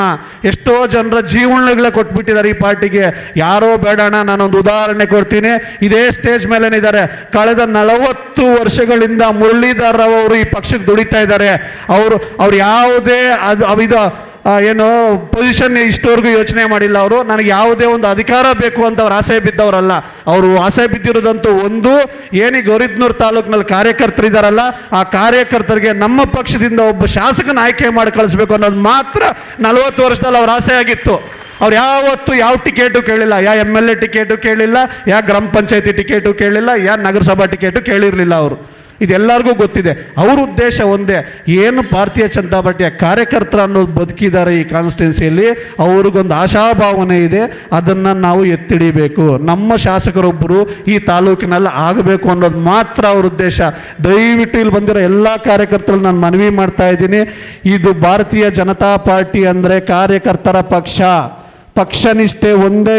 ಎಷ್ಟೋ ಜನರ ಜೀವನಗಳೇ ಕೊಟ್ಬಿಟ್ಟಿದ್ದಾರೆ ಈ ಪಾರ್ಟಿಗೆ. ಯಾರೋ ಬೇಡಣ. ನಾನೊಂದು ಉದಾಹರಣೆ ಕೊಡ್ತೀನಿ. ಇದೇ ಸ್ಟೇಜ್ ಮೇಲೇನಿದ್ದಾರೆ. ಕಳೆದ 40 ವರ್ಷಗಳಿಂದ ಮುರಳೀಧರ್ ರಾವ್ ಅವರು ಈ ಪಕ್ಷಕ್ಕೆ ದುಡಿತಾ ಇದ್ದಾರೆ. ಅವ್ರು ಯಾವುದೇ ಇದು ಏನು ಪೊಸಿಷನ್ ಇಷ್ಟವರೆಗೂ ಯೋಚನೆ ಮಾಡಿಲ್ಲ. ಅವರು ನನಗೆ ಯಾವುದೇ ಒಂದು ಅಧಿಕಾರ ಬೇಕು ಅಂತ ಅವ್ರು ಆಸೆ ಬಿದ್ದವರಲ್ಲ. ಅವರು ಆಸೆ ಬಿದ್ದಿರೋದಂತೂ ಒಂದು, ಏನಿ ಗೌರಿಬಿದನೂರು ತಾಲೂಕಿನಲ್ಲಿ ಕಾರ್ಯಕರ್ತರಿದ್ದಾರಲ್ಲ, ಆ ಕಾರ್ಯಕರ್ತರಿಗೆ ನಮ್ಮ ಪಕ್ಷದಿಂದ ಒಬ್ಬ ಶಾಸಕನ ಆಯ್ಕೆ ಮಾಡಿ ಕಳಿಸ್ಬೇಕು ಅನ್ನೋದು ಮಾತ್ರ 40 ವರ್ಷದಲ್ಲಿ ಅವ್ರ ಆಸೆ ಆಗಿತ್ತು. ಅವ್ರು ಯಾವತ್ತೂ ಯಾವ ಟಿಕೆಟು ಕೇಳಿಲ್ಲ. MLA ಟಿಕೆಟು ಕೇಳಿಲ್ಲ, ಗ್ರಾಮ ಪಂಚಾಯತಿ ಟಿಕೆಟು ಕೇಳಿಲ್ಲ, ನಗರಸಭಾ ಟಿಕೆಟು ಕೇಳಿರಲಿಲ್ಲ. ಅವರು ಇದೆಲ್ಲರಿಗೂ ಗೊತ್ತಿದೆ. ಅವ್ರ ಉದ್ದೇಶ ಒಂದೇ, ಏನು ಭಾರತೀಯ ಜನತಾ ಪಾರ್ಟಿಯ ಕಾರ್ಯಕರ್ತರು ಅನ್ನೋದು ಬದುಕಿದ್ದಾರೆ ಈ ಕಾನ್ಸ್ಟಿಟ್ಯೂನ್ಸಿಯಲ್ಲಿ. ಅವ್ರಿಗೊಂದು ಆಶಾಭಾವನೆ ಇದೆ, ಅದನ್ನು ನಾವು ಎತ್ತಿಡಿಬೇಕು. ನಮ್ಮ ಶಾಸಕರೊಬ್ಬರು ಈ ತಾಲೂಕಿನಲ್ಲಿ ಆಗಬೇಕು ಅನ್ನೋದು ಮಾತ್ರ ಅವ್ರ ಉದ್ದೇಶ. ದಯವಿಟ್ಟು ಇಲ್ಲಿ ಬಂದಿರೋ ಎಲ್ಲ ಕಾರ್ಯಕರ್ತರು ನಾನು ಮನವಿ ಮಾಡ್ತಾ ಇದ್ದೀನಿ. ಇದು ಭಾರತೀಯ ಜನತಾ ಪಾರ್ಟಿ ಅಂದರೆ ಕಾರ್ಯಕರ್ತರ ಪಕ್ಷ. ಪಕ್ಷನಿಷ್ಠೆ ಒಂದೇ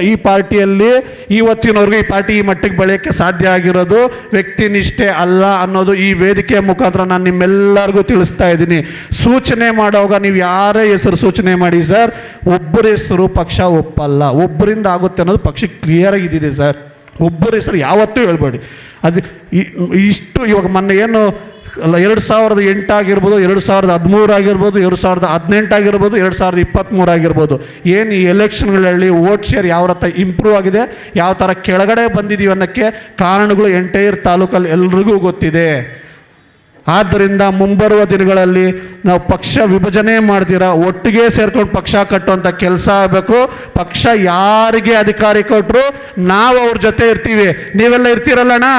ಈ ಪಾರ್ಟಿಯಲ್ಲಿ ಇವತ್ತಿನವರೆಗೂ ಈ ಪಾರ್ಟಿ ಈ ಮಟ್ಟಿಗೆ ಬೆಳೆಯೋಕ್ಕೆ ಸಾಧ್ಯ ಆಗಿರೋದು. ವ್ಯಕ್ತಿನಿಷ್ಠೆ ಅಲ್ಲ ಅನ್ನೋದು ಈ ವೇದಿಕೆಯ ಮುಖಾಂತರ ನಾನು ನಿಮ್ಮೆಲ್ಲರಿಗೂ ತಿಳಿಸ್ತಾ ಇದ್ದೀನಿ. ಸೂಚನೆ ಮಾಡುವಾಗ ನೀವು ಯಾರೇ ಹೆಸರು ಸೂಚನೆ ಮಾಡಿ ಸರ್, ಒಬ್ಬರ ಹೆಸರು ಪಕ್ಷ ಒಪ್ಪಲ್ಲ. ಒಬ್ಬರಿಂದ ಆಗುತ್ತೆ ಅನ್ನೋದು ಪಕ್ಷಕ್ಕೆ ಕ್ಲಿಯರಾಗಿ ಇದ್ದಿದೆ ಸರ್. ಒಬ್ಬರ ಹೆಸರು ಯಾವತ್ತೂ ಹೇಳ್ಬೇಡಿ. ಅದು ಇಷ್ಟು ಇವಾಗ ಮೊನ್ನೆ ಏನು 2008 ಆಗಿರ್ಬೋದು, 2013 ಆಗಿರ್ಬೋದು, 2018 ಆಗಿರ್ಬೋದು, 2023 ಆಗಿರ್ಬೋದು, ಏನು ಈ ಎಲೆಕ್ಷನ್ಗಳಲ್ಲಿ ವೋಟ್ ಶೇರ್ ಯಾವ ಥರ ಇಂಪ್ರೂವ್ ಆಗಿದೆ, ಯಾವ ಥರ ಕೆಳಗಡೆ ಬಂದಿದ್ದೀವಿ ಅನ್ನೋಕ್ಕೆ ಕಾರಣಗಳು ಎಂಟೈರ್ ತಾಲೂಕಲ್ಲಿ ಎಲ್ರಿಗೂ ಗೊತ್ತಿದೆ. ಆದ್ದರಿಂದ ಮುಂಬರುವ ದಿನಗಳಲ್ಲಿ ನಾವು ಪಕ್ಷ ವಿಭಜನೆ ಮಾಡ್ದಿರ ಒಟ್ಟಿಗೆ ಸೇರ್ಕೊಂಡು ಪಕ್ಷ ಕಟ್ಟುವಂಥ ಕೆಲಸ ಆಗಬೇಕು. ಪಕ್ಷ ಯಾರಿಗೆ ಅಧಿಕಾರಿ ಕೊಟ್ಟರು ನಾವು ಅವ್ರ ಜೊತೆ ಇರ್ತೀವಿ. ನೀವೆಲ್ಲ ಇರ್ತೀರಲ್ಲಣ್ಣ?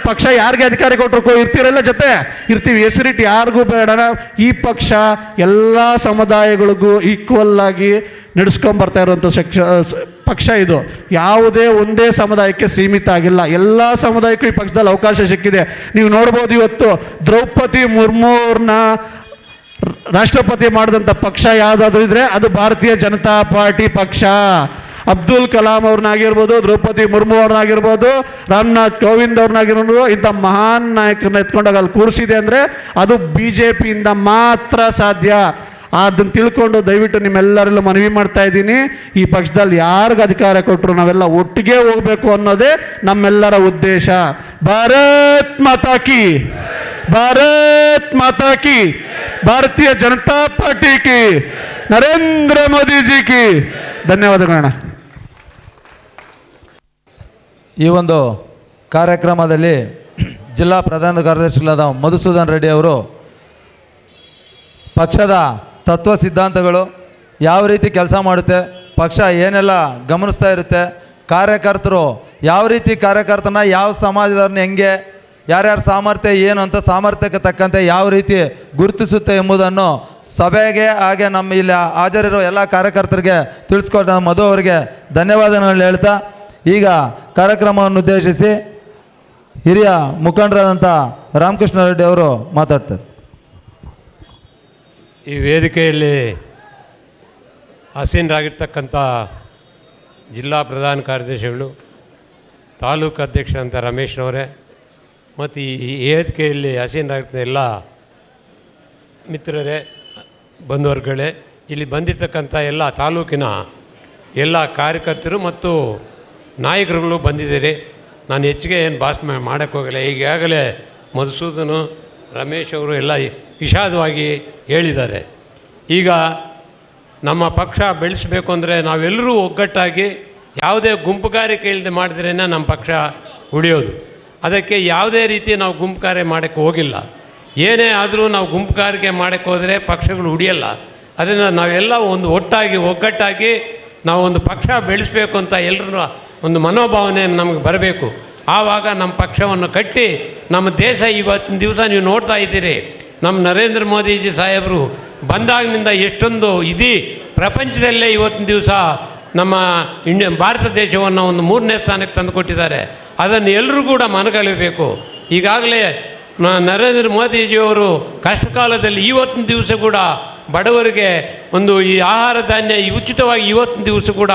ಪಕ್ಷ ಯಾರಿಗೆ ಅಧಿಕಾರಿ ಕೊಟ್ಟರು ಇರ್ತೀರಲ್ಲ, ಜೊತೆ ಇರ್ತೀವಿ. ಹೆಸರಿಟ್ಟು ಯಾರಿಗೂ ಬೇಡ. ಈ ಪಕ್ಷ ಎಲ್ಲ ಸಮುದಾಯಗಳಿಗೂ ಈಕ್ವಲ್ ಆಗಿ ನಡೆಸ್ಕೊಂಬರ್ತಾ ಇರುವಂಥ ಪಕ್ಷ ಇದು. ಯಾವುದೇ ಒಂದೇ ಸಮುದಾಯಕ್ಕೆ ಸೀಮಿತ ಆಗಿಲ್ಲ. ಎಲ್ಲ ಸಮುದಾಯಕ್ಕೂ ಈ ಪಕ್ಷದಲ್ಲಿ ಅವಕಾಶ ಸಿಕ್ಕಿದೆ. ನೀವು ನೋಡ್ಬೋದು, ಇವತ್ತು ದ್ರೌಪದಿ ಮುರ್ಮು ಅವ್ರನ್ನ ರಾಷ್ಟ್ರಪತಿ ಮಾಡಿದಂಥ ಪಕ್ಷ ಯಾವುದಾದ್ರೂ ಇದ್ರೆ ಅದು ಭಾರತೀಯ ಜನತಾ ಪಾರ್ಟಿ ಪಕ್ಷ. ಅಬ್ದುಲ್ ಕಲಾಂ ಅವ್ರನ್ನಾಗಿರ್ಬೋದು, ದ್ರೌಪದಿ ಮುರ್ಮು ಅವ್ರನ್ನಾಗಿರ್ಬೋದು, ರಾಮನಾಥ್ ಕೋವಿಂದ್ ಅವ್ರನ್ನಾಗಿರ್ಬೋದು, ಇಂಥ ಮಹಾನ್ ನಾಯಕರನ್ನ ಎತ್ಕೊಂಡಾಗ ಅಲ್ಲಿ ಕೂರಿಸಿದೆ ಅಂದರೆ ಅದು BJPಯಿಂದ ಮಾತ್ರ ಸಾಧ್ಯ. ಅದನ್ನು ತಿಳ್ಕೊಂಡು ದಯವಿಟ್ಟು ನಿಮ್ಮೆಲ್ಲರಲ್ಲೂ ಮನವಿ ಮಾಡ್ತಾ ಇದ್ದೀನಿ. ಈ ಪಕ್ಷದಲ್ಲಿ ಯಾರಿಗೆ ಅಧಿಕಾರ ಕೊಟ್ಟರು ನಾವೆಲ್ಲ ಒಟ್ಟಿಗೆ ಹೋಗಬೇಕು ಅನ್ನೋದೇ ನಮ್ಮೆಲ್ಲರ ಉದ್ದೇಶ. ಭಾರತ್ ಮಾತಾ ಕಿ, ಭಾರತ್ ಮಾತಾ ಕಿ, ಭಾರತೀಯ ಜನತಾ ಪಾರ್ಟಿ ಕಿ, ನರೇಂದ್ರ ಮೋದಿ ಜಿ ಕಿ. ಧನ್ಯವಾದಗಳಣ್ಣ. ಈ ಒಂದು ಕಾರ್ಯಕ್ರಮದಲ್ಲಿ ಜಿಲ್ಲಾ ಪ್ರಧಾನ ಕಾರ್ಯದರ್ಶಿಗಳಾದ ಮಧುಸೂದನ್ ರೆಡ್ಡಿ ಅವರು ಪಕ್ಷದ ತತ್ವ ಸಿದ್ಧಾಂತಗಳು ಯಾವ ರೀತಿ ಕೆಲಸ ಮಾಡುತ್ತೆ, ಪಕ್ಷ ಏನೆಲ್ಲ ಗಮನಿಸ್ತಾ ಇರುತ್ತೆ, ಕಾರ್ಯಕರ್ತರು ಯಾವ ರೀತಿ ಕಾರ್ಯಕರ್ತನ ಯಾವ ಸಮಾಜದವ್ರನ್ನ ಹೆಂಗೆ ಯಾರ್ಯಾರ ಸಾಮರ್ಥ್ಯ ಏನು ಅಂತ ಸಾಮರ್ಥ್ಯಕ್ಕೆ ತಕ್ಕಂತೆ ಯಾವ ರೀತಿ ಗುರುತಿಸುತ್ತೆ ಎಂಬುದನ್ನು ಸಭೆಗೆ ಹಾಗೆ ನಮ್ಮ ಇಲ್ಲಿ ಹಾಜರಿರೋ ಎಲ್ಲ ಕಾರ್ಯಕರ್ತರಿಗೆ ತಿಳಿಸ್ಕೊಟ್ಟ ಮಧು ಅವರಿಗೆ ಧನ್ಯವಾದಗಳನ್ನು ಹೇಳ್ತಾ, ಈಗ ಕಾರ್ಯಕ್ರಮವನ್ನು ಉದ್ದೇಶಿಸಿ ಹಿರಿಯ ಮುಖಂಡರಾದಂಥ ರಾಮಕೃಷ್ಣ ರೆಡ್ಡಿ ಅವರು ಮಾತಾಡ್ತಾರೆ. ಈ ವೇದಿಕೆಯಲ್ಲಿ ಆಸೀನರಾಗಿರ್ತಕ್ಕಂಥ ಜಿಲ್ಲಾ ಪ್ರಧಾನ ಕಾರ್ಯದರ್ಶಿಗಳು, ತಾಲೂಕು ಅಧ್ಯಕ್ಷರಂಥ ರಮೇಶ್ನವರೇ ಮತ್ತು ಈ ವೇದಿಕೆಯಲ್ಲಿ ಆಸೀನರಾಗಿರ್ತ ಎಲ್ಲ ಮಿತ್ರರೇ, ಬಂಧುವರ್ಗಳೇ, ಇಲ್ಲಿ ಬಂದಿರತಕ್ಕಂಥ ಎಲ್ಲ ತಾಲೂಕಿನ ಎಲ್ಲ ಕಾರ್ಯಕರ್ತರು ಮತ್ತು ನಾಯಕರುಗಳು ಬಂದಿದ್ದೀರಿ. ನಾನು ಹೆಚ್ಚಿಗೆ ಏನು ಭಾಷಣ ಮಾಡೋಕ್ಕೋಗಲ್ಲ. ಈಗಾಗಲೇ ಮಧುಸೂದನು, ರಮೇಶ್ ಅವರು ಎಲ್ಲ ವಿಷಾದವಾಗಿ ಹೇಳಿದ್ದಾರೆ. ಈಗ ನಮ್ಮ ಪಕ್ಷ ಬೆಳೆಸಬೇಕು ಅಂದರೆ ನಾವೆಲ್ಲರೂ ಒಗ್ಗಟ್ಟಾಗಿ ಯಾವುದೇ ಗುಂಪುಗಾರಿಕೆ ಇಲ್ಲದೆ ಮಾಡಿದ್ರೇ ನಮ್ಮ ಪಕ್ಷ ಉಳಿಯೋದು. ಅದಕ್ಕೆ ಯಾವುದೇ ರೀತಿ ನಾವು ಗುಂಪುಗಾರಿಕೆ ಮಾಡೋಕ್ಕೆ ಹೋಗಿಲ್ಲ. ಏನೇ ಆದರೂ ನಾವು ಗುಂಪುಗಾರಿಕೆ ಮಾಡೋಕ್ಕೆ ಹೋದರೆ ಪಕ್ಷಗಳು ಉಳಿಯಲ್ಲ. ಅದನ್ನು ನಾವೆಲ್ಲ ಒಂದು ಒಗ್ಗಟ್ಟಾಗಿ ನಾವು ಒಂದು ಪಕ್ಷ ಬೆಳೆಸಬೇಕು ಅಂತ ಎಲ್ಲರೂ ಒಂದು ಮನೋಭಾವನೆ ನಮಗೆ ಬರಬೇಕು. ಆವಾಗ ನಮ್ಮ ಪಕ್ಷವನ್ನು ಕಟ್ಟಿ ನಮ್ಮ ದೇಶ ಇವತ್ತಿನ ದಿವಸ ನೀವು ನೋಡ್ತಾ ಇದ್ದೀರಿ, ನಮ್ಮ ನರೇಂದ್ರ ಮೋದಿಜಿ ಸಾಹೇಬರು ಬಂದಾಗಿನಿಂದ ಎಷ್ಟೊಂದು ಇಡೀ ಪ್ರಪಂಚದಲ್ಲೇ ಇವತ್ತಿನ ದಿವಸ ನಮ್ಮ ಭಾರತ ದೇಶವನ್ನು ಒಂದು 3ನೇ ಸ್ಥಾನಕ್ಕೆ ತಂದು ಕೊಟ್ಟಿದ್ದಾರೆ. ಅದನ್ನು ಎಲ್ಲರೂ ಕೂಡ ಮನಗಾಣಬೇಕು. ಈಗಾಗಲೇ ನರೇಂದ್ರ ಮೋದಿಜಿಯವರು ಕಷ್ಟ ಕಾಲದಲ್ಲಿ ಇವತ್ತಿನ ದಿವಸ ಕೂಡ ಬಡವರಿಗೆ ಒಂದು ಈ ಆಹಾರ ಧಾನ್ಯ ಉಚಿತವಾಗಿ ಇವತ್ತಿನ ದಿವಸ ಕೂಡ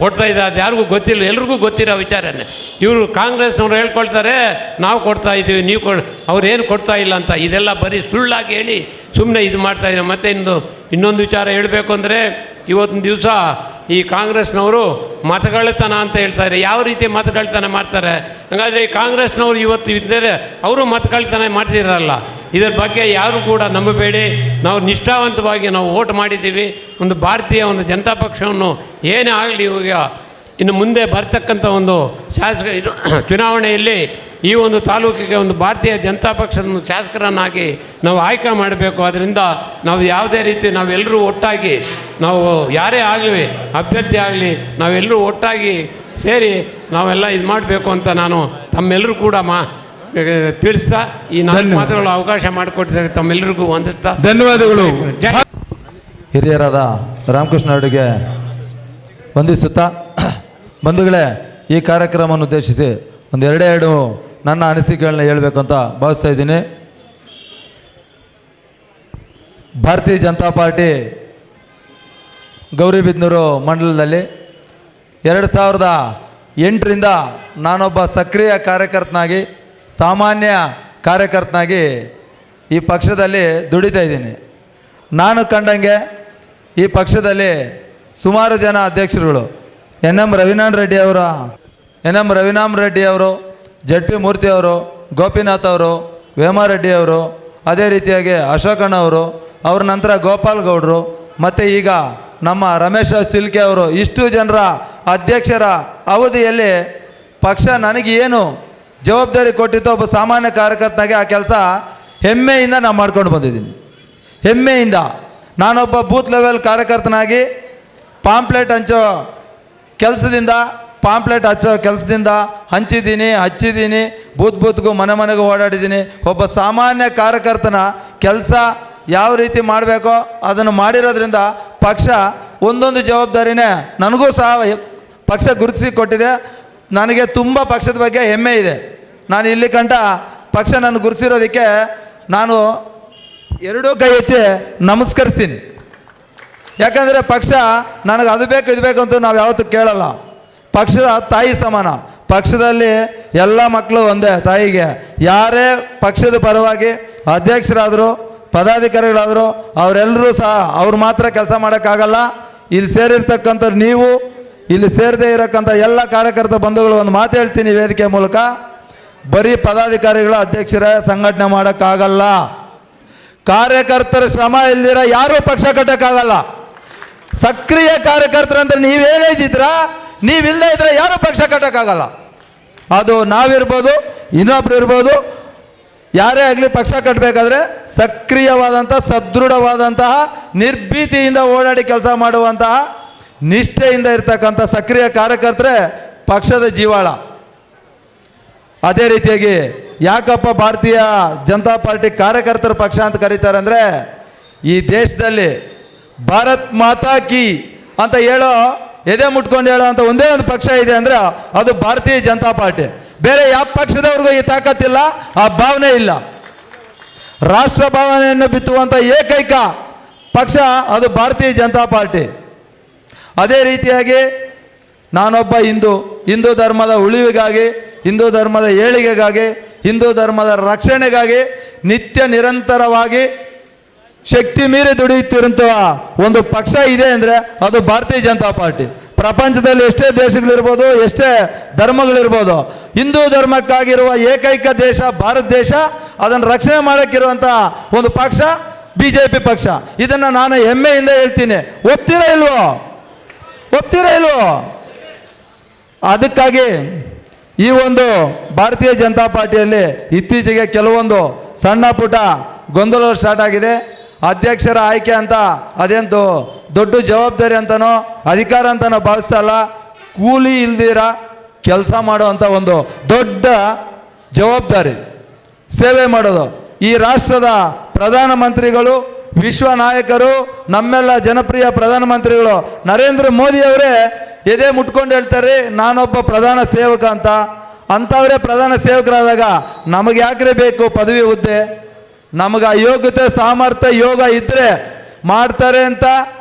ಕೊಡ್ತಾ ಇದ್ದಾರೆ. ಅದು ಯಾರಿಗೂ ಗೊತ್ತಿಲ್ಲ, ಎಲ್ರಿಗೂ ಗೊತ್ತಿರೋ ವಿಚಾರನೇ. ಇವರು ಕಾಂಗ್ರೆಸ್ನವ್ರು ಹೇಳ್ಕೊಳ್ತಾರೆ ನಾವು ಕೊಡ್ತಾ ಇದ್ದೀವಿ, ನೀವು ಅವ್ರೇನು ಕೊಡ್ತಾ ಇಲ್ಲ ಅಂತ. ಇದೆಲ್ಲ ಬರೀ ಸುಳ್ಳಾಗಿ ಹೇಳಿ ಸುಮ್ಮನೆ ಇದು ಮಾಡ್ತಾಯಿದ್ದಾರೆ. ಮತ್ತು ಇನ್ನೊಂದು ವಿಚಾರ ಹೇಳಬೇಕು ಅಂದರೆ, ಇವತ್ತಿನ ದಿವಸ ಈ ಕಾಂಗ್ರೆಸ್ನವರು ಮತಗಳ್ತನ ಅಂತ ಹೇಳ್ತಾರೆ. ಯಾವ ರೀತಿ ಮತಗಳ್ತನ ಮಾಡ್ತಾರೆ? ಹಾಗಾದರೆ ಈ ಕಾಂಗ್ರೆಸ್ನವರು ಇವತ್ತು ಇದ್ದರೆ ಅವರು ಮತಗಳ್ತನ ಮಾಡ್ತಿರಲ್ಲ. ಇದರ ಬಗ್ಗೆ ಯಾರು ಕೂಡ ನಂಬಬೇಡಿ. ನಾವು ನಿಷ್ಠಾವಂತವಾಗಿ ನಾವು ವೋಟ್ ಮಾಡಿದ್ದೀವಿ. ಒಂದು ಭಾರತೀಯ ಒಂದು ಜನತಾ ಪಕ್ಷವನ್ನು ಏನೇ ಆಗಲಿ, ಈಗ ಇನ್ನು ಮುಂದೆ ಬರ್ತಕ್ಕಂಥ ಒಂದು ಇದು ಚುನಾವಣೆಯಲ್ಲಿ ಈ ಒಂದು ತಾಲೂಕಿಗೆ ಒಂದು ಭಾರತೀಯ ಜನತಾ ಪಕ್ಷದ ಶಾಸಕರನ್ನಾಗಿ ನಾವು ಆಯ್ಕೆ ಮಾಡಬೇಕು. ಅದರಿಂದ ನಾವು ಯಾವುದೇ ರೀತಿ ನಾವೆಲ್ಲರೂ ಒಟ್ಟಾಗಿ, ನಾವು ಯಾರೇ ಆಗಲಿ ಅಭ್ಯರ್ಥಿ ಆಗಲಿ, ನಾವೆಲ್ಲರೂ ಒಟ್ಟಾಗಿ ಸೇರಿ ನಾವೆಲ್ಲ ಇದು ಮಾಡಬೇಕು ಅಂತ ನಾನು ತಮ್ಮೆಲ್ಲರೂ ಕೂಡ ತಿಳಿಸ್ತಾ ಈ ನಾಲ್ಕು ಮಾತುಗಳು ಅವಕಾಶ ಮಾಡಿಕೊಟ್ಟಿದ್ದಾರೆ. ತಮ್ಮೆಲ್ಲರಿಗೂ ವಂದಿಸ್ತಾ ಧನ್ಯವಾದಗಳು. ಹಿರಿಯರಾದ ರಾಮಕೃಷ್ಣ ಅವರಿಗೆ ವಂದಿಸುತ್ತಾ, ಬಂಧುಗಳೇ, ಈ ಕಾರ್ಯಕ್ರಮವನ್ನು ಉದ್ದೇಶಿಸಿ ಒಂದೆರಡು ನನ್ನ ಅನಿಸಿಕೆಗಳನ್ನ ಹೇಳಬೇಕು ಅಂತ ಭಾವಿಸ್ತಾ ಇದ್ದೀನಿ. ಭಾರತೀಯ ಜನತಾ ಪಾರ್ಟಿ ಗೌರಿಬಿದನೂರು ಮಂಡಲದಲ್ಲಿ 2008ರಿಂದ ನಾನೊಬ್ಬ ಸಕ್ರಿಯ ಕಾರ್ಯಕರ್ತನಾಗಿ, ಸಾಮಾನ್ಯ ಕಾರ್ಯಕರ್ತನಾಗಿ ಈ ಪಕ್ಷದಲ್ಲಿ ದುಡಿತಾ ಇದ್ದೀನಿ. ನಾನು ಕಂಡಂಗೆ ಈ ಪಕ್ಷದಲ್ಲಿ ಸುಮಾರು ಜನ ಅಧ್ಯಕ್ಷರುಗಳು, ಎನ್ ಎಂ ರವಿನಾಮ್ ರೆಡ್ಡಿ ಅವರು, ಜಡ್ ಪಿ ಮೂರ್ತಿ ಅವರು, ಗೋಪಿನಾಥ್ ಅವರು, ವೇಮಾರೆಡ್ಡಿ ಅವರು, ಅದೇ ರೀತಿಯಾಗಿ ಅಶೋಕಣ್ಣ ಅವರು, ಅವ್ರ ನಂತರ ಗೋಪಾಲ್ ಗೌಡರು, ಮತ್ತು ಈಗ ನಮ್ಮ ರಮೇಶ ಸಿಲ್ಕೆ ಅವರು, ಇಷ್ಟು ಜನರ ಅಧ್ಯಕ್ಷರ ಅವಧಿಯಲ್ಲಿ ಪಕ್ಷ ನನಗೆ ಏನು ಜವಾಬ್ದಾರಿ ಕೊಟ್ಟಿತ್ತು ಒಬ್ಬ ಸಾಮಾನ್ಯ ಕಾರ್ಯಕರ್ತನಾಗಿ ಆ ಕೆಲಸ ಹೆಮ್ಮೆಯಿಂದ ನಾನು ಮಾಡ್ಕೊಂಡು ಬಂದಿದ್ದೀನಿ. ಹೆಮ್ಮೆಯಿಂದ ನಾನೊಬ್ಬ ಬೂತ್ ಲೆವೆಲ್ ಕಾರ್ಯಕರ್ತನಾಗಿ ಪಾಂಪ್ಲೆಟ್ ಹಂಚೋ ಕೆಲಸದಿಂದ ಹಚ್ಚಿದ್ದೀನಿ, ಬೂತ್ಗೂ ಮನೆಗೂ ಓಡಾಡಿದ್ದೀನಿ. ಒಬ್ಬ ಸಾಮಾನ್ಯ ಕಾರ್ಯಕರ್ತನ ಕೆಲಸ ಯಾವ ರೀತಿ ಮಾಡಬೇಕೋ ಅದನ್ನು ಮಾಡಿರೋದ್ರಿಂದ ಪಕ್ಷ ಒಂದೊಂದು ಜವಾಬ್ದಾರಿನೇ ನನಗೂ ಸಹ ಪಕ್ಷ ಗುರುತಿಸಿ ಕೊಟ್ಟಿದೆ. ನನಗೆ ತುಂಬ ಪಕ್ಷದ ಬಗ್ಗೆ ಹೆಮ್ಮೆ ಇದೆ. ನಾನು ಇಲ್ಲಿ ಕಂಡ ಪಕ್ಷ ನಾನು ಗುರುತಿಸಿರೋದಕ್ಕೆ ನಾನು ಎರಡೂ ಕೈ ಎತ್ತಿ ನಮಸ್ಕರಿಸ್ತೀನಿ. ಯಾಕಂದರೆ ಪಕ್ಷ ನನಗೆ ಅದು ಬೇಕು ಇದು ಬೇಕು ಅಂತ ನಾವು ಯಾವತ್ತೂ ಕೇಳಲ್ಲ. ಪಕ್ಷದ ತಾಯಿ ಸಮಾನ. ಪಕ್ಷದಲ್ಲಿ ಎಲ್ಲ ಮಕ್ಕಳು ಒಂದೇ ತಾಯಿಗೆ. ಯಾರೇ ಪಕ್ಷದ ಪರವಾಗಿ ಅಧ್ಯಕ್ಷರಾದರು, ಪದಾಧಿಕಾರಿಗಳಾದರು, ಅವರೆಲ್ಲರೂ ಸಹ ಅವ್ರು ಮಾತ್ರ ಕೆಲಸ ಮಾಡೋಕ್ಕಾಗಲ್ಲ. ಇಲ್ಲಿ ಸೇರಿರ್ತಕ್ಕಂಥವ್ರು, ನೀವು ಇಲ್ಲಿ ಸೇರದೇ ಇರೋಕ್ಕಂಥ ಎಲ್ಲ ಕಾರ್ಯಕರ್ತ ಬಂಧುಗಳು ಒಂದು ಮಾತು ಹೇಳ್ತೀನಿ ವೇದಿಕೆ ಮೂಲಕ, ಬರೀ ಪದಾಧಿಕಾರಿಗಳ ಅಧ್ಯಕ್ಷರೇ ಸಂಘಟನೆ ಮಾಡೋಕ್ಕಾಗಲ್ಲ. ಕಾರ್ಯಕರ್ತರ ಶ್ರಮ ಇಲ್ದಿರ ಯಾರೂ ಪಕ್ಷ ಕಟ್ಟೋಕ್ಕಾಗಲ್ಲ. ಸಕ್ರಿಯ ಕಾರ್ಯಕರ್ತರಂದ್ರೆ ನೀವೇನಿದ್ದೀರಾ, ನೀವಿಲ್ಲದೆ ಇದ್ರೆ ಯಾರೂ ಪಕ್ಷ ಕಟ್ಟೋಕ್ಕಾಗಲ್ಲ. ಅದು ನಾವಿರ್ಬೋದು, ಇನ್ನೊಬ್ರು ಇರ್ಬೋದು, ಯಾರೇ ಆಗಲಿ ಪಕ್ಷ ಕಟ್ಟಬೇಕಾದ್ರೆ ಸಕ್ರಿಯವಾದಂಥ, ಸದೃಢವಾದಂತಹ, ನಿರ್ಭೀತಿಯಿಂದ ಓಡಾಡಿ ಕೆಲಸ ಮಾಡುವಂತಹ, ನಿಷ್ಠೆಯಿಂದ ಇರ್ತಕ್ಕಂಥ ಸಕ್ರಿಯ ಕಾರ್ಯಕರ್ತರೇ ಪಕ್ಷದ ಜೀವಾಳ. ಅದೇ ರೀತಿಯಾಗಿ ಯಾಕಪ್ಪ ಭಾರತೀಯ ಜನತಾ ಪಾರ್ಟಿ ಕಾರ್ಯಕರ್ತರ ಪಕ್ಷ ಅಂತ ಕರೀತಾರೆ ಅಂದರೆ, ಈ ದೇಶದಲ್ಲಿ ಭಾರತ್ ಮಾತಾ ಕಿ ಅಂತ ಎದೆ ಮುಟ್ಕೊಂಡು ಹೇಳೋ ಅಂತ ಒಂದೇ ಒಂದು ಪಕ್ಷ ಇದೆ ಅಂದರೆ ಅದು ಭಾರತೀಯ ಜನತಾ ಪಾರ್ಟಿ. ಬೇರೆ ಯಾವ ಪಕ್ಷದವ್ರಿಗೂ ಈ ತಾಕತ್ತಿಲ್ಲ, ಆ ಭಾವನೆ ಇಲ್ಲ. ರಾಷ್ಟ್ರ ಭಾವನೆಯನ್ನು ಬಿತ್ತುವಂಥ ಏಕೈಕ ಪಕ್ಷ ಅದು ಭಾರತೀಯ ಜನತಾ ಪಾರ್ಟಿ. ಅದೇ ರೀತಿಯಾಗಿ ನಾನೊಬ್ಬ ಹಿಂದೂ ಧರ್ಮದ ಉಳಿವಿಗಾಗಿ, ಹಿಂದೂ ಧರ್ಮದ ಏಳಿಗೆಗಾಗಿ, ಹಿಂದೂ ಧರ್ಮದ ರಕ್ಷಣೆಗಾಗಿ ನಿರಂತರವಾಗಿ ಶಕ್ತಿ ಮೀರಿ ದುಡಿಯುತ್ತಿರುವಂತಹ ಒಂದು ಪಕ್ಷ ಇದೆ ಅಂದರೆ ಅದು ಭಾರತೀಯ ಜನತಾ ಪಾರ್ಟಿ. ಪ್ರಪಂಚದಲ್ಲಿ ಎಷ್ಟೇ ದೇಶಗಳಿರ್ಬೋದು, ಎಷ್ಟೇ ಧರ್ಮಗಳಿರ್ಬೋದು, ಹಿಂದೂ ಧರ್ಮಕ್ಕಾಗಿರುವ ಏಕೈಕ ದೇಶ ಭಾರತ ದೇಶ. ಅದನ್ನು ರಕ್ಷಣೆ ಮಾಡೋಕ್ಕಿರುವಂಥ ಒಂದು ಪಕ್ಷ BJP ಪಕ್ಷ. ಇದನ್ನು ನಾನು ಹೆಮ್ಮೆಯಿಂದ ಹೇಳ್ತೀನಿ. ಒಪ್ತೀರಾ ಇಲ್ವೋ? ಅದಕ್ಕಾಗಿ ಈ ಒಂದು ಭಾರತೀಯ ಜನತಾ ಪಾರ್ಟಿಯಲ್ಲಿ ಇತ್ತೀಚೆಗೆ ಕೆಲವೊಂದು ಸಣ್ಣ ಪುಟ್ಟ ಗೊಂದಲ ಸ್ಟಾರ್ಟ್ ಆಗಿದೆ. ಅಧ್ಯಕ್ಷರ ಆಯ್ಕೆ ಅಂತ ಅದೇಂತು ದೊಡ್ಡ ಜವಾಬ್ದಾರಿ ಅಂತನೋ ಅಧಿಕಾರ ಅಂತನೋ ಭಾವಿಸ್ತಾ ಇಲ್ಲ. ಕೂಲಿ ಇಲ್ದಿರ ಕೆಲಸ ಮಾಡುವಂಥ ಒಂದು ದೊಡ್ಡ ಜವಾಬ್ದಾರಿ, ಸೇವೆ ಮಾಡೋದು. ಈ ರಾಷ್ಟ್ರದ ಪ್ರಧಾನಮಂತ್ರಿಗಳು, ವಿಶ್ವ ನಾಯಕರು, ನಮ್ಮೆಲ್ಲ ಜನಪ್ರಿಯ ಪ್ರಧಾನಮಂತ್ರಿಗಳು ನರೇಂದ್ರ ಮೋದಿಯವರೇ ಎದೆ ಮುಟ್ಕೊಂಡು ಹೇಳ್ತಾರೆ ನಾನೊಬ್ಬ ಪ್ರಧಾನ ಸೇವಕ ಅಂತ. ಅಂಥವರೇ ಪ್ರಧಾನ ಸೇವಕರಾದಾಗ ನಮಗೆ ಯಾಕ್ರೆ ಬೇಕು ಪದವಿ ಹುದ್ದೆ? ನಮಗೆ ಯೋಗ್ಯತೆ, ಸಾಮರ್ಥ್ಯ, ಯೋಗ ಇದ್ದರೆ ಮಾಡ್ತಾರೆ ಅಂತ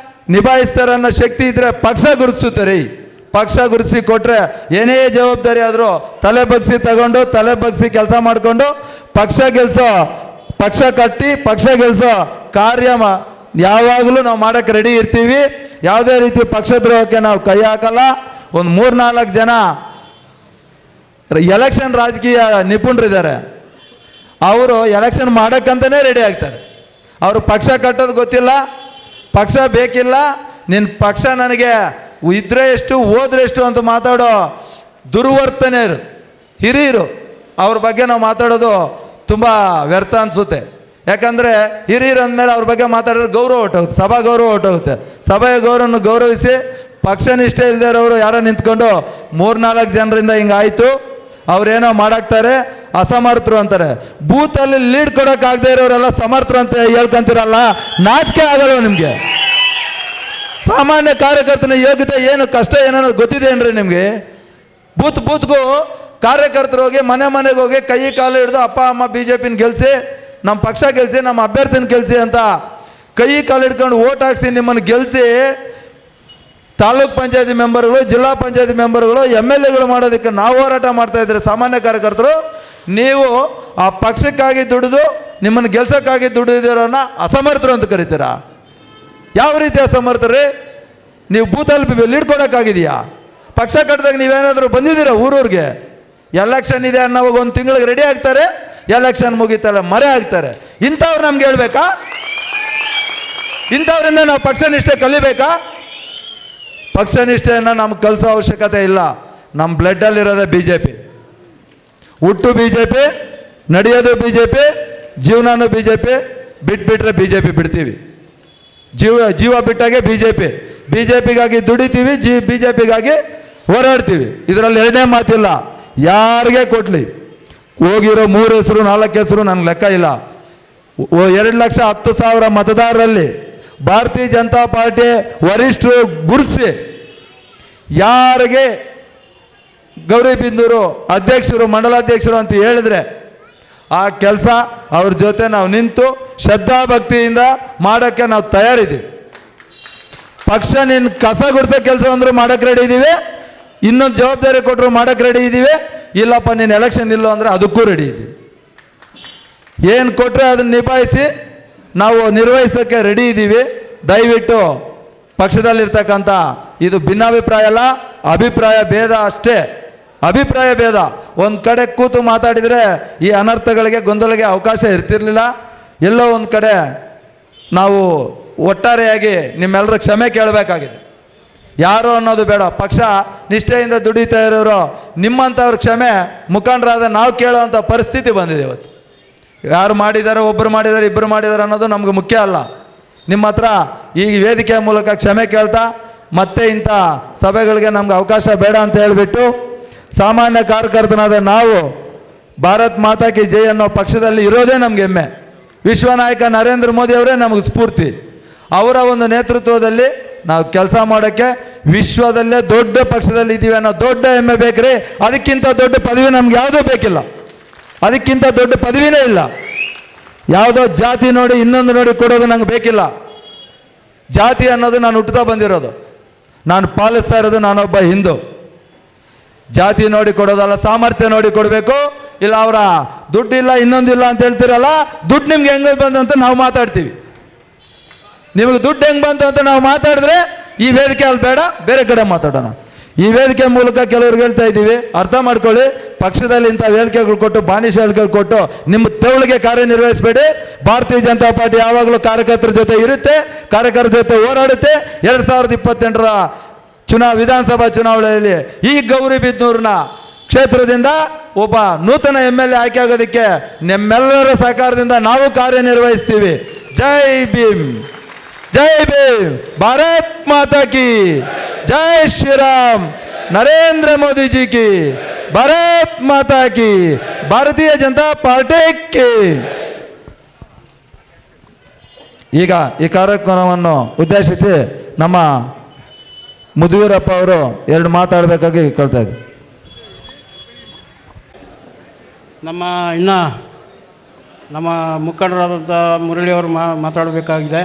ನಿಭಾಯಿಸ್ತಾರೆ ಅನ್ನೋ ಶಕ್ತಿ ಇದ್ದರೆ ಪಕ್ಷ ಗುರುತಿಸುತ್ತಾರೆ. ಪಕ್ಷ ಗುರುತಿಸಿ ಕೊಟ್ಟರೆ ಏನೇ ಜವಾಬ್ದಾರಿ ಆದರೂ ತಲೆ ಬಗ್ಸಿ ತಗೊಂಡು, ತಲೆ ಬಗ್ಸಿ ಕೆಲಸ ಮಾಡಿಕೊಂಡು ಪಕ್ಷ ಕಟ್ಟಿ ಪಕ್ಷ ಗೆಲ್ಲಿಸೋ ಕಾರ್ಯ ಯಾವಾಗಲೂ ನಾವು ಮಾಡೋಕ್ಕೆ ರೆಡಿ ಇರ್ತೀವಿ. ಯಾವುದೇ ರೀತಿ ಪಕ್ಷದ್ರೋಹಕ್ಕೆ ನಾವು ಕೈ ಹಾಕಲ್ಲ. ಒಂದು 3-4 ಜನ ಎಲೆಕ್ಷನ್ ರಾಜಕೀಯ ನಿಪುಣರಿದ್ದಾರೆ. ಅವರು ಎಲೆಕ್ಷನ್ ಮಾಡೋಕ್ಕಂತಲೇ ರೆಡಿ ಆಗ್ತಾರೆ. ಅವರು ಪಕ್ಷ ಕಟ್ಟೋದು ಗೊತ್ತಿಲ್ಲ, ಪಕ್ಷ ಬೇಕಿಲ್ಲ, ನಿನ್ನ ಪಕ್ಷ ನನಗೆ ಇದ್ರೆ ಎಷ್ಟು ಹೋದ್ರೆ ಎಷ್ಟು ಅಂತ ಮಾತಾಡೋ ದುರ್ವರ್ತನೆಯರು ಹಿರಿಯರು. ಅವ್ರ ಬಗ್ಗೆ ನಾವು ಮಾತಾಡೋದು ತುಂಬ ವ್ಯರ್ಥ ಅನಿಸುತ್ತೆ. ಯಾಕಂದರೆ ಹಿರಿಯರು ಅಂದಮೇಲೆ ಅವ್ರ ಬಗ್ಗೆ ಮಾತಾಡಿದ್ರೆ ಗೌರವ ಹೊಟ್ಟೋಗುತ್ತೆ, ಸಭಾ ಗೌರವ ಹೊಟ್ಟೋಗುತ್ತೆ. ಸಭೆಯ ಗೌರವವನ್ನು ಗೌರವಿಸಿ ಪಕ್ಷ ನಿಷ್ಠೆ ಇಲ್ಲದೆ ಇರೋರು ಯಾರೋ ನಿಂತ್ಕೊಂಡು 3-4 ಜನರಿಂದ ಹಿಂಗಾಯಿತು, ಅವ್ರೇನೋ ಮಾಡಾಕ್ತಾರೆ, ಅಸಮರ್ಥರು ಅಂತಾರೆ. ಬೂತಲ್ಲಿ ಲೀಡ್ ಕೊಡೋಕ್ಕಾಗದೇ ಇರೋರೆಲ್ಲ ಸಮರ್ಥರು ಅಂತ ಹೇಳ್ಕೊಂತೀರಲ್ಲ, ನಾಚಿಕೆ ಆಗಲ್ಲ ನಿಮಗೆ? ಸಾಮಾನ್ಯ ಕಾರ್ಯಕರ್ತನ ಯೋಗ್ಯತೆ ಏನು, ಕಷ್ಟ ಏನನ್ನೋದು ಗೊತ್ತಿದೆ ಏನ್ರಿ ನಿಮಗೆ? ಬೂತ್ಗೂ ಕಾರ್ಯಕರ್ತರು ಹೋಗಿ ಮನೆಗೆ ಹೋಗಿ ಕೈ ಕಾಲು ಹಿಡಿದು ಅಪ್ಪ ಅಮ್ಮ BJPನ ಗೆಲ್ಲಿಸಿ, ನಮ್ಮ ಪಕ್ಷ ಗೆಲ್ಲಿಸಿ, ನಮ್ಮ ಅಭ್ಯರ್ಥಿನ ಗೆಲ್ಲಿಸಿ ಅಂತ ಕೈ ಕಾಲು ಹಿಡ್ಕೊಂಡು ಓಟ್ ಹಾಕ್ಸಿ ನಿಮ್ಮನ್ನು ಗೆಲ್ಲಿಸಿ ತಾಲೂಕ್ ಪಂಚಾಯತಿ ಮೆಂಬರ್ಗಳು, ಜಿಲ್ಲಾ ಪಂಚಾಯತಿ ಮೆಂಬರ್ಗಳು, MLAಗಳು ಮಾಡೋದಕ್ಕೆ ನಾವು ಹೋರಾಟ ಮಾಡ್ತಾಯಿದ್ರೆ ಸಾಮಾನ್ಯ ಕಾರ್ಯಕರ್ತರು, ನೀವು ಆ ಪಕ್ಷಕ್ಕಾಗಿ ದುಡಿದು ನಿಮ್ಮನ್ನು ಗೆಲ್ಸೋಕ್ಕಾಗಿ ದುಡಿದಿರೋನ್ನ ಅಸಮರ್ಥರು ಅಂತ ಕರಿತೀರಾ? ಯಾವ ರೀತಿ ಅಸಮರ್ಥರಿ? ನೀವು ಬೂತಲ್ಲಿ ಲೀಡ್ ಕೊಡೋಕ್ಕಾಗಿದೆಯಾ? ಪಕ್ಷ ಕಟ್ಟಿದಾಗ ನೀವೇನಾದರೂ ಬಂದಿದ್ದೀರಾ ಊರೂರಿಗೆ? ಎಲೆಕ್ಷನ್ ಇದೆ ಅನ್ನೋವಾಗ 1 ತಿಂಗಳಿಗೆ ರೆಡಿ ಆಗ್ತಾರೆ, ಎಲೆಕ್ಷನ್ ಮುಗಿತಲ್ಲ ಮರೆ ಆಗ್ತಾರೆ. ಇಂಥವ್ರು ನಮ್ಗೆ ಹೇಳ್ಬೇಕಾ? ಇಂಥವ್ರಿಂದ ನಾವು ಪಕ್ಷ ನಿಷ್ಠೆ ಕಲಿಬೇಕಾ? ಪಕ್ಷ ನಿಷ್ಠೆಯನ್ನು ನಮ್ಗೆ ಕಲಿಸೋ ಅವಶ್ಯಕತೆ ಇಲ್ಲ. ನಮ್ಮ ಬ್ಲಡ್ಡಲ್ಲಿರೋದೇ BJP. ಹುಟ್ಟು BJP, ನಡೆಯೋದು BJP, ಜೀವನನೂ BJP. ಬಿಟ್ಬಿಟ್ರೆ BJP ಬಿಡ್ತೀವಿ. ಜೀವ ಬಿಟ್ಟಾಗೆ BJPಗಾಗಿ ದುಡಿತೀವಿ, BJPಗಾಗಿ ಹೋರಾಡ್ತೀವಿ. ಇದರಲ್ಲಿ ಎರಡನೇ ಮಾತಿಲ್ಲ. ಯಾರಿಗೆ ಕೊಡಲಿ, ಹೋಗಿರೋ 3 ಹೆಸರು 4 ಹೆಸರು ನನಗೆ ಲೆಕ್ಕ ಇಲ್ಲ. 2,10,000 ಮತದಾರರಲ್ಲಿ ಭಾರತೀಯ ಜನತಾ ಪಾರ್ಟಿ ವರಿಷ್ಠರು ಗುರುತಿಸಿ ಯಾರಿಗೆ ಗೌರಿಬಿದನೂರು ಅಧ್ಯಕ್ಷರು, ಮಂಡಲಾಧ್ಯಕ್ಷರು ಅಂತ ಹೇಳಿದ್ರೆ ಆ ಕೆಲಸ ಅವ್ರ ಜೊತೆ ನಾವು ನಿಂತು ಶ್ರದ್ಧಾಭಕ್ತಿಯಿಂದ ಮಾಡೋಕ್ಕೆ ನಾವು ತಯಾರಿದ್ದೀವಿ. ಪಕ್ಷ ನಿನ್ನ ಕಸ ಗುಡಿಸೋ ಕೆಲಸ ಅಂದರೂ ಮಾಡೋಕ್ಕೆ ರೆಡಿ ಇದ್ದೀವಿ, ಇನ್ನೊಂದು ಜವಾಬ್ದಾರಿ ಕೊಟ್ಟರು ಮಾಡೋಕ್ಕೆ ರೆಡಿ ಇದ್ದೀವಿ. ಇಲ್ಲಪ್ಪ ನೀನು ಎಲೆಕ್ಷನ್ ಇಲ್ಲೋ ಅಂದರೆ ಅದಕ್ಕೂ ರೆಡಿ ಇದ್ದೀವಿ. ಏನು ಕೊಟ್ಟರೆ ಅದನ್ನು ನಿಭಾಯಿಸಿ ನಾವು ನಿರ್ವಹಿಸೋಕ್ಕೆ ರೆಡಿ ಇದ್ದೀವಿ. ದಯವಿಟ್ಟು ಪಕ್ಷದಲ್ಲಿರ್ತಕ್ಕಂಥ ಇದು ಭಿನ್ನಾಭಿಪ್ರಾಯ ಅಲ್ಲ, ಅಭಿಪ್ರಾಯ ಭೇದ ಅಷ್ಟೇ. ಅಭಿಪ್ರಾಯ ಭೇದ ಒಂದು ಕಡೆ ಕೂತು ಮಾತಾಡಿದರೆ ಈ ಅನರ್ಥಗಳಿಗೆ ಗೊಂದಲಗೆ ಅವಕಾಶ ಇರ್ತಿರಲಿಲ್ಲ. ಎಲ್ಲೋ ಒಂದು ಕಡೆ ನಾವು ಒಟ್ಟಾರೆಯಾಗಿ ನಿಮ್ಮೆಲ್ಲರ ಕ್ಷಮೆ ಕೇಳಬೇಕಾಗಿದೆ. ಯಾರು ಅನ್ನೋದು ಬೇಡ, ಪಕ್ಷ ನಿಷ್ಠೆಯಿಂದ ದುಡಿತಾ ಇರೋರು ನಿಮ್ಮಂಥವ್ರ ಕ್ಷಮೆ ಮುಖಂಡರಾದ ನಾವು ಕೇಳೋವಂಥ ಪರಿಸ್ಥಿತಿ ಬಂದಿದೆ ಇವತ್ತು. ಯಾರು ಮಾಡಿದ್ದಾರೆ, ಒಬ್ಬರು ಮಾಡಿದ್ದಾರೆ, ಇಬ್ಬರು ಮಾಡಿದ್ದಾರೆ ಅನ್ನೋದು ನಮಗೆ ಮುಖ್ಯ ಅಲ್ಲ. ನಿಮ್ಮ ಹತ್ರ ಈ ವೇದಿಕೆಯ ಮೂಲಕ ಕ್ಷಮೆ ಕೇಳ್ತಾ ಮತ್ತೆ ಇಂಥ ಸಭೆಗಳಿಗೆ ನಮ್ಗೆ ಅವಕಾಶ ಬೇಡ ಅಂತ ಹೇಳಿಬಿಟ್ಟು, ಸಾಮಾನ್ಯ ಕಾರ್ಯಕರ್ತನಾದ ನಾವು ಭಾರತ್ ಮಾತಾ ಕಿ ಜೈ ಅನ್ನೋ ಪಕ್ಷದಲ್ಲಿ ಇರೋದೇ ನಮಗೆ ಹೆಮ್ಮೆ. ವಿಶ್ವನಾಯಕ ನರೇಂದ್ರ ಮೋದಿ ಅವರೇ ನಮಗೆ ಸ್ಫೂರ್ತಿ. ಅವರ ಒಂದು ನೇತೃತ್ವದಲ್ಲಿ ನಾವು ಕೆಲಸ ಮಾಡೋಕ್ಕೆ ವಿಶ್ವದಲ್ಲೇ ದೊಡ್ಡ ಪಕ್ಷದಲ್ಲಿ ಇದ್ದೀವಿ ಅನ್ನೋ ದೊಡ್ಡ ಹೆಮ್ಮೆ ಬೇಕ್ರಿ. ಅದಕ್ಕಿಂತ ದೊಡ್ಡ ಪದವಿ ನಮ್ಗೆ ಯಾವುದೂ ಬೇಕಿಲ್ಲ, ಅದಕ್ಕಿಂತ ದೊಡ್ಡ ಪದವಿನೇ ಇಲ್ಲ. ಯಾವುದೋ ಜಾತಿ ನೋಡಿ ಇನ್ನೊಂದು ನೋಡಿ ಕೊಡೋದು ನಂಗೆ ಬೇಕಿಲ್ಲ. ಜಾತಿ ಅನ್ನೋದು ನಾನು ಹುಟ್ಟುತ್ತಾ ಬಂದಿರೋದು, ನಾನು ಪಾಲಿಸ್ತಾ ಇರೋದು ನಾನೊಬ್ಬ ಹಿಂದೂ. ಜಾತಿ ನೋಡಿ ಕೊಡೋದಲ್ಲ, ಸಾಮರ್ಥ್ಯ ನೋಡಿ ಕೊಡಬೇಕು. ಇಲ್ಲ ಅವರ ದುಡ್ಡಿಲ್ಲ ಇನ್ನೊಂದಿಲ್ಲ ಅಂತ ಹೇಳ್ತೀರಲ್ಲ, ದುಡ್ಡು ನಿಮ್ಗೆ ಹೆಂಗೆ ಬಂದಂತ ನಾವು ಮಾತಾಡ್ತೀವಿ. ನಿಮಗೆ ದುಡ್ಡು ಹೆಂಗೆ ಬಂತು ಅಂತ ನಾವು ಮಾತಾಡಿದ್ರೆ ಈ ವೇದಿಕೆ ಅಲ್ಲಿ ಬೇಡ, ಬೇರೆ ಕಡೆ ಮಾತಾಡೋಣ. ಈ ವೇದಿಕೆ ಮೂಲಕ ಕೆಲವ್ರಿಗೆ ಹೇಳ್ತಾ ಇದ್ದೀವಿ, ಅರ್ಥ ಮಾಡ್ಕೊಳ್ಳಿ. ಪಕ್ಷದಲ್ಲಿ ಇಂಥ ವೇದಿಕೆಗಳು ಕೊಟ್ಟು, ಬಾನಿಶ ಹೇಳಿಕೆಗಳು ಕೊಟ್ಟು ನಿಮ್ಮ ತೆವಳಿಗೆ ಕಾರ್ಯನಿರ್ವಹಿಸಬೇಡಿ. ಭಾರತೀಯ ಜನತಾ ಪಾರ್ಟಿ ಯಾವಾಗಲೂ ಕಾರ್ಯಕರ್ತರ ಜೊತೆ ಇರುತ್ತೆ, ಕಾರ್ಯಕರ್ತರ ಜೊತೆ ಹೋರಾಡುತ್ತೆ. 2028ರ ವಿಧಾನಸಭಾ ಚುನಾವಣೆಯಲ್ಲಿ ಈ ಗೌರಿಬಿದನೂರಿನ ಕ್ಷೇತ್ರದಿಂದ ಒಬ್ಬ ನೂತನ MLA ಆಯ್ಕೆ ಆಗೋದಕ್ಕೆ ನಿಮ್ಮೆಲ್ಲರ ಸಹಕಾರದಿಂದ ನಾವು ಕಾರ್ಯನಿರ್ವಹಿಸ್ತೀವಿ. ಜೈ ಭೀಮ್, ಜೈ ಭೀಮ್, ಭಾರತ್ ಮಾತಾ ಕಿ ಜೈ, ಶ್ರೀರಾಮ್, ನರೇಂದ್ರ ಮೋದಿ ಜಿ ಕಿ, ಭಾರತ್ ಮಾತಾ ಕಿ, ಭಾರತೀಯ ಜನತಾ ಪಾರ್ಟಿ ಕಿ. ಈಗ ಈ ಕಾರ್ಯಕ್ರಮವನ್ನು ಉದ್ದೇಶಿಸಿ ನಮ್ಮ ಮುದುವೀರಪ್ಪ ಅವರು 2 ಮಾತಾಡಬೇಕಾಗಿ ಕೇಳ್ತಾ ಇದ್ದೆ. ನಮ್ಮ ಮುಖಂಡರಾದಂಥ ಮುರಳಿಯವರು ಮಾತಾಡಬೇಕಾಗಿದೆ.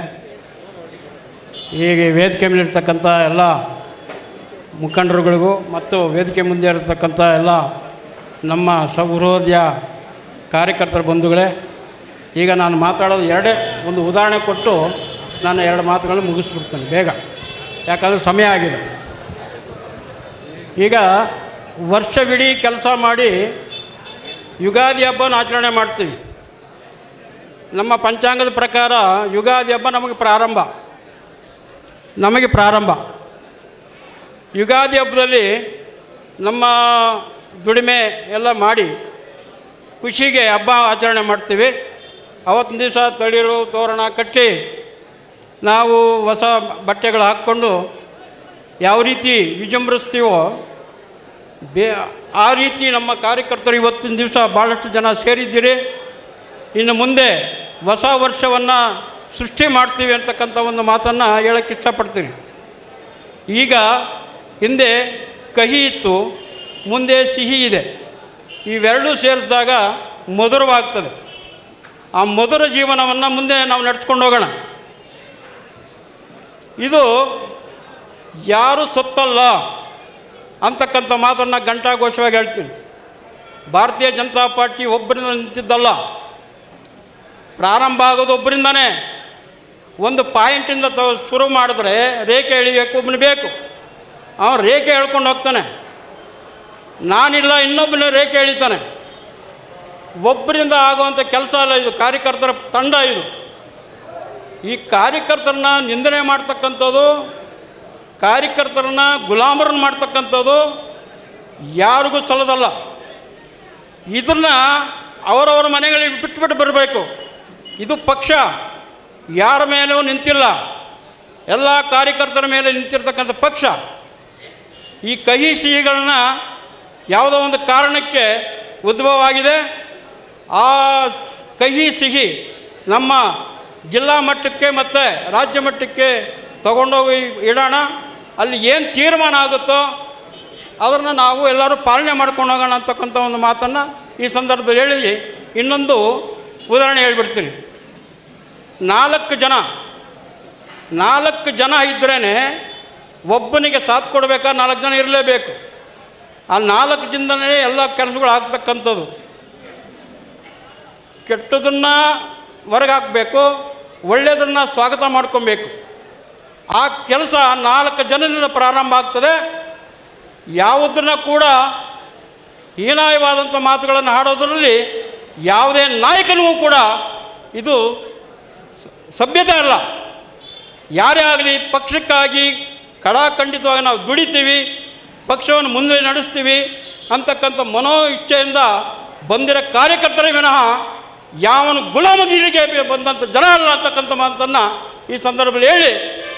ಈಗ ವೇದಿಕೆ ಮೇಲಿರ್ತಕ್ಕಂಥ ಎಲ್ಲ ಮುಖಂಡರುಗಳಿಗೂ ಮತ್ತು ವೇದಿಕೆ ಮುಂದೆ ಇರತಕ್ಕಂಥ ಎಲ್ಲ ನಮ್ಮ ಸಹೃದಯ ಕಾರ್ಯಕರ್ತರ ಬಂಧುಗಳೇ, ಈಗ ನಾನು ಮಾತಾಡೋದು ಒಂದು ಉದಾಹರಣೆ ಕೊಟ್ಟು ನಾನು 2 ಮಾತುಗಳನ್ನು ಮುಗಿಸ್ಬಿಡ್ತೇನೆ ಬೇಗ, ಯಾಕಂದರೆ ಸಮಯ ಆಗಿದೆ. ಈಗ ವರ್ಷವಿಡೀ ಕೆಲಸ ಮಾಡಿ ಯುಗಾದಿ ಹಬ್ಬನ ಆಚರಣೆ ಮಾಡ್ತೀವಿ. ನಮ್ಮ ಪಂಚಾಂಗದ ಪ್ರಕಾರ ಯುಗಾದಿ ಹಬ್ಬ ನಮಗೆ ಪ್ರಾರಂಭ. ಯುಗಾದಿ ಹಬ್ಬದಲ್ಲಿ ನಮ್ಮ ದುಡಿಮೆ ಎಲ್ಲ ಮಾಡಿ ಖುಷಿಗೆ ಹಬ್ಬ ಆಚರಣೆ ಮಾಡ್ತೀವಿ. ಅವತ್ತಿನ ದಿವಸ ತಳಿರು ತೋರಣ ಕಟ್ಟಿ ನಾವು ಹೊಸ ಬಟ್ಟೆಗಳು ಹಾಕ್ಕೊಂಡು ಯಾವ ರೀತಿ ವಿಜೃಂಭಿಸ್ತೀವೋ ಆ ರೀತಿ ನಮ್ಮ ಕಾರ್ಯಕರ್ತರು ಇವತ್ತಿನ ದಿವಸ ಭಾಳಷ್ಟು ಜನ ಸೇರಿದ್ದೀರಿ. ಇನ್ನು ಮುಂದೆ ಹೊಸ ವರ್ಷವನ್ನು ಸೃಷ್ಟಿ ಮಾಡ್ತೀವಿ ಅಂತಕ್ಕಂಥ ಒಂದು ಮಾತನ್ನು ಹೇಳೋಕ್ಕೆ ಇಷ್ಟಪಡ್ತೀನಿ. ಈಗ ಹಿಂದೆ ಕಹಿ ಇತ್ತು, ಮುಂದೆ ಸಿಹಿ ಇದೆ. ಇವೆರಡೂ ಸೇರಿಸಿದಾಗ ಮಧುರವಾಗ್ತದೆ. ಆ ಮಧುರ ಜೀವನವನ್ನು ಮುಂದೆ ನಾವು ನಡೆಸ್ಕೊಂಡು ಹೋಗೋಣ. ಇದು ಯಾರು ಸೊತ್ತಲ್ಲ ಅಂತಕ್ಕಂಥ ಮಾತನ್ನು ಘಂಟಾಘೋಷವಾಗಿ ಹೇಳ್ತೀನಿ. ಭಾರತೀಯ ಜನತಾ ಪಾರ್ಟಿ ಒಬ್ಬರಿಂದ ನಿಂತಿದ್ದಲ್ಲ, ಪ್ರಾರಂಭ ಆಗೋದು ಒಬ್ಬರಿಂದನೇ. ಒಂದು ಪಾಯಿಂಟಿಂದ ಶುರು ಮಾಡಿದ್ರೆ ರೇಖೆ ಎಳಿಬೇಕು, ಒಬ್ಬನು ಬೇಕು. ಅವನು ರೇಖೆ ಹೇಳ್ಕೊಂಡು ಹೋಗ್ತಾನೆ, ನಾನಿಲ್ಲ ಇನ್ನೊಬ್ಬನ ರೇಖೆ ಎಳಿತಾನೆ. ಒಬ್ಬರಿಂದ ಆಗುವಂಥ ಕೆಲಸ ಅಲ್ಲ ಇದು, ಕಾರ್ಯಕರ್ತರ ತಂಡ ಇದು. ಈ ಕಾರ್ಯಕರ್ತರನ್ನ ನಿಂದನೆ ಮಾಡ್ತಕ್ಕಂಥದ್ದು, ಕಾರ್ಯಕರ್ತರನ್ನ ಗುಲಾಮರನ್ನು ಮಾಡ್ತಕ್ಕಂಥದ್ದು ಯಾರಿಗೂ ಸಲ್ಲದಲ್ಲ. ಇದನ್ನು ಅವರವರ ಮನೆಗಳಿಗೆ ಬಿಟ್ಬಿಟ್ಟು ಬರಬೇಕು. ಇದು ಪಕ್ಷ ಯಾರ ಮೇಲೂ ನಿಂತಿಲ್ಲ, ಎಲ್ಲ ಕಾರ್ಯಕರ್ತರ ಮೇಲೆ ನಿಂತಿರ್ತಕ್ಕಂಥ ಪಕ್ಷ. ಈ ಕಹಿ ಸಿಹಿಗಳನ್ನ ಯಾವುದೋ ಒಂದು ಕಾರಣಕ್ಕೆ ಉದ್ಭವ ಆಗಿದೆ. ಆ ಕಹಿ ಸಿಹಿ ನಮ್ಮ ಜಿಲ್ಲಾ ಮಟ್ಟಕ್ಕೆ ಮತ್ತು ರಾಜ್ಯ ಮಟ್ಟಕ್ಕೆ ತಗೊಂಡೋಗಿ ಇಡೋಣ. ಅಲ್ಲಿ ಏನು ತೀರ್ಮಾನ ಆಗುತ್ತೋ ಅದನ್ನು ನಾವು ಎಲ್ಲರೂ ಪಾಲನೆ ಮಾಡ್ಕೊಂಡು ಹೋಗೋಣ ಅಂತಕ್ಕಂಥ ಒಂದು ಮಾತನ್ನು ಈ ಸಂದರ್ಭದಲ್ಲಿ ಹೇಳಿ ಇನ್ನೊಂದು ಉದಾಹರಣೆ ಹೇಳ್ಬಿಡ್ತೀನಿ. 4 ಜನ ಇದ್ರೇ ಒಬ್ಬನಿಗೆ ಸಾಥ್ ಕೊಡಬೇಕಾ, 4 ಜನ ಇರಲೇಬೇಕು. ಆ 4 ಜನನೇ ಎಲ್ಲ ಕೆಲಸಗಳು ಆಗ್ತಕ್ಕಂಥದ್ದು. ಕೆಟ್ಟದನ್ನು ಹೊರಗೆ ಹಾಕಬೇಕು, ಒಳ್ಳೆಯದನ್ನು ಸ್ವಾಗತ ಮಾಡ್ಕೊಬೇಕು. ಆ ಕೆಲಸ 4 ಜನದಿಂದ ಪ್ರಾರಂಭ ಆಗ್ತದೆ. ಯಾವುದನ್ನು ಕೂಡ ಹೀನಾಯವಾದಂಥ ಮಾತುಗಳನ್ನು ಆಡೋದರಲ್ಲಿ ಯಾವುದೇ ನಾಯಕನಿಗೂ ಕೂಡ ಇದು ಸಭ್ಯತೆ ಅಲ್ಲ. ಯಾರೇ ಆಗಲಿ ಪಕ್ಷಕ್ಕಾಗಿ ಖಡಾಖಂಡಿತವಾಗಿ ನಾವು ದುಡಿತೀವಿ, ಪಕ್ಷವನ್ನು ಮುಂದೆ ನಡೆಸ್ತೀವಿ ಅಂತಕ್ಕಂಥ ಮನೋ ಇಚ್ಛೆಯಿಂದ ಬಂದಿರೋ ಕಾರ್ಯಕರ್ತರೇ ವಿನಃ ಯಾವನು ಗುಲಾಮಗಿರಿಗೆ ಬಂದಂಥ ಜನ ಅಲ್ಲ ಅಂತಕ್ಕಂಥ ಮಾತನ್ನು ಈ ಸಂದರ್ಭದಲ್ಲಿ ಹೇಳಿ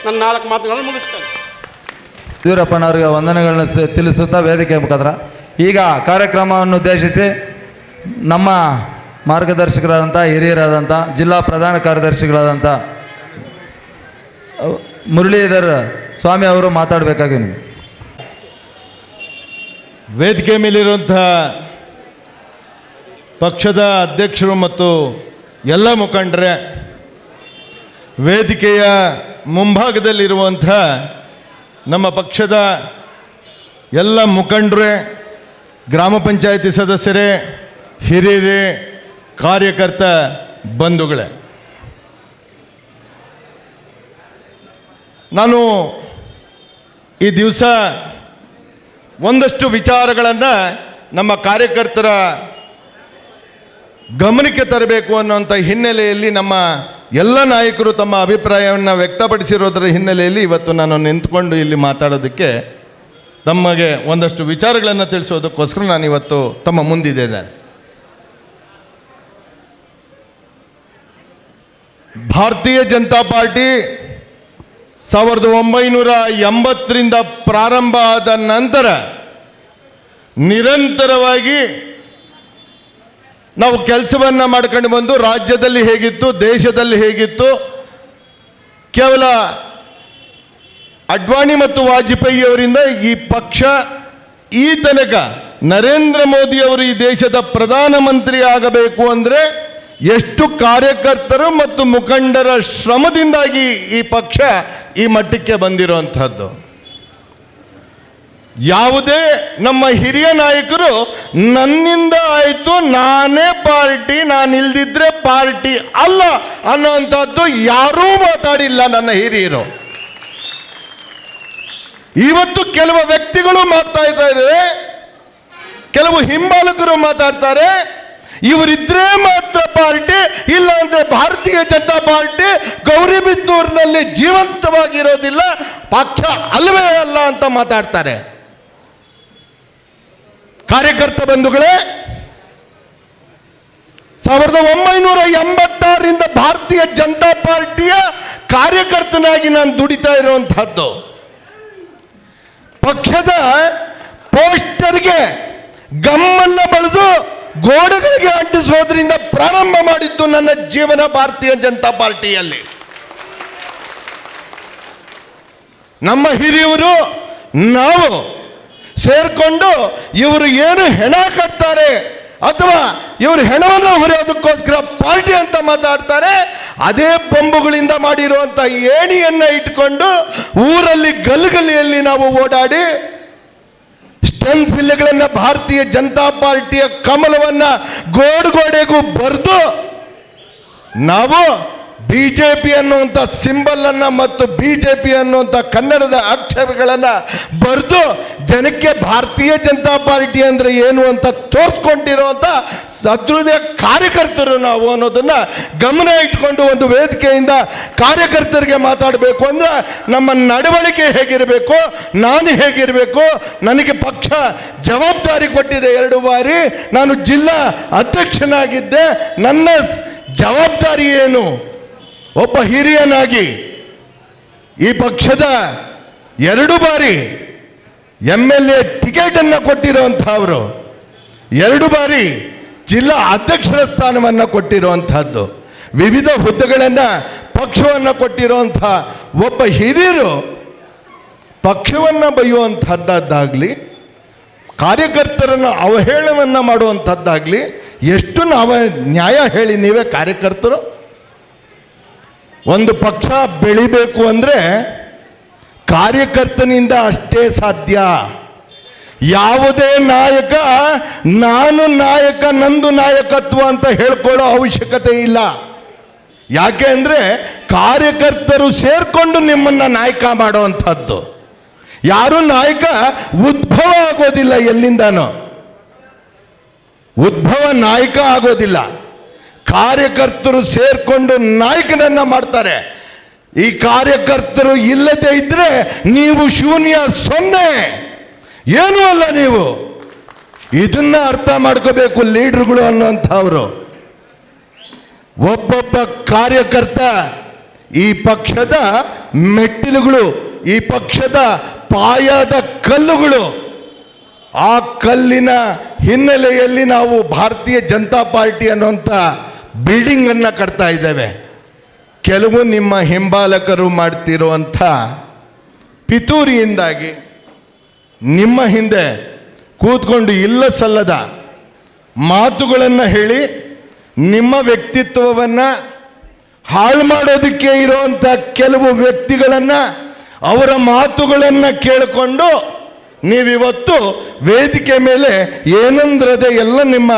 ನನ್ನ 4 ಮಾತುಗಳನ್ನು ಮುಗಿಸ್ತೇನೆ. ಯಡಿಯೂರಪ್ಪನವರಿಗೆ ವಂದನೆಗಳನ್ನ ತಿಳಿಸುತ್ತಾ ವೇದಿಕೆ ಮುಖಾಂತರ ಈಗ ಕಾರ್ಯಕ್ರಮವನ್ನು ಉದ್ದೇಶಿಸಿ ನಮ್ಮ ಮಾರ್ಗದರ್ಶಕರಾದಂಥ ಹಿರಿಯರಾದಂಥ ಜಿಲ್ಲಾ ಪ್ರಧಾನ ಕಾರ್ಯದರ್ಶಿಗಳಾದಂಥ ಮುರಳೀಧರ್ ಸ್ವಾಮಿ ಅವರು ಮಾತಾಡಬೇಕಾಗಿ ವೇದಿಕೆ ಮೇಲಿರುವಂಥ ಪಕ್ಷದ ಅಧ್ಯಕ್ಷರು ಮತ್ತು ಎಲ್ಲ ಮುಖಂಡರೇ, ವೇದಿಕೆಯ ಮುಂಭಾಗದಲ್ಲಿರುವಂಥ ನಮ್ಮ ಪಕ್ಷದ ಎಲ್ಲ ಮುಖಂಡರೇ, ಗ್ರಾಮ ಪಂಚಾಯತಿ ಸದಸ್ಯರೇ, ಹಿರಿಯರೇ, ಕಾರ್ಯಕರ್ತ ಬಂಧುಗಳೇ, ನಾನು ಈ ದಿವಸ ಒಂದಷ್ಟು ವಿಚಾರಗಳನ್ನು ನಮ್ಮ ಕಾರ್ಯಕರ್ತರ ಗಮನಕ್ಕೆ ತರಬೇಕು ಅನ್ನೋಂಥ ಹಿನ್ನೆಲೆಯಲ್ಲಿ ನಮ್ಮ ಎಲ್ಲ ನಾಯಕರು ತಮ್ಮ ಅಭಿಪ್ರಾಯವನ್ನು ವ್ಯಕ್ತಪಡಿಸಿರೋದರ ಹಿನ್ನೆಲೆಯಲ್ಲಿ ಇವತ್ತು ನಾನು ನಿಂತ್ಕೊಂಡು ಇಲ್ಲಿ ಮಾತಾಡೋದಕ್ಕೆ ತಮಗೆ ಒಂದಷ್ಟು ವಿಚಾರಗಳನ್ನು ತಿಳಿಸೋದಕ್ಕೋಸ್ಕರ ನಾನು ಇವತ್ತು ತಮ್ಮ ಮುಂದಿದ್ದೇನೆ. ಭಾರತೀಯ ಜನತಾ ಪಾರ್ಟಿ 1980ರಿಂದ ಪ್ರಾರಂಭ ಆದ ನಂತರ ನಿರಂತರವಾಗಿ ನಾವು ಕೆಲಸವನ್ನು ಮಾಡ್ಕೊಂಡು ಬಂದು ರಾಜ್ಯದಲ್ಲಿ ಹೇಗಿತ್ತು, ದೇಶದಲ್ಲಿ ಹೇಗಿತ್ತು, ಕೇವಲ ಅಡ್ವಾಣಿ ಮತ್ತು ವಾಜಪೇಯಿ ಅವರಿಂದ ಈ ಪಕ್ಷ ಈ ತನಕ ನರೇಂದ್ರ ಮೋದಿ ಅವರು ಈ ದೇಶದ ಪ್ರಧಾನಮಂತ್ರಿ ಆಗಬೇಕು ಅಂದರೆ ಎಷ್ಟು ಕಾರ್ಯಕರ್ತರು ಮತ್ತು ಮುಖಂಡರ ಶ್ರಮದಿಂದಾಗಿ ಈ ಪಕ್ಷ ಈ ಮಟ್ಟಕ್ಕೆ ಬಂದಿರುವಂಥದ್ದು. ಯಾವುದೇ ನಮ್ಮ ಹಿರಿಯ ನಾಯಕರು ನನ್ನಿಂದ ಆಯಿತು, ನಾನೇ ಪಾರ್ಟಿ, ನಾನು ಇಲ್ದಿದ್ರೆ ಪಾರ್ಟಿ ಅಲ್ಲ ಅನ್ನೋಂಥದ್ದು ಯಾರೂ ಮಾತಾಡಿಲ್ಲ ನನ್ನ ಹಿರಿಯರು. ಇವತ್ತು ಕೆಲವು ವ್ಯಕ್ತಿಗಳು ಮಾಡ್ತಾ ಇದ್ದಾರೆ, ಕೆಲವು ಹಿಂಬಾಲಕರು ಮಾತಾಡ್ತಾರೆ, ಇವರಿದ್ರೆ ಮಾತ್ರ ಪಾರ್ಟಿ, ಇಲ್ಲ ಅಂದ್ರೆ ಭಾರತೀಯ ಜನತಾ ಪಾರ್ಟಿ ಗೌರಿಬಿದನೂರಿನಲ್ಲಿ ಜೀವಂತವಾಗಿರೋದಿಲ್ಲ, ಪಕ್ಷ ಅಲ್ವೇ ಅಲ್ಲ ಅಂತ ಮಾತಾಡ್ತಾರೆ. ಕಾರ್ಯಕರ್ತ ಬಂಧುಗಳೇ, 1986ರಿಂದ ಭಾರತೀಯ ಜನತಾ ಪಾರ್ಟಿಯ ಕಾರ್ಯಕರ್ತನಾಗಿ ನಾನು ದುಡಿತಾ ಇರುವಂತಹದ್ದು. ಪಕ್ಷದ ಪೋಸ್ಟರ್ಗೆ ಗಮ್ಮನ್ನ ಬಳಿದು ಗೋಡೆಗಳಿಗೆ ಅಂಟಿಸೋದ್ರಿಂದ ಪ್ರಾರಂಭ ಮಾಡಿದ್ದು ನನ್ನ ಜೀವನ ಭಾರತೀಯ ಜನತಾ ಪಾರ್ಟಿಯಲ್ಲಿ. ನಮ್ಮ ಹಿರಿಯವರು ನಾವು ಸೇರ್ಕೊಂಡು ಇವರು ಏನು ಹೆಣ ಕಟ್ತಾರೆ ಅಥವಾ ಇವರು ಹೆಣವನ್ನು ಹೊರೆಯೋದಕ್ಕೋಸ್ಕರ ಪಾರ್ಟಿ ಅಂತ ಮಾತಾಡ್ತಾರೆ, ಅದೇ ಬೊಂಬುಗಳಿಂದ ಮಾಡಿರುವಂಥ ಏಣಿಯನ್ನು ಇಟ್ಕೊಂಡು ಊರಲ್ಲಿ ಗಲ್ಲಿಯಲ್ಲಿ ನಾವು ಓಡಾಡಿ ಸ್ಟೆನ್ಸಿಲ್ಗಳನ್ನು ಭಾರತೀಯ ಜನತಾ ಪಾರ್ಟಿಯ ಕಮಲವನ್ನು ಗೋಡೆಗೂ ಬರೆದು ನಾವು ಬಿಜೆಪಿ ಅನ್ನುವಂಥ ಸಿಂಬಲನ್ನು ಮತ್ತು ಬಿಜೆಪಿ ಅನ್ನುವಂಥ ಕನ್ನಡದ ಅಕ್ಷರಗಳನ್ನು ಬರೆದು ಜನಕ್ಕೆ ಭಾರತೀಯ ಜನತಾ ಪಾರ್ಟಿ ಅಂದರೆ ಏನು ಅಂತ ತೋರಿಸ್ಕೊಂಡಿರುವಂಥ ಸದೃಢ ಕಾರ್ಯಕರ್ತರು ನಾವು ಅನ್ನೋದನ್ನು ಗಮನ ಇಟ್ಕೊಂಡು ಒಂದು ವೇದಿಕೆಯಿಂದ ಕಾರ್ಯಕರ್ತರಿಗೆ ಮಾತಾಡಬೇಕು ಅಂದರೆ ನಮ್ಮ ನಡವಳಿಕೆ ಹೇಗಿರಬೇಕು, ನಾನು ಹೇಗಿರಬೇಕು, ನನಗೆ ಪಕ್ಷ ಜವಾಬ್ದಾರಿ ಕೊಟ್ಟಿದೆ 2 ಬಾರಿ, ನಾನು ಜಿಲ್ಲಾ ಅಧ್ಯಕ್ಷನಾಗಿದ್ದೆ, ನನ್ನ ಜವಾಬ್ದಾರಿ ಏನು, ಒಬ್ಬ ಹಿರಿಯನಾಗಿ ಈ ಪಕ್ಷದ 2 ಬಾರಿ MLA ಟಿಕೆಟನ್ನು ಕೊಟ್ಟಿರುವಂಥವರು, 2 ಬಾರಿ ಜಿಲ್ಲಾ ಅಧ್ಯಕ್ಷರ ಸ್ಥಾನವನ್ನು ಕೊಟ್ಟಿರುವಂಥದ್ದು, ವಿವಿಧ ಹುದ್ದೆಗಳನ್ನು ಪಕ್ಷವನ್ನು ಕೊಟ್ಟಿರುವಂಥ ಒಬ್ಬ ಹಿರಿಯರು ಪಕ್ಷವನ್ನು ಬೈಯುವಂಥದ್ದಾಗಲಿ, ಕಾರ್ಯಕರ್ತರನ್ನು ಅವಹೇಳನವನ್ನು ಮಾಡುವಂಥದ್ದಾಗಲಿ ಎಷ್ಟು ನಾವು ನ್ಯಾಯ ಹೇಳಿ ನೀವೇ ಕಾರ್ಯಕರ್ತರು? ಒಂದು ಪಕ್ಷ ಬೆಳಿಬೇಕು ಅಂದರೆ ಕಾರ್ಯಕರ್ತನಿಂದ ಅಷ್ಟೇ ಸಾಧ್ಯ. ಯಾವುದೇ ನಾಯಕ ನಾನು ನಾಯಕ, ನಂದು ನಾಯಕತ್ವ ಅಂತ ಹೇಳ್ಕೊಳ್ಳೋ ಅವಶ್ಯಕತೆ ಇಲ್ಲ. ಯಾಕೆ ಅಂದರೆ ಕಾರ್ಯಕರ್ತರು ಸೇರಿಕೊಂಡು ನಿಮ್ಮನ್ನು ನಾಯಕ ಮಾಡೋವಂಥದ್ದು. ಯಾರು ನಾಯಕ ಉದ್ಭವ ಆಗೋದಿಲ್ಲ, ಎಲ್ಲಿಂದನೋ ಉದ್ಭವ ನಾಯಕ ಆಗೋದಿಲ್ಲ. ಕಾರ್ಯಕರ್ತರು ಸೇರ್ಕೊಂಡು ನಾಯಕನನ್ನ ಮಾಡ್ತಾರೆ. ಈ ಕಾರ್ಯಕರ್ತರು ಇಲ್ಲದೆ ಇದ್ರೆ ನೀವು ಶೂನ್ಯ, 0, ಏನೂ ಅಲ್ಲ ನೀವು. ಇದನ್ನ ಅರ್ಥ ಮಾಡ್ಕೋಬೇಕು ಲೀಡರ್ಗಳು ಅನ್ನುವಂಥವ್ರು. ಒಬ್ಬೊಬ್ಬ ಕಾರ್ಯಕರ್ತ ಈ ಪಕ್ಷದ ಮೆಟ್ಟಿಲುಗಳು, ಈ ಪಕ್ಷದ ಪಾಯದ ಕಲ್ಲುಗಳು. ಆ ಕಲ್ಲಿನ ಹಿನ್ನೆಲೆಯಲ್ಲಿ ನಾವು ಭಾರತೀಯ ಜನತಾ ಪಾರ್ಟಿ ಅನ್ನುವಂಥ ಬಿಲ್ಡಿಂಗನ್ನು ಕಟ್ತಾ ಇದ್ದೇವೆ. ಕೆಲವು ನಿಮ್ಮ ಹಿಂಬಾಲಕರು ಮಾಡ್ತಿರುವಂಥ ಪಿತೂರಿಯಿಂದಾಗಿ ನಿಮ್ಮ ಹಿಂದೆ ಕೂತ್ಕೊಂಡು ಇಲ್ಲ ಸಲ್ಲದ ಮಾತುಗಳನ್ನು ಹೇಳಿ ನಿಮ್ಮ ವ್ಯಕ್ತಿತ್ವವನ್ನು ಹಾಳು ಮಾಡೋದಕ್ಕೆ ಇರುವಂಥ ಕೆಲವು ವ್ಯಕ್ತಿಗಳನ್ನು, ಅವರ ಮಾತುಗಳನ್ನು ಕೇಳಿಕೊಂಡು ನೀವಿವತ್ತು ವೇದಿಕೆ ಮೇಲೆ ಏನಂದ್ರದೆ ಎಲ್ಲ ನಿಮ್ಮ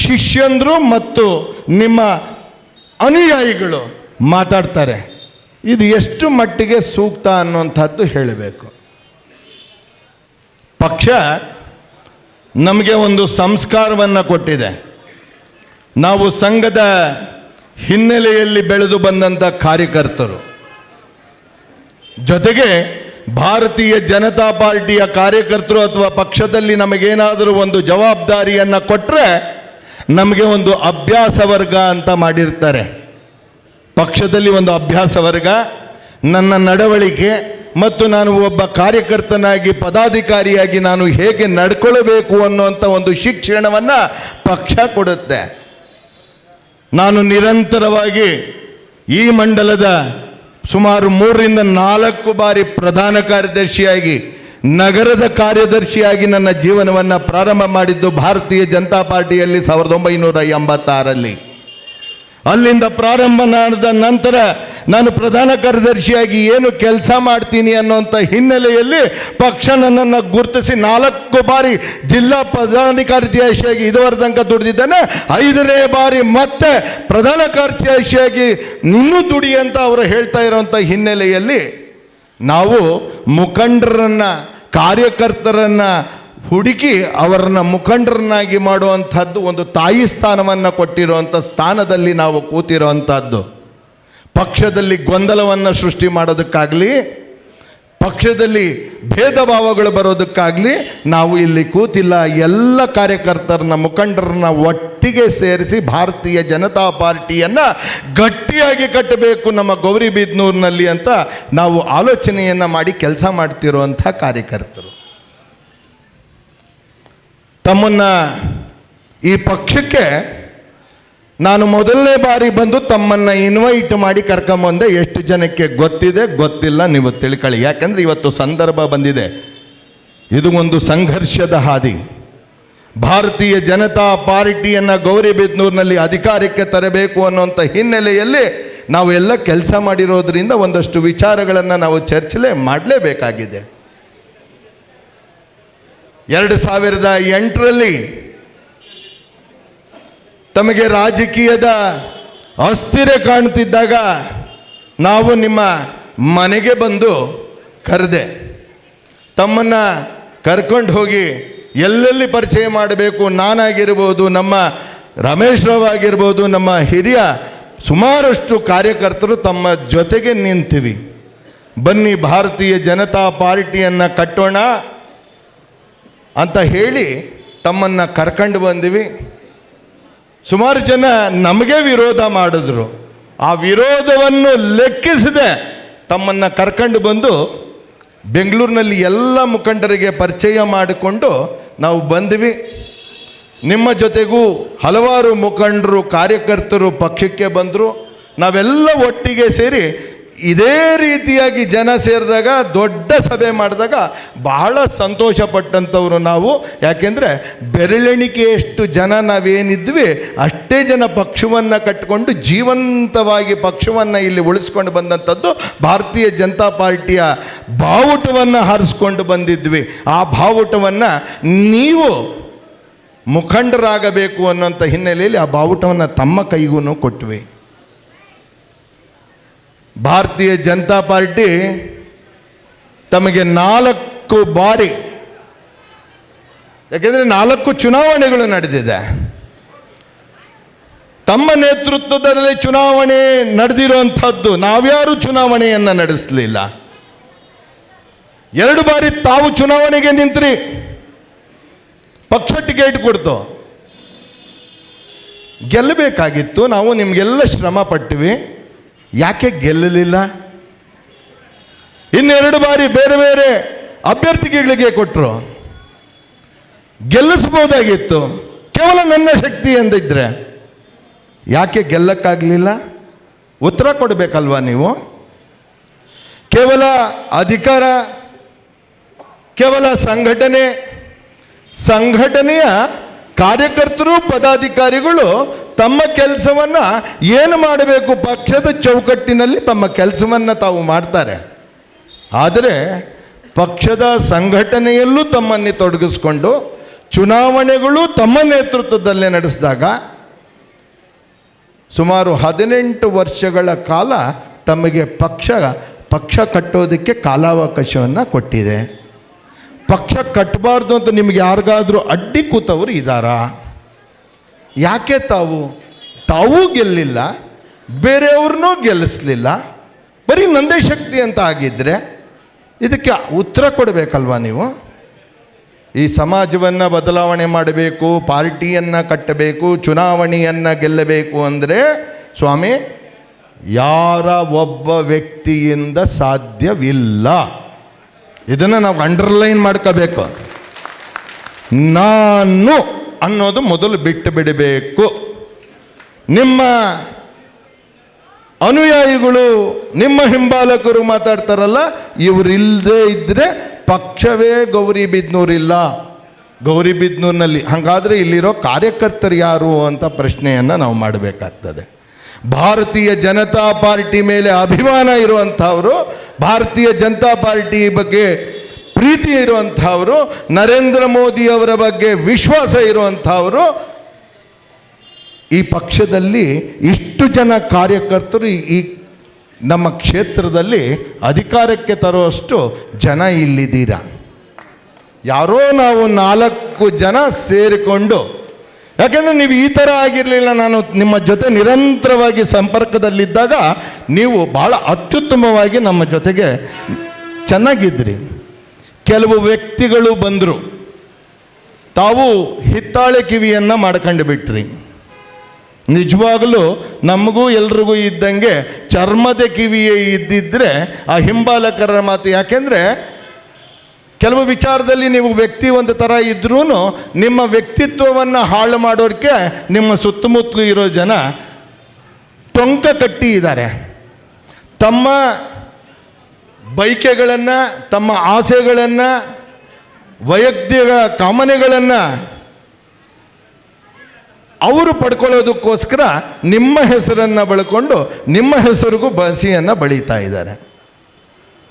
ಶಿಷ್ಯಂದರು ಮತ್ತು ನಿಮ್ಮ ಅನುಯಾಯಿಗಳು ಮಾತಾಡ್ತಾರೆ. ಇದು ಎಷ್ಟು ಮಟ್ಟಿಗೆ ಸೂಕ್ತ ಅನ್ನುವಂಥದ್ದು ಹೇಳಬೇಕು. ಪಕ್ಷ ನಮಗೆ ಒಂದು ಸಂಸ್ಕಾರವನ್ನು ಕೊಟ್ಟಿದೆ. ನಾವು ಸಂಘದ ಹಿನ್ನೆಲೆಯಲ್ಲಿ ಬೆಳೆದು ಬಂದಂಥ ಕಾರ್ಯಕರ್ತರು, ಜೊತೆಗೆ ಭಾರತೀಯ ಜನತಾ ಪಾರ್ಟಿಯ ಕಾರ್ಯಕರ್ತರು ಅಥವಾ ಪಕ್ಷದಲ್ಲಿ ನಮಗೇನಾದರೂ ಒಂದು ಜವಾಬ್ದಾರಿಯನ್ನು ಕೊಟ್ಟರೆ ನಮಗೆ ಒಂದು ಅಭ್ಯಾಸ ವರ್ಗ ಅಂತ ಮಾಡಿರ್ತಾರೆ. ಪಕ್ಷದಲ್ಲಿ ಒಂದು ಅಭ್ಯಾಸ ವರ್ಗ, ನನ್ನ ನಡವಳಿಕೆ ಮತ್ತು ನಾನು ಒಬ್ಬ ಕಾರ್ಯಕರ್ತನಾಗಿ ಪದಾಧಿಕಾರಿಯಾಗಿ ನಾನು ಹೇಗೆ ನಡ್ಕೊಳ್ಬೇಕು ಅನ್ನುವಂಥ ಒಂದು ಶಿಕ್ಷಣವನ್ನು ಪಕ್ಷ ಕೊಡುತ್ತೆ. ನಾನು ನಿರಂತರವಾಗಿ ಈ ಮಂಡಲದ ಸುಮಾರು 3 ರಿಂದ 4 ಬಾರಿ ಪ್ರಧಾನ ಕಾರ್ಯದರ್ಶಿಯಾಗಿ, ನಗರದ ಕಾರ್ಯದರ್ಶಿಯಾಗಿ ನನ್ನ ಜೀವನವನ್ನು ಪ್ರಾರಂಭ ಮಾಡಿದ್ದು ಭಾರತೀಯ ಜನತಾ ಪಾರ್ಟಿಯಲ್ಲಿ 1986ರಲ್ಲಿ. ಅಲ್ಲಿಂದ ಪ್ರಾರಂಭ ಮಾಡಿದ ನಂತರ ನಾನು ಪ್ರಧಾನ ಕಾರ್ಯದರ್ಶಿಯಾಗಿ ಏನು ಕೆಲಸ ಮಾಡ್ತೀನಿ ಅನ್ನೋಂಥ ಹಿನ್ನೆಲೆಯಲ್ಲಿ ಪಕ್ಷ ನನ್ನನ್ನು ಗುರುತಿಸಿ 4 ಬಾರಿ ಜಿಲ್ಲಾ ಪ್ರಧಾನಾಧಿಕಾರಿಯಾಗಿ ಇದುವರೆಗೆ ತನಕ ದುಡಿದಿದ್ದೇನೆ. 5ನೇ ಬಾರಿ ಮತ್ತೆ ಪ್ರಧಾನ ಕಾರ್ಯದರ್ಶಿಯಾಗಿ ಇನ್ನೂ ದುಡಿ ಅಂತ ಅವರು ಹೇಳ್ತಾ ಇರೋಂಥ ಹಿನ್ನೆಲೆಯಲ್ಲಿ ನಾವು ಮುಖಂಡರನ್ನು, ಕಾರ್ಯಕರ್ತರನ್ನು ಹುಡುಕಿ ಅವರನ್ನು ಮುಖಂಡರನ್ನಾಗಿ ಮಾಡುವಂಥದ್ದು ಒಂದು ತಾಯಿ ಸ್ಥಾನವನ್ನು ಕೊಟ್ಟಿರುವಂಥ ಸ್ಥಾನದಲ್ಲಿ ನಾವು ಕೂತಿರುವಂಥದ್ದು. ಪಕ್ಷದಲ್ಲಿ ಗೊಂದಲವನ್ನು ಸೃಷ್ಟಿ ಮಾಡೋದಕ್ಕಾಗಲಿ, ಪಕ್ಷದಲ್ಲಿ ಭೇದ ಭಾವಗಳು ಬರೋದಕ್ಕಾಗಲಿ ನಾವು ಇಲ್ಲಿ ಕೂತಿಲ್ಲ. ಎಲ್ಲ ಕಾರ್ಯಕರ್ತರನ್ನ, ಮುಖಂಡರನ್ನ ಒಟ್ಟಿಗೆ ಸೇರಿಸಿ ಭಾರತೀಯ ಜನತಾ ಪಾರ್ಟಿಯನ್ನು ಗಟ್ಟಿಯಾಗಿ ಕಟ್ಟಬೇಕು ನಮ್ಮ ಗೌರಿಬಿದನೂರಿನಲ್ಲಿ ಅಂತ ನಾವು ಆಲೋಚನೆಯನ್ನು ಮಾಡಿ ಕೆಲಸ ಮಾಡ್ತಿರುವಂಥ ಕಾರ್ಯಕರ್ತರು. ತಮ್ಮನ್ನು ಈ ಪಕ್ಷಕ್ಕೆ ನಾನು ಮೊದಲನೇ ಬಾರಿ ಬಂದು ತಮ್ಮನ್ನು ಇನ್ವೈಟ್ ಮಾಡಿ ಕರ್ಕೊಂಬಂದೆ. ಎಷ್ಟು ಜನಕ್ಕೆ ಗೊತ್ತಿದೆ ಗೊತ್ತಿಲ್ಲ, ನೀವು ತಿಳ್ಕೊಳ್ಳಿ. ಯಾಕಂದರೆ ಇವತ್ತು ಸಂದರ್ಭ ಬಂದಿದೆ. ಇದು ಒಂದು ಸಂಘರ್ಷದ ಹಾದಿ. ಭಾರತೀಯ ಜನತಾ ಪಾರ್ಟಿಯನ್ನು ಗೌರಿಬಿದನೂರಿನಲ್ಲಿ ಅಧಿಕಾರಕ್ಕೆ ತರಬೇಕು ಅನ್ನುವಂಥ ಹಿನ್ನೆಲೆಯಲ್ಲಿ ನಾವು ಎಲ್ಲ ಕೆಲಸ ಮಾಡಿರೋದ್ರಿಂದ ಒಂದಷ್ಟು ವಿಚಾರಗಳನ್ನು ನಾವು ಚರ್ಚೆ ಮಾಡಲೇಬೇಕಾಗಿದೆ. 2008ರಲ್ಲಿ ತಮಗೆ ರಾಜಕೀಯದ ಅಸ್ಥಿರ ಕಾಣುತ್ತಿದ್ದಾಗ ನಾವು ನಿಮ್ಮ ಮನೆಗೆ ಬಂದು ಕರೆದೆ. ತಮ್ಮನ್ನು ಕರ್ಕೊಂಡು ಹೋಗಿ ಎಲ್ಲೆಲ್ಲಿ ಪರಿಚಯ ಮಾಡಬೇಕು, ನಾನಾಗಿರ್ಬೋದು, ನಮ್ಮ ರಮೇಶ್ ರಾವ್ ಆಗಿರ್ಬೋದು, ನಮ್ಮ ಹಿರಿಯ ಸುಮಾರಷ್ಟು ಕಾರ್ಯಕರ್ತರು ತಮ್ಮ ಜೊತೆಗೆ ನಿಂತೀವಿ. ಬನ್ನಿ ಭಾರತೀಯ ಜನತಾ ಪಾರ್ಟಿಯನ್ನು ಕಟ್ಟೋಣ ಅಂತ ಹೇಳಿ ತಮ್ಮನ್ನು ಕರ್ಕೊಂಡು ಬಂದಿವಿ. ಸುಮಾರು ಜನ ನಮಗೆ ವಿರೋಧ ಮಾಡಿದ್ರು. ಆ ವಿರೋಧವನ್ನು ಲೆಕ್ಕಿಸದೆ ತಮ್ಮನ್ನು ಕರ್ಕೊಂಡು ಬಂದು ಬೆಂಗಳೂರಿನಲ್ಲಿ ಎಲ್ಲ ಮುಖಂಡರಿಗೆ ಪರಿಚಯ ಮಾಡಿಕೊಂಡು ನಾವು ಬಂದ್ವಿ. ನಿಮ್ಮ ಜೊತೆಗೂ ಹಲವಾರು ಮುಖಂಡರು, ಕಾರ್ಯಕರ್ತರು ಪಕ್ಷಕ್ಕೆ ಬಂದರು. ನಾವೆಲ್ಲ ಒಟ್ಟಿಗೆ ಸೇರಿ ಇದೇ ರೀತಿಯಾಗಿ ಜನ ಸೇರಿದಾಗ, ದೊಡ್ಡ ಸಭೆ ಮಾಡಿದಾಗ ಬಹಳ ಸಂತೋಷಪಟ್ಟಂಥವ್ರು ನಾವು. ಯಾಕೆಂದರೆ ಬೆರಳೆಣಿಕೆಯಷ್ಟು ಜನ ನಾವೇನಿದ್ವಿ ಅಷ್ಟೇ ಜನ ಪಕ್ಷವನ್ನು ಕಟ್ಟಿಕೊಂಡು ಜೀವಂತವಾಗಿ ಪಕ್ಷವನ್ನು ಇಲ್ಲಿ ಉಳಿಸ್ಕೊಂಡು ಬಂದಂಥದ್ದು. ಭಾರತೀಯ ಜನತಾ ಪಾರ್ಟಿಯ ಬಾವುಟವನ್ನು ಹಾರಿಸ್ಕೊಂಡು ಬಂದಿದ್ವಿ. ಆ ಬಾವುಟವನ್ನು ನೀವು ಮುಖಂಡರಾಗಬೇಕು ಅನ್ನೋಂಥ ಹಿನ್ನೆಲೆಯಲ್ಲಿ ಆ ಬಾವುಟವನ್ನು ತಮ್ಮ ಕೈಗೂ ಕೊಟ್ವಿ. ಭಾರತೀಯ ಜನತಾ ಪಾರ್ಟಿ ತಮಗೆ 4 ಬಾರಿ, ಯಾಕೆಂದರೆ 4 ಚುನಾವಣೆಗಳು ನಡೆದಿದೆ. ತಮ್ಮ ನೇತೃತ್ವದಲ್ಲಿ ಚುನಾವಣೆ ನಡೆದಿರುವಂಥದ್ದು. ನಾವ್ಯಾರೂ ಚುನಾವಣೆಯನ್ನು ನಡೆಸಲಿಲ್ಲ. 2 ಬಾರಿ ತಾವು ಚುನಾವಣೆಗೆ ನಿಂತ್ರಿ, ಪಕ್ಷ ಟಿಕೆಟ್ ಕೊಡ್ತು. ಗೆಲ್ಲಬೇಕಾಗಿತ್ತು. ನಾವು ನಿಮಗೆಲ್ಲ ಶ್ರಮ ಪಟ್ಟಿವಿ. ಯಾಕೆ ಗೆಲ್ಲಲಿಲ್ಲ? 2 ಬಾರಿ ಬೇರೆ ಬೇರೆ ಅಭ್ಯರ್ಥಿಗಳಿಗೆ ಕೊಟ್ಟರು, ಗೆಲ್ಲಿಸ್ಬೋದಾಗಿತ್ತು. ಕೇವಲ ನನ್ನ ಶಕ್ತಿ ಎಂದಿದ್ರೆ ಯಾಕೆ ಗೆಲ್ಲಕ್ಕಾಗಲಿಲ್ಲ? ಉತ್ತರ ಕೊಡಬೇಕಲ್ವಾ ನೀವು? ಕೇವಲ ಅಧಿಕಾರ, ಕೇವಲ ಸಂಘಟನೆಯ ಕಾರ್ಯಕರ್ತರು, ಪದಾಧಿಕಾರಿಗಳು ತಮ್ಮ ಕೆಲಸವನ್ನು ಏನು ಮಾಡಬೇಕು ಪಕ್ಷದ ಚೌಕಟ್ಟಿನಲ್ಲಿ ತಮ್ಮ ಕೆಲಸವನ್ನು ತಾವು ಮಾಡ್ತಾರೆ. ಆದರೆ ಪಕ್ಷದ ಸಂಘಟನೆಯಲ್ಲೂ ತಮ್ಮನ್ನೇ ತೊಡಗಿಸ್ಕೊಂಡು ಚುನಾವಣೆಗಳು ತಮ್ಮ ನೇತೃತ್ವದಲ್ಲೇ ನಡೆಸಿದಾಗ ಸುಮಾರು 18 ವರ್ಷಗಳ ಕಾಲ ತಮಗೆ ಪಕ್ಷ ಕಟ್ಟೋದಕ್ಕೆ ಕಾಲಾವಕಾಶವನ್ನು ಕೊಟ್ಟಿದೆ. ಪಕ್ಷ ಕಟ್ಟಬಾರ್ದು ಅಂತ ನಿಮಗೆ ಯಾರಿಗಾದರೂ ಅಡ್ಡಿ ಕೂತವರು ಇದ್ದಾರಾ? ಯಾಕೆ ತಾವೂ ಗೆಲ್ಲಿಲ್ಲ, ಬೇರೆಯವ್ರನ್ನೂ ಗೆಲ್ಲಿಸ್ಲಿಲ್ಲ, ಬರೀ ನಂದೇ ಶಕ್ತಿ ಅಂತ ಆಗಿದ್ದರೆ ಇದಕ್ಕೆ ಉತ್ತರ ಕೊಡಬೇಕಲ್ವಾ ನೀವು? ಈ ಸಮಾಜವನ್ನು ಬದಲಾವಣೆ ಮಾಡಬೇಕು, ಪಾರ್ಟಿಯನ್ನು ಕಟ್ಟಬೇಕು, ಚುನಾವಣೆಯನ್ನು ಗೆಲ್ಲಬೇಕು ಅಂದರೆ ಸ್ವಾಮಿ ಯಾರ ಒಬ್ಬ ವ್ಯಕ್ತಿಯಿಂದ ಸಾಧ್ಯವಿಲ್ಲ. ಇದನ್ನು ನಾವು ಅಂಡರ್ಲೈನ್ ಮಾಡ್ಕೋಬೇಕು. ನಾನು ಅನ್ನೋದು ಮೊದಲು ಬಿಟ್ಟು ಬಿಡಬೇಕು. ನಿಮ್ಮ ಅನುಯಾಯಿಗಳು, ನಿಮ್ಮ ಹಿಂಬಾಲಕರು ಮಾತಾಡ್ತಾರಲ್ಲ, ಇವರಿಲ್ಲದೆ ಇದ್ದರೆ ಪಕ್ಷವೇ ಗೌರಿಬಿದನೂರಿಲ್ಲ. ಗೌರಿಬಿದನೂರಿನಲ್ಲಿ ಹಾಗಾದರೆ ಇಲ್ಲಿರೋ ಕಾರ್ಯಕರ್ತರು ಯಾರು ಅಂತ ಪ್ರಶ್ನೆಯನ್ನು ನಾವು ಮಾಡಬೇಕಾಗ್ತದೆ. ಭಾರತೀಯ ಜನತಾ ಪಾರ್ಟಿ ಮೇಲೆ ಅಭಿಮಾನ ಇರುವಂಥವರು, ಭಾರತೀಯ ಜನತಾ ಪಾರ್ಟಿ ಬಗ್ಗೆ ಪ್ರೀತಿ ಇರುವಂಥವರು, ನರೇಂದ್ರ ಮೋದಿಯವರ ಬಗ್ಗೆ ವಿಶ್ವಾಸ ಇರುವಂಥವರು, ಈ ಪಕ್ಷದಲ್ಲಿ ಇಷ್ಟು ಜನ ಕಾರ್ಯಕರ್ತರು ಈ ನಮ್ಮ ಕ್ಷೇತ್ರದಲ್ಲಿ ಅಧಿಕಾರಕ್ಕೆ ತರುವಷ್ಟು ಜನ ಇಲ್ಲಿದ್ದೀರಾ. ಯಾರೋ ನಾವು 4 ಜನ ಸೇರಿಕೊಂಡು, ಯಾಕೆಂದರೆ ನೀವು ಈ ಥರ ಆಗಿರಲಿಲ್ಲ. ನಾನು ನಿಮ್ಮ ಜೊತೆ ನಿರಂತರವಾಗಿ ಸಂಪರ್ಕದಲ್ಲಿದ್ದಾಗ ನೀವು ಭಾಳ ಅತ್ಯುತ್ತಮವಾಗಿ ನಮ್ಮ ಜೊತೆಗೆ ಚೆನ್ನಾಗಿದ್ರಿ. ಕೆಲವು ವ್ಯಕ್ತಿಗಳು ಬಂದರು, ತಾವು ಹಿತ್ತಾಳೆ ಕಿವಿಯನ್ನು ಮಾಡ್ಕೊಂಡು ಬಿಟ್ರಿ. ನಿಜವಾಗಲೂ ನಮಗೂ ಎಲ್ರಿಗೂ ಇದ್ದಂಗೆ ಚರ್ಮದ ಕಿವಿಯೇ ಇದ್ದಿದ್ದರೆ ಆ ಹಿಂಬಾಲಕರ ಮಾತು. ಯಾಕೆಂದರೆ ಕೆಲವು ವಿಚಾರದಲ್ಲಿ ನೀವು ವ್ಯಕ್ತಿ ಒಂದು ಥರ ಇದ್ರೂ ನಿಮ್ಮ ವ್ಯಕ್ತಿತ್ವವನ್ನು ಹಾಳು ಮಾಡೋಕ್ಕೆ ನಿಮ್ಮ ಸುತ್ತಮುತ್ತಲು ಇರೋ ಜನ ಟೊಂಕ ಕಟ್ಟಿ ಇದ್ದಾರೆ. ತಮ್ಮ ಬಯಕೆಗಳನ್ನು, ತಮ್ಮ ಆಸೆಗಳನ್ನು, ವೈಯಕ್ತಿಕ ಕಾಮನೆಗಳನ್ನು ಅವರು ಪಡ್ಕೊಳ್ಳೋದಕ್ಕೋಸ್ಕರ ನಿಮ್ಮ ಹೆಸರನ್ನು ಬಳಕೊಂಡು ನಿಮ್ಮ ಹೆಸರಿಗೂ ಬಸಿಯನ್ನು ಬಳಿತಾ ಇದ್ದಾರೆ.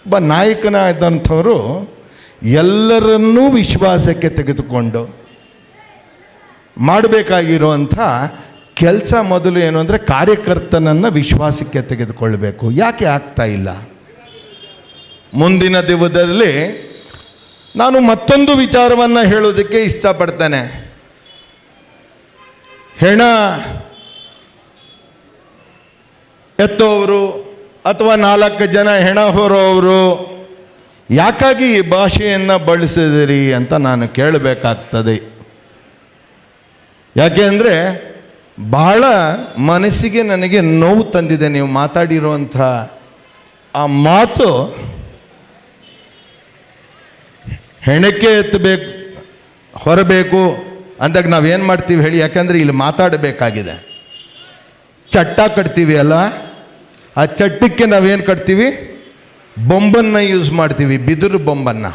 ಒಬ್ಬ ನಾಯಕನಾದಂಥವರು ಎಲ್ಲರನ್ನೂ ವಿಶ್ವಾಸಕ್ಕೆ ತೆಗೆದುಕೊಂಡು ಮಾಡಬೇಕಾಗಿರುವಂಥ ಕೆಲಸ ಮೊದಲು ಏನು ಅಂದರೆ ಕಾರ್ಯಕರ್ತನನ್ನು ವಿಶ್ವಾಸಕ್ಕೆ ತೆಗೆದುಕೊಳ್ಬೇಕು. ಯಾಕೆ ಆಗ್ತಾ ಇಲ್ಲ? ಮುಂದಿನ ದಿನದಲ್ಲಿ ನಾನು ಮತ್ತೊಂದು ವಿಚಾರವನ್ನು ಹೇಳೋದಕ್ಕೆ ಇಷ್ಟಪಡ್ತೇನೆ. ಹೆಣ ಎತ್ತೋವರು ಅಥವಾ 4 ಜನ ಹೆಣ ಹೊರೋವರು ಯಾಕಾಗಿ ಈ ಭಾಷೆಯನ್ನು ಬಳಸಿದಿರಿ ಅಂತ ನಾನು ಕೇಳಬೇಕಾಗ್ತದೆ. ಯಾಕೆಂದರೆ ಬಹಳ ಮನಸ್ಸಿಗೆ ನನಗೆ ನೋವು ತಂದಿದೆ ನೀವು ಮಾತಾಡಿರುವಂಥ ಆ ಮಾತು. ಹೆಣಕ್ಕೆ ಎತ್ತಬೇಕು, ಹೊರಬೇಕು ಅಂದಾಗ ನಾವೇನು ಮಾಡ್ತೀವಿ ಹೇಳಿ? ಯಾಕಂದರೆ ಇಲ್ಲಿ ಮಾತಾಡಬೇಕಾಗಿದೆ. ಚಟ್ಟ ಕಟ್ತೀವಿ ಅಲ್ಲ, ಆ ಚಟ್ಟಕ್ಕೆ ನಾವೇನು ಕಟ್ತೀವಿ? ಬೊಂಬನ್ನು ಯೂಸ್ ಮಾಡ್ತೀವಿ, ಬಿದಿರು ಬೊಂಬನ್ನು.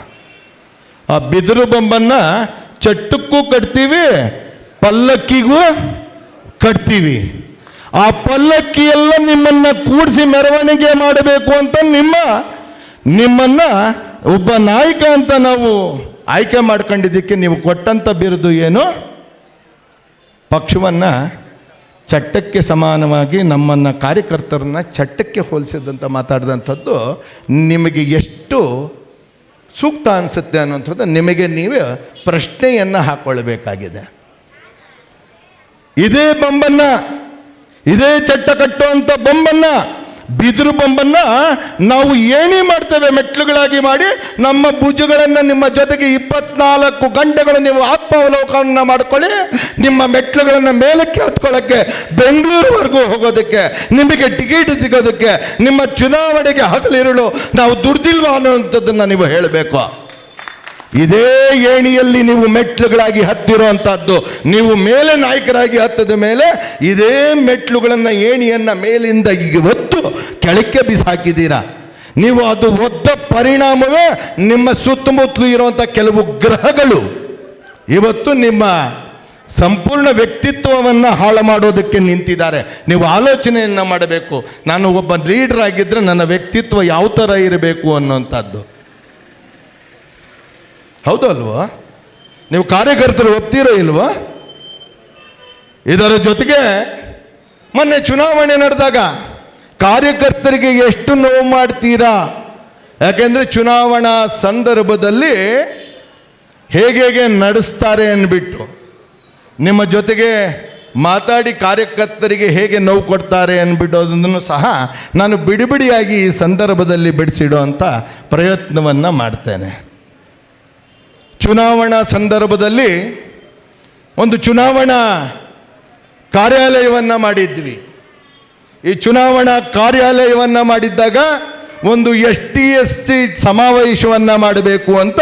ಆ ಬಿದಿರು ಬೊಂಬನ್ನು ಚಟ್ಟಕ್ಕೂ ಕಟ್ತೀವಿ, ಪಲ್ಲಕ್ಕಿಗೂ ಕಟ್ತೀವಿ. ಆ ಪಲ್ಲಕ್ಕಿಯೆಲ್ಲ ನಿಮ್ಮನ್ನು ಕೂಡಿಸಿ ಮೆರವಣಿಗೆ ಮಾಡಬೇಕು ಅಂತ ನಿಮ್ಮನ್ನು ಒಬ್ಬ ನಾಯಕ ಅಂತ ನಾವು ಆಯ್ಕೆ ಮಾಡ್ಕೊಂಡಿದ್ದಕ್ಕೆ ನೀವು ಕೊಟ್ಟಂಥ ಬಿರುದು ಏನು? ಪಕ್ಷವನ್ನು ಚಟ್ಟಕ್ಕೆ ಸಮಾನವಾಗಿ ನಮ್ಮನ್ನು ಕಾರ್ಯಕರ್ತರನ್ನ ಚಟ್ಟಕ್ಕೆ ಹೋಲಿಸಿದಂಥ ಮಾತಾಡಿದಂಥದ್ದು ನಿಮಗೆ ಎಷ್ಟು ಸೂಕ್ತ ಅನಿಸುತ್ತೆ ಅನ್ನುವಂಥದ್ದು ನಿಮಗೆ ನೀವೇ ಪ್ರಶ್ನೆಯನ್ನು ಹಾಕ್ಕೊಳ್ಬೇಕಾಗಿದೆ. ಇದೇ ಬೊಂಬನ್ನು, ಇದೇ ಚಟ್ಟ ಕಟ್ಟುವಂಥ ಬೊಂಬನ್ನು, ಬಿದಿರು ಬೊಂಬನ್ನು ನಾವು ಏಣಿ ಮಾಡ್ತೇವೆ, ಮೆಟ್ಲುಗಳಾಗಿ ಮಾಡಿ ನಮ್ಮ ಭುಜಗಳನ್ನು ನಿಮ್ಮ ಜೊತೆಗೆ 24 ಗಂಟೆಗಳು ನೀವು ಆತ್ಮಾವಲೋಕನ ಮಾಡ್ಕೊಳ್ಳಿ. ನಿಮ್ಮ ಮೆಟ್ಲುಗಳನ್ನು ಮೇಲಕ್ಕೆ ಹತ್ಕೊಳ್ಳೋಕ್ಕೆ, ಬೆಂಗಳೂರುವರೆಗೂ ಹೋಗೋದಕ್ಕೆ, ನಿಮಗೆ ಟಿಕೆಟ್ ಸಿಗೋದಕ್ಕೆ, ನಿಮ್ಮ ಚುನಾವಣೆಗೆ ಹಗಲಿರುಳು ನಾವು ದುಡ್ದಿಲ್ವಾ ಅನ್ನೋವಂಥದ್ದನ್ನು ನೀವು ಹೇಳಬೇಕು. ಇದೇ ಏಣಿಯಲ್ಲಿ ನೀವು ಮೆಟ್ಲುಗಳಾಗಿ ಹತ್ತಿರುವಂಥದ್ದು. ನೀವು ಮೇಲೆ ನಾಯಕರಾಗಿ ಹತ್ತದ ಮೇಲೆ ಇದೇ ಮೆಟ್ಲುಗಳನ್ನು, ಏಣಿಯನ್ನು ಮೇಲಿಂದ ಹೊತ್ತು ಕೆಳಕ್ಕೆ ಬಿಸಾಕಿದ್ದೀರಾ. ನೀವು ಅದು ಒದ್ದ ಪರಿಣಾಮವೇ ನಿಮ್ಮ ಸುತ್ತಮುತ್ತಲು ಇರುವಂಥ ಕೆಲವು ಗ್ರಹಗಳು ಇವತ್ತು ನಿಮ್ಮ ಸಂಪೂರ್ಣ ವ್ಯಕ್ತಿತ್ವವನ್ನು ಹಾಳು ಮಾಡೋದಕ್ಕೆ ನಿಂತಿದ್ದಾರೆ. ನೀವು ಆಲೋಚನೆಯನ್ನು ಮಾಡಬೇಕು. ನಾನು ಒಬ್ಬ ಲೀಡರ್ ಆಗಿದ್ದರೆ ನನ್ನ ವ್ಯಕ್ತಿತ್ವ ಯಾವ ಥರ ಇರಬೇಕು ಅನ್ನೋಂಥದ್ದು. ಹೌದು ಅಲ್ವಾ? ನೀವು ಕಾರ್ಯಕರ್ತರು ಒಪ್ತೀರೋ ಇಲ್ವಾ? ಇದರ ಜೊತೆಗೆ ಮೊನ್ನೆ ಚುನಾವಣೆ ನಡೆದಾಗ ಕಾರ್ಯಕರ್ತರಿಗೆ ಎಷ್ಟು ನೋವು ಮಾಡ್ತೀರಾ? ಯಾಕೆಂದರೆ ಚುನಾವಣಾ ಸಂದರ್ಭದಲ್ಲಿ ಹೇಗೆ ನಡೆಸ್ತಾರೆ ಅಂದ್ಬಿಟ್ಟು ನಿಮ್ಮ ಜೊತೆಗೆ ಮಾತಾಡಿ ಕಾರ್ಯಕರ್ತರಿಗೆ ಹೇಗೆ ನೋವು ಕೊಡ್ತಾರೆ ಅಂದ್ಬಿಟ್ಟೋದನ್ನು ಸಹ ನಾನು ಬಿಡಿಬಿಡಿಯಾಗಿ ಈ ಸಂದರ್ಭದಲ್ಲಿ ಬಿಡಿಸಿಡುವಂಥ ಪ್ರಯತ್ನವನ್ನು ಮಾಡ್ತೇನೆ. ಚುನಾವಣಾ ಸಂದರ್ಭದಲ್ಲಿ ಒಂದು ಚುನಾವಣಾ ಕಾರ್ಯಾಲಯವನ್ನು ಮಾಡಿದ್ವಿ. ಈ ಚುನಾವಣಾ ಕಾರ್ಯಾಲಯವನ್ನು ಮಾಡಿದ್ದಾಗ ಒಂದು ST ಸಮಾವೇಶವನ್ನು ಮಾಡಬೇಕು ಅಂತ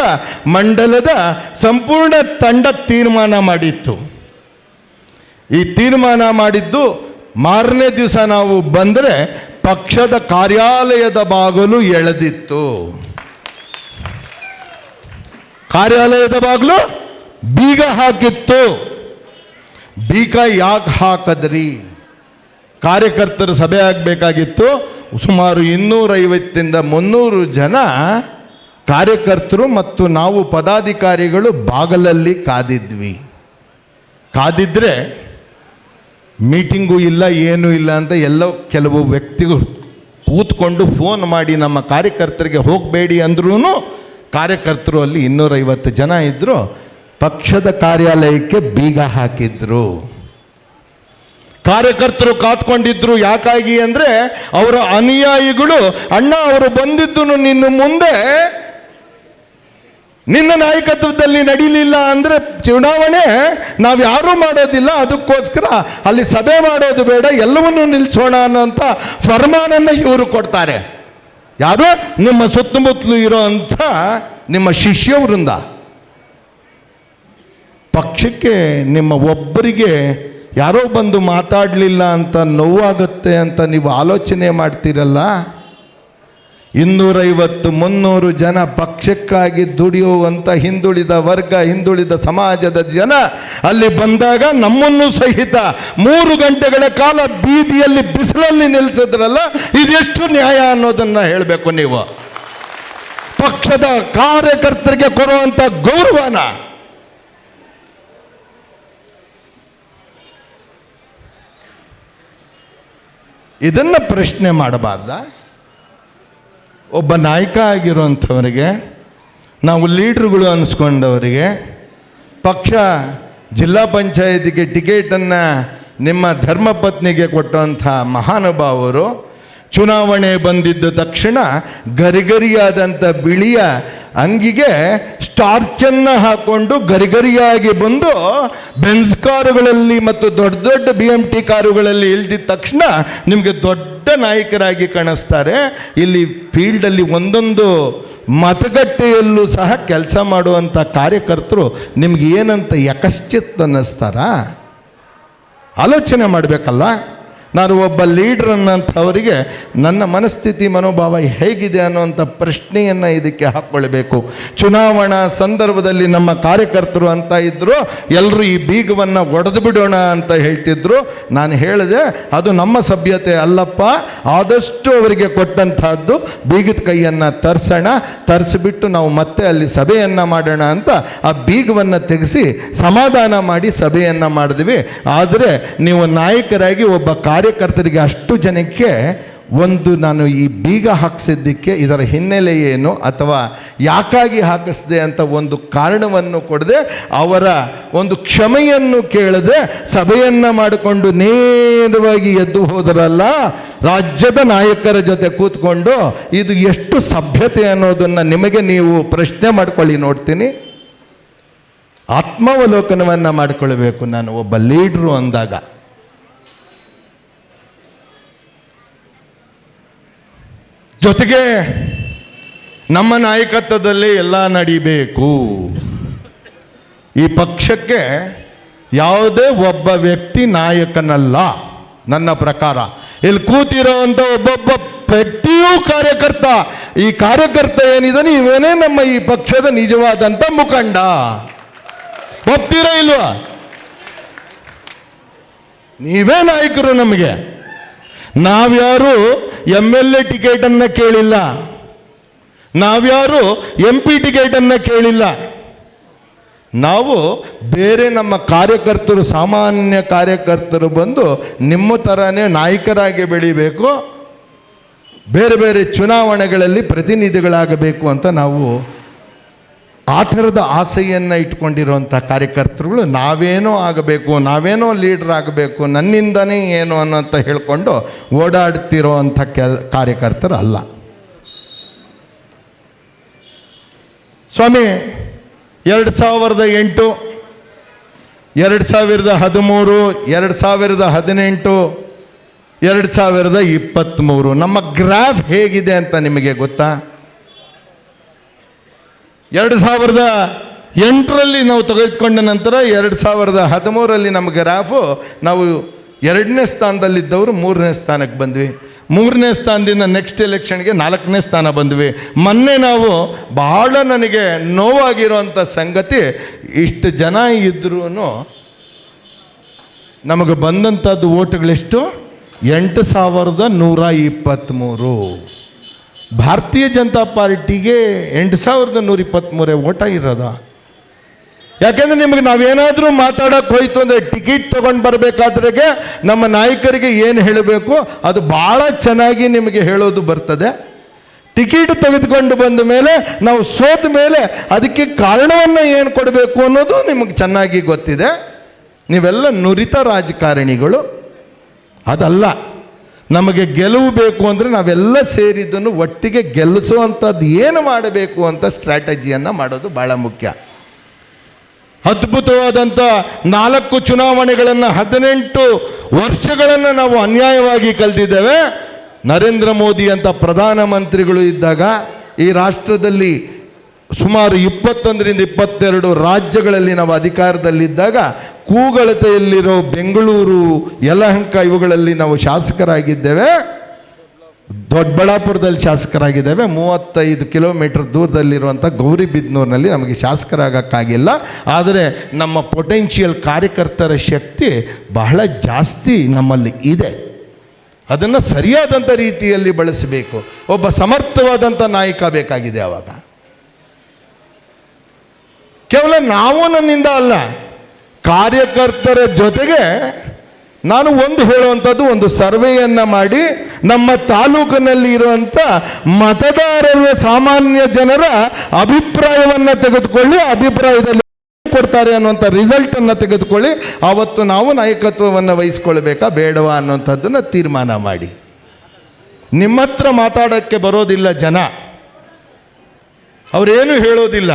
ಮಂಡಲದ ಸಂಪೂರ್ಣ ತಂಡ ತೀರ್ಮಾನ ಮಾಡಿತ್ತು. ಈ ತೀರ್ಮಾನ ಮಾಡಿದ್ದು ಮಾರನೇ ದಿವಸ ನಾವು ಬಂದರೆ ಪಕ್ಷದ ಕಾರ್ಯಾಲಯದ ಬಾಗಿಲು ಎಳೆದಿತ್ತು. ಕಾರ್ಯಾಲಯದ ಬಾಗಿಲು ಬೀಗ ಹಾಕಿತ್ತು. ಬೀಗ ಯಾಕೆ ಹಾಕಿದ್ರಿ? ಕಾರ್ಯಕರ್ತರ ಸಭೆ ಆಗಬೇಕಾಗಿತ್ತು. ಸುಮಾರು 250ರಿಂದ 300 ಜನ ಕಾರ್ಯಕರ್ತರು ಮತ್ತು ನಾವು ಪದಾಧಿಕಾರಿಗಳು ಬಾಗಲಲ್ಲಿ ಕಾದಿದ್ವಿ. ಕಾದಿದ್ರೆ ಮೀಟಿಂಗು ಇಲ್ಲ, ಏನೂ ಇಲ್ಲ ಅಂತ ಕೆಲವು ವ್ಯಕ್ತಿಗಳು ಕೂತ್ಕೊಂಡು ಫೋನ್ ಮಾಡಿ ನಮ್ಮ ಕಾರ್ಯಕರ್ತರಿಗೆ ಹೋಗಬೇಡಿ ಅಂದ್ರೂ ಕಾರ್ಯಕರ್ತರು ಅಲ್ಲಿ 250 ಜನ ಇದ್ದರು. ಪಕ್ಷದ ಕಾರ್ಯಾಲಯಕ್ಕೆ ಬೀಗ ಹಾಕಿದ್ರು. ಕಾರ್ಯಕರ್ತರು ಕಾತ್ಕೊಂಡಿದ್ರು. ಯಾಕಾಗಿ ಅಂದರೆ ಅವರ ಅನುಯಾಯಿಗಳು, ಅಣ್ಣ ಅವರು ಬಂದಿದ್ದು ನಿನ್ನ ಮುಂದೆ ನಿನ್ನ ನಾಯಕತ್ವದಲ್ಲಿ ನಡೀಲಿಲ್ಲ ಅಂದರೆ ಚುನಾವಣೆ ನಾವು ಯಾರೂ ಮಾಡೋದಿಲ್ಲ, ಅದಕ್ಕೋಸ್ಕರ ಅಲ್ಲಿ ಸಭೆ ಮಾಡೋದು ಬೇಡ, ಎಲ್ಲವನ್ನೂ ನಿಲ್ಲಿಸೋಣ ಅನ್ನೋಂಥ ಫರ್ಮಾನನ್ನು ಇವರು ಕೊಡ್ತಾರೆ. ಯಾರು? ನಿಮ್ಮ ಸುತ್ತಮುತ್ತಲು ಇರೋ ಅಂಥ ನಿಮ್ಮ ಶಿಷ್ಯ ವೃಂದ. ಪಕ್ಷಕ್ಕೆ ನಿಮ್ಮ ಒಬ್ಬರಿಗೆ ಯಾರೋ ಬಂದು ಮಾತಾಡಲಿಲ್ಲ ಅಂತ ನೋವಾಗುತ್ತೆ ಅಂತ ನೀವು ಆಲೋಚನೆ ಮಾಡ್ತೀರಲ್ಲ. 250-300 ಜನ ಪಕ್ಷಕ್ಕಾಗಿ ದುಡಿಯುವಂಥ ಹಿಂದುಳಿದ ವರ್ಗ, ಹಿಂದುಳಿದ ಸಮಾಜದ ಜನ ಅಲ್ಲಿ ಬಂದಾಗ ನಮ್ಮನ್ನು ಸಹಿತ 3 ಗಂಟೆಗಳ ಕಾಲ ಬೀದಿಯಲ್ಲಿ ಬಿಸಿಲಲ್ಲಿ ನಿಲ್ಲಿಸಿದ್ರಲ್ಲ, ಇದೆಷ್ಟು ನ್ಯಾಯ ಅನ್ನೋದನ್ನು ಹೇಳಬೇಕು ನೀವು. ಪಕ್ಷದ ಕಾರ್ಯಕರ್ತರಿಗೆ ಕೊಡುವಂಥ ಗೌರವನ ಇದನ್ನು ಪ್ರಶ್ನೆ ಮಾಡಬಾರ್ದ? ಒಬ್ಬ ನಾಯಕ ಆಗಿರುವಂಥವರಿಗೆ, ನಾವು ಲೀಡ್ರುಗಳು ಅನಿಸ್ಕೊಂಡವರಿಗೆ, ಪಕ್ಷ ಜಿಲ್ಲಾ ಪಂಚಾಯತಿಗೆ ಟಿಕೆಟನ್ನು ನಿಮ್ಮ ಧರ್ಮಪತ್ನಿಗೆ ಕೊಟ್ಟಂಥ ಮಹಾನುಭಾವರು ಚುನಾವಣೆ ಬಂದಿದ್ದ ತಕ್ಷಣ ಗರಿಗರಿಯಾದಂಥ ಬಿಳಿಯ ಅಂಗಿಗೆ ಸ್ಟಾರ್ಚನ್ನು ಹಾಕ್ಕೊಂಡು ಗರಿಗರಿಯಾಗಿ ಬಂದು ಬೆನ್ಸ್ ಕಾರುಗಳಲ್ಲಿ ಮತ್ತು ದೊಡ್ಡ ದೊಡ್ಡ BMT ಕಾರುಗಳಲ್ಲಿ ಇಳಿದಿದ್ದ ತಕ್ಷಣ ನಿಮಗೆ ದೊಡ್ಡ ನಾಯಕರಾಗಿ ಕಾಣಿಸ್ತಾರೆ. ಇಲ್ಲಿ ಫೀಲ್ಡಲ್ಲಿ ಒಂದೊಂದು ಮತಗಟ್ಟೆಯಲ್ಲೂ ಸಹ ಕೆಲಸ ಮಾಡುವಂಥ ಕಾರ್ಯಕರ್ತರು ನಿಮ್ಗೆ ಏನಂತ ಯಕಶ್ಚಿತ್ ಅನ್ನಿಸ್ತಾರಾ? ಆಲೋಚನೆ ಮಾಡಬೇಕಲ್ಲ. ನಾನು ಒಬ್ಬ ಲೀಡ್ರ್ ಅನ್ನೋಂಥವರಿಗೆ ನನ್ನ ಮನಸ್ಥಿತಿ ಮನೋಭಾವ ಹೇಗಿದೆ ಅನ್ನುವಂಥ ಪ್ರಶ್ನೆಯನ್ನು ಇದಕ್ಕೆ ಹಾಕ್ಕೊಳ್ಬೇಕು. ಚುನಾವಣಾ ಸಂದರ್ಭದಲ್ಲಿ ನಮ್ಮ ಕಾರ್ಯಕರ್ತರು ಅಂತ ಇದ್ದರು, ಎಲ್ಲರೂ ಈ ಬೀಗವನ್ನು ಒಡೆದು ಬಿಡೋಣ ಅಂತ ಹೇಳ್ತಿದ್ರು. ನಾನು ಹೇಳಿದೆ, ಅದು ನಮ್ಮ ಸಭ್ಯತೆ ಅಲ್ಲಪ್ಪ, ಆದಷ್ಟು ಅವರಿಗೆ ಕೊಟ್ಟಂಥದ್ದು ಬೀಗದ ಕೈಯನ್ನು ತರಿಸಿಬಿಟ್ಟು ನಾವು ಮತ್ತೆ ಅಲ್ಲಿ ಸಭೆಯನ್ನು ಮಾಡೋಣ ಅಂತ ಆ ಬೀಗವನ್ನು ತೆಗೆಸಿ ಸಮಾಧಾನ ಮಾಡಿ ಸಭೆಯನ್ನು ಮಾಡಿದ್ವಿ. ಆದರೆ ನೀವು ನಾಯಕರಾಗಿ ಒಬ್ಬ ಕಾರ್ಯಕರ್ತರಿಗೆ ಅಷ್ಟು ಜನಕ್ಕೆ ನಾನು ಈ ಬೀಗ ಹಾಕಿಸಿದ್ದಕ್ಕೆ ಇದರ ಹಿನ್ನೆಲೆ ಏನು ಅಥವಾ ಯಾಕಾಗಿ ಹಾಕಿಸಿದೆ ಅಂತ ಒಂದು ಕಾರಣವನ್ನು ಕೊಡದೆ, ಅವರ ಒಂದು ಕ್ಷಮೆಯನ್ನು ಕೇಳದೆ ಸಭೆಯನ್ನು ಮಾಡಿಕೊಂಡು ನೇರವಾಗಿ ಎದ್ದು ಹೋದರಲ್ಲ ರಾಜ್ಯದ ನಾಯಕರ ಜೊತೆ ಕೂತ್ಕೊಂಡು. ಇದು ಎಷ್ಟು ಸಭ್ಯತೆ ಅನ್ನೋದನ್ನು ನಿಮಗೆ ನೀವು ಪ್ರಶ್ನೆ ಮಾಡ್ಕೊಳ್ಳಿ. ನೋಡ್ತೀನಿ, ಆತ್ಮಾವಲೋಕನವನ್ನು ಮಾಡಿಕೊಳ್ಬೇಕು. ನಾನು ಒಬ್ಬ ಲೀಡ್ರು ಅಂದಾಗ ಜೊತೆಗೆ ನಮ್ಮ ನಾಯಕತ್ವದಲ್ಲೇ ಎಲ್ಲ ನಡಿಬೇಕು. ಈ ಪಕ್ಷಕ್ಕೆ ಯಾವುದೇ ಒಬ್ಬ ವ್ಯಕ್ತಿ ನಾಯಕನಲ್ಲ ನನ್ನ ಪ್ರಕಾರ. ಇಲ್ಲಿ ಕೂತಿರೋವಂಥ ಒಬ್ಬೊಬ್ಬ ವ್ಯಕ್ತಿಯೂ ಕಾರ್ಯಕರ್ತ. ಈ ಕಾರ್ಯಕರ್ತ ಏನಿದಾನೆ ಇವನೇ ನಮ್ಮ ಈ ಪಕ್ಷದ ನಿಜವಾದಂಥ ಮುಖಂಡ. ಒಪ್ತೀರಾ ಇಲ್ವಾ? ನೀವೇ ನಾಯಕರು ನಮಗೆ. ನಾವ್ಯಾರು MLA ಟಿಕೆಟನ್ನು ಕೇಳಿಲ್ಲ, ನಾವ್ಯಾರು MP ಟಿಕೆಟನ್ನು ಕೇಳಿಲ್ಲ. ನಾವು ಬೇರೆ ನಮ್ಮ ಕಾರ್ಯಕರ್ತರು, ಸಾಮಾನ್ಯ ಕಾರ್ಯಕರ್ತರು ಬಂದು ನಿಮ್ಮ ಥರನೇ ನಾಯಕರಾಗಿ ಬೆಳಿಬೇಕು, ಬೇರೆ ಬೇರೆ ಚುನಾವಣೆಗಳಲ್ಲಿ ಪ್ರತಿನಿಧಿಗಳಾಗಬೇಕು ಅಂತ ನಾವು ಆ ಥರದ ಆಸೆಯನ್ನು ಇಟ್ಕೊಂಡಿರುವಂಥ ಕಾರ್ಯಕರ್ತರುಗಳು ನಾವೇನೋ ಆಗಬೇಕು, ನಾವೇನೋ ಲೀಡ್ರ್ ಆಗಬೇಕು, ನನ್ನಿಂದನೇ ಏನು ಅನ್ನೋಂತ ಹೇಳ್ಕೊಂಡು ಓಡಾಡ್ತಿರೋ ಅಂಥ ಕಾರ್ಯಕರ್ತರು ಅಲ್ಲ. ಸ್ವಾಮಿ 2008, 2013, 2018, 2023 ನಮ್ಮ ಗ್ರಾಫ್ ಹೇಗಿದೆ ಅಂತ ನಿಮಗೆ ಗೊತ್ತಾ? 2008ರಲ್ಲಿ ನಾವು ತೆಗೆದುಕೊಂಡ ನಂತರ 2013ರಲ್ಲಿ ನಮ್ಮ ಗ್ರಾಫು ನಾವು 2ನೇ ಸ್ಥಾನದಲ್ಲಿದ್ದವರು 3ನೇ ಸ್ಥಾನಕ್ಕೆ ಬಂದ್ವಿ. 3ನೇ ಸ್ಥಾನದಿಂದ ನೆಕ್ಸ್ಟ್ ಎಲೆಕ್ಷನ್ಗೆ 4ನೇ ಸ್ಥಾನ ಬಂದ್ವಿ. ಮೊನ್ನೆ ನಾವು ಬಹಳ ನನಗೆ ನೋವಾಗಿರುವಂಥ ಸಂಗತಿ, ಇಷ್ಟು ಜನ ಇದ್ರೂ ನಮಗೆ ಬಂದಂಥದ್ದು ಓಟ್ಗಳೆಷ್ಟು? 8123. ಭಾರತೀಯ ಜನತಾ ಪಾರ್ಟಿಗೆ 8123 ಓಟ ಇರೋದ? ಯಾಕೆಂದರೆ ನಿಮಗೆ ನಾವೇನಾದರೂ ಮಾತಾಡೋಕ್ಕೆ ಹೋಯ್ತು ಅಂದರೆ ಟಿಕೆಟ್ ತೊಗೊಂಡು ಬರಬೇಕಾದ್ರೆಗೆ ನಮ್ಮ ನಾಯಕರಿಗೆ ಏನು ಹೇಳಬೇಕು ಅದು ಭಾಳ ಚೆನ್ನಾಗಿ ನಿಮಗೆ ಹೇಳೋದು ಬರ್ತದೆ. ಟಿಕೆಟ್ ತೆಗೆದುಕೊಂಡು ಬಂದ ಮೇಲೆ ನಾವು ಸೋತ ಮೇಲೆ ಅದಕ್ಕೆ ಕಾರಣವನ್ನು ಏನು ಕೊಡಬೇಕು ಅನ್ನೋದು ನಿಮಗೆ ಚೆನ್ನಾಗಿ ಗೊತ್ತಿದೆ. ನೀವೆಲ್ಲ ನುರಿತ ರಾಜಕಾರಣಿಗಳು. ಅದಲ್ಲ, ನಮಗೆ ಗೆಲುವು ಬೇಕು ಅಂದರೆ ನಾವೆಲ್ಲ ಸೇರಿದ್ದನ್ನು ಒಟ್ಟಿಗೆ ಗೆಲ್ಲಿಸುವಂಥದ್ದು ಏನು ಮಾಡಬೇಕು ಅಂತ ಸ್ಟ್ರಾಟಜಿಯನ್ನು ಮಾಡೋದು ಭಾಳ ಮುಖ್ಯ. ಅದ್ಭುತವಾದಂಥ 4 ಚುನಾವಣೆಗಳನ್ನು 18 ವರ್ಷಗಳನ್ನು ನಾವು ಅನ್ಯಾಯವಾಗಿ ಕಳೆದಿದ್ದೇವೆ. ನರೇಂದ್ರ ಮೋದಿ ಅಂತ ಪ್ರಧಾನಮಂತ್ರಿಗಳು ಇದ್ದಾಗ ಈ ರಾಷ್ಟ್ರದಲ್ಲಿ ಸುಮಾರು 21ರಿಂದ 22 ರಾಜ್ಯಗಳಲ್ಲಿ ನಾವು ಅಧಿಕಾರದಲ್ಲಿದ್ದಾಗ ಕೂಗಳತೆಯಲ್ಲಿರೋ ಬೆಂಗಳೂರು, ಯಲಹಂಕ ಇವುಗಳಲ್ಲಿ ನಾವು ಶಾಸಕರಾಗಿದ್ದೇವೆ. ದೊಡ್ಡಬಳ್ಳಾಪುರದಲ್ಲಿ ಶಾಸಕರಾಗಿದ್ದೇವೆ. 35 ಕಿಲೋಮೀಟರ್ ದೂರದಲ್ಲಿರುವಂಥ ಗೌರಿಬಿದನೂರಿನಲ್ಲಿ ನಮಗೆ ಶಾಸಕರಾಗಕ್ಕಾಗಿಲ್ಲ. ಆದರೆ ನಮ್ಮ ಪೊಟೆನ್ಷಿಯಲ್ ಕಾರ್ಯಕರ್ತರ ಶಕ್ತಿ ಬಹಳ ಜಾಸ್ತಿ ನಮ್ಮಲ್ಲಿ ಇದೆ. ಅದನ್ನು ಸರಿಯಾದಂಥ ರೀತಿಯಲ್ಲಿ ಬಳಸಬೇಕು. ಒಬ್ಬ ಸಮರ್ಥವಾದಂಥ ನಾಯಕ ಬೇಕಾಗಿದೆ. ಆವಾಗ ಕೇವಲ ನಾವು ನನ್ನಿಂದ ಅಲ್ಲ, ಕಾರ್ಯಕರ್ತರ ಜೊತೆಗೆ ನಾನು ಒಂದು ಹೇಳುವಂಥದ್ದು, ಒಂದು ಸರ್ವೆಯನ್ನು ಮಾಡಿ ನಮ್ಮ ತಾಲೂಕಿನಲ್ಲಿ ಇರುವಂಥ ಮತದಾರರ ಸಾಮಾನ್ಯ ಜನರ ಅಭಿಪ್ರಾಯವನ್ನು ತೆಗೆದುಕೊಳ್ಳಿ, ಅಭಿಪ್ರಾಯದಲ್ಲಿ ಕೊಡ್ತಾರೆ ಅನ್ನುವಂಥ ರಿಸಲ್ಟನ್ನು ತೆಗೆದುಕೊಳ್ಳಿ. ಆವತ್ತು ನಾವು ನಾಯಕತ್ವವನ್ನು ವಹಿಸ್ಕೊಳ್ಬೇಕಾ ಬೇಡವಾ ಅನ್ನುವಂಥದ್ದನ್ನು ತೀರ್ಮಾನ ಮಾಡಿ. ನಿಮ್ಮ ಹತ್ರ ಮಾತಾಡೋಕ್ಕೆ ಬರೋದಿಲ್ಲ ಜನ, ಅವರೇನು ಹೇಳೋದಿಲ್ಲ.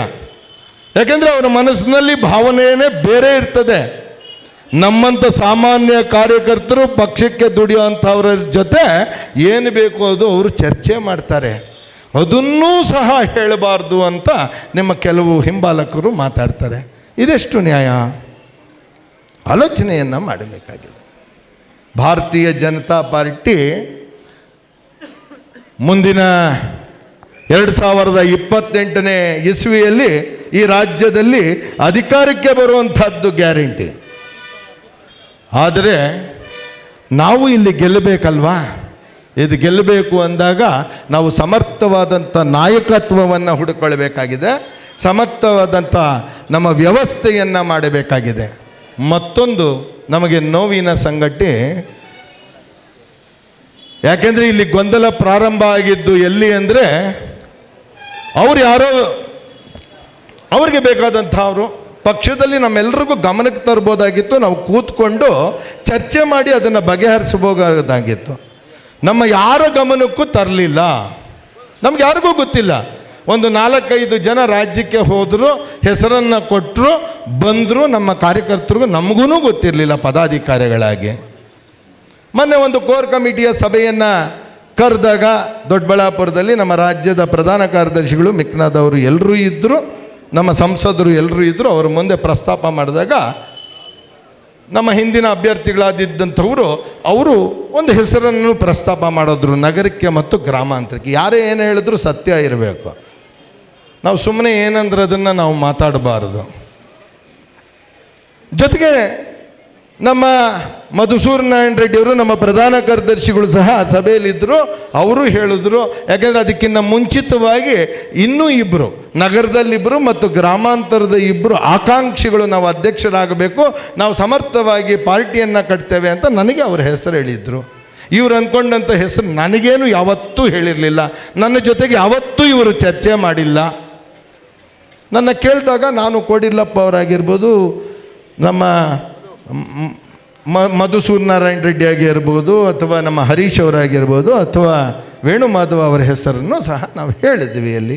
ಯಾಕೆಂದರೆ ಅವರ ಮನಸ್ಸಿನಲ್ಲಿ ಭಾವನೆಯೇ ಬೇರೆ ಇರ್ತದೆ. ನಮ್ಮಂಥ ಸಾಮಾನ್ಯ ಕಾರ್ಯಕರ್ತರು ಪಕ್ಷಕ್ಕೆ ದುಡಿಯುವಂಥವ್ರ ಜೊತೆ ಏನು ಬೇಕು ಅದು ಅವರು ಚರ್ಚೆ ಮಾಡ್ತಾರೆ. ಅದನ್ನೂ ಸಹ ಹೇಳಬಾರ್ದು ಅಂತ ನಿಮ್ಮ ಕೆಲವು ಹಿಂಬಾಲಕರು ಮಾತಾಡ್ತಾರೆ. ಇದೆಷ್ಟು ನ್ಯಾಯ? ಆಲೋಚನೆಯನ್ನು ಮಾಡಬೇಕಾಗಿದೆ. ಭಾರತೀಯ ಜನತಾ ಪಾರ್ಟಿ ಮುಂದಿನ 2028ನೇ ಇಸ್ವಿಯಲ್ಲಿ ಈ ರಾಜ್ಯದಲ್ಲಿ ಅಧಿಕಾರಕ್ಕೆ ಬರುವಂಥದ್ದು ಗ್ಯಾರಂಟಿ. ಆದರೆ ನಾವು ಇಲ್ಲಿ ಗೆಲ್ಲಬೇಕಲ್ವಾ? ಇದು ಗೆಲ್ಲಬೇಕು ಅಂದಾಗ ನಾವು ಸಮರ್ಥವಾದಂಥ ನಾಯಕತ್ವವನ್ನು ಹುಡುಕೊಳ್ಬೇಕಾಗಿದೆ. ಸಮರ್ಥವಾದಂಥ ನಮ್ಮ ವ್ಯವಸ್ಥೆಯನ್ನು ಮಾಡಬೇಕಾಗಿದೆ. ಮತ್ತೊಂದು ನಮಗೆ ನೋವಿನ ಸಂಗತಿ, ಯಾಕೆಂದರೆ ಇಲ್ಲಿ ಗೊಂದಲ ಪ್ರಾರಂಭ ಆಗಿದ್ದು ಎಲ್ಲಿ ಅಂದರೆ, ಅವ್ರು ಯಾರೋ ಅವ್ರಿಗೆ ಬೇಕಾದಂಥ ಅವರು ಪಕ್ಷದಲ್ಲಿ ನಮ್ಮೆಲ್ಲರಿಗೂ ಗಮನಕ್ಕೆ ತರ್ಬೋದಾಗಿತ್ತು. ನಾವು ಕೂತ್ಕೊಂಡು ಚರ್ಚೆ ಮಾಡಿ ಅದನ್ನು ಬಗೆಹರಿಸಬಹುದಾಗಿತ್ತು. ನಮ್ಮ ಯಾರ ಗಮನಕ್ಕೂ ತರಲಿಲ್ಲ. ನಮ್ಗೆ ಯಾರಿಗೂ ಗೊತ್ತಿಲ್ಲ. ಒಂದು 4-5 ಜನ ರಾಜ್ಯಕ್ಕೆ ಹೋದರು, ಹೆಸರನ್ನು ಕೊಟ್ಟರು, ಬಂದರು. ನಮ್ಮ ಕಾರ್ಯಕರ್ತರಿಗೂ ನಮಗೂ ಗೊತ್ತಿರಲಿಲ್ಲ ಪದಾಧಿಕಾರಿಗಳಾಗಿ. ಮೊನ್ನೆ ಒಂದು ಕೋರ್ ಕಮಿಟಿಯ ಸಭೆಯನ್ನು ಕರೆದಾಗ ದೊಡ್ಡಬಳ್ಳಾಪುರದಲ್ಲಿ ನಮ್ಮ ರಾಜ್ಯದ ಪ್ರಧಾನ ಕಾರ್ಯದರ್ಶಿಗಳು ಮಿಕ್ನಾದವರು ಎಲ್ಲರೂ ಇದ್ದರು, ನಮ್ಮ ಸಂಸದರು ಎಲ್ಲರೂ ಇದ್ದರು. ಅವರ ಮುಂದೆ ಪ್ರಸ್ತಾಪ ಮಾಡಿದಾಗ ನಮ್ಮ ಹಿಂದಿನ ಅಭ್ಯರ್ಥಿಗಳಾದಿದ್ದಂಥವರು ಅವರು ಒಂದು ಹೆಸರನ್ನು ಪ್ರಸ್ತಾಪ ಮಾಡಿದ್ರು, ನಗರಕ್ಕೆ ಮತ್ತು ಗ್ರಾಮಾಂತರಕ್ಕೆ. ಯಾರೇ ಏನು ಹೇಳಿದ್ರು ಸತ್ಯ ಇರಬೇಕು. ನಾವು ಸುಮ್ಮನೆ ಏನಂದ್ರೆ ಅದನ್ನು ನಾವು ಮಾತಾಡಬಾರ್ದು. ಜೊತೆಗೆ ನಮ್ಮ ಮಧುಸೂದನ್ ನಾರಾಯಣ ರೆಡ್ಡಿಯವರು ನಮ್ಮ ಪ್ರಧಾನ ಕಾರ್ಯದರ್ಶಿಗಳು ಸಹ ಆ ಸಭೆಯಲ್ಲಿದ್ದರು. ಅವರು ಹೇಳಿದ್ರು, ಯಾಕೆಂದರೆ ಅದಕ್ಕಿಂತ ಮುಂಚಿತವಾಗಿ ಇನ್ನೂ 2 ನಗರದಲ್ಲಿಬ್ಬರು ಮತ್ತು ಗ್ರಾಮಾಂತರದ 2 ಆಕಾಂಕ್ಷಿಗಳು ನಾವು ಅಧ್ಯಕ್ಷರಾಗಬೇಕು, ನಾವು ಸಮರ್ಥವಾಗಿ ಪಾರ್ಟಿಯನ್ನು ಕಟ್ತೇವೆ ಅಂತ ನನಗೆ ಅವರ ಹೆಸರು ಹೇಳಿದರು. ಇವ್ರು ಅಂದ್ಕೊಂಡಂಥ ಹೆಸರು ನನಗೇನು ಯಾವತ್ತೂ ಹೇಳಿರಲಿಲ್ಲ, ನನ್ನ ಜೊತೆಗೆ ಯಾವತ್ತೂ ಇವರು ಚರ್ಚೆ ಮಾಡಿಲ್ಲ. ನನ್ನ ಕೇಳಿದಾಗ ನಾನು ಕೋಡಿಲ್ಲಪ್ಪ ಅವರಾಗಿರ್ಬೋದು, ನಮ್ಮ ಮಧುಸೂದನ ನಾರಾಯಣ ರೆಡ್ಡಿ ಆಗಿರ್ಬೋದು, ಅಥವಾ ನಮ್ಮ ಹರೀಶ್ ಅವರಾಗಿರ್ಬೋದು, ಅಥವಾ ವೇಣುಮಾಧವ ಅವರ ಹೆಸರನ್ನು ಸಹ ನಾವು ಹೇಳಿದ್ವಿ. ಅಲ್ಲಿ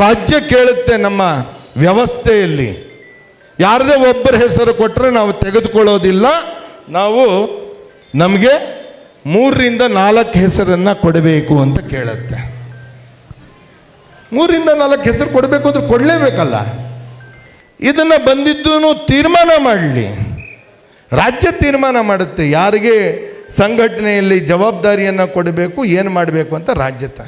ರಾಜ್ಯ ಕೇಳುತ್ತೆ, ನಮ್ಮ ವ್ಯವಸ್ಥೆಯಲ್ಲಿ ಯಾರದೇ ಒಬ್ಬರ ಹೆಸರು ಕೊಟ್ಟರೆ ನಾವು ತೆಗೆದುಕೊಳ್ಳೋದಿಲ್ಲ. ನಾವು ನಮಗೆ 3 ರಿಂದ 4 ಹೆಸರನ್ನು ಕೊಡಬೇಕು ಅಂತ ಕೇಳುತ್ತೆ. 3 ರಿಂದ 4 ಹೆಸರು ಕೊಡಬೇಕು ಅಂದ್ರೆ ಕೊಡಲೇಬೇಕಲ್ಲ. ಇದನ್ನು ಬಂದಿದ್ದು ತೀರ್ಮಾನ ಮಾಡಲಿ, ರಾಜ್ಯ ತೀರ್ಮಾನ ಮಾಡುತ್ತೆ ಯಾರಿಗೆ ಸಂಘಟನೆಯಲ್ಲಿ ಜವಾಬ್ದಾರಿಯನ್ನು ಕೊಡಬೇಕು, ಏನು ಮಾಡಬೇಕು ಅಂತ ರಾಜ್ಯದ.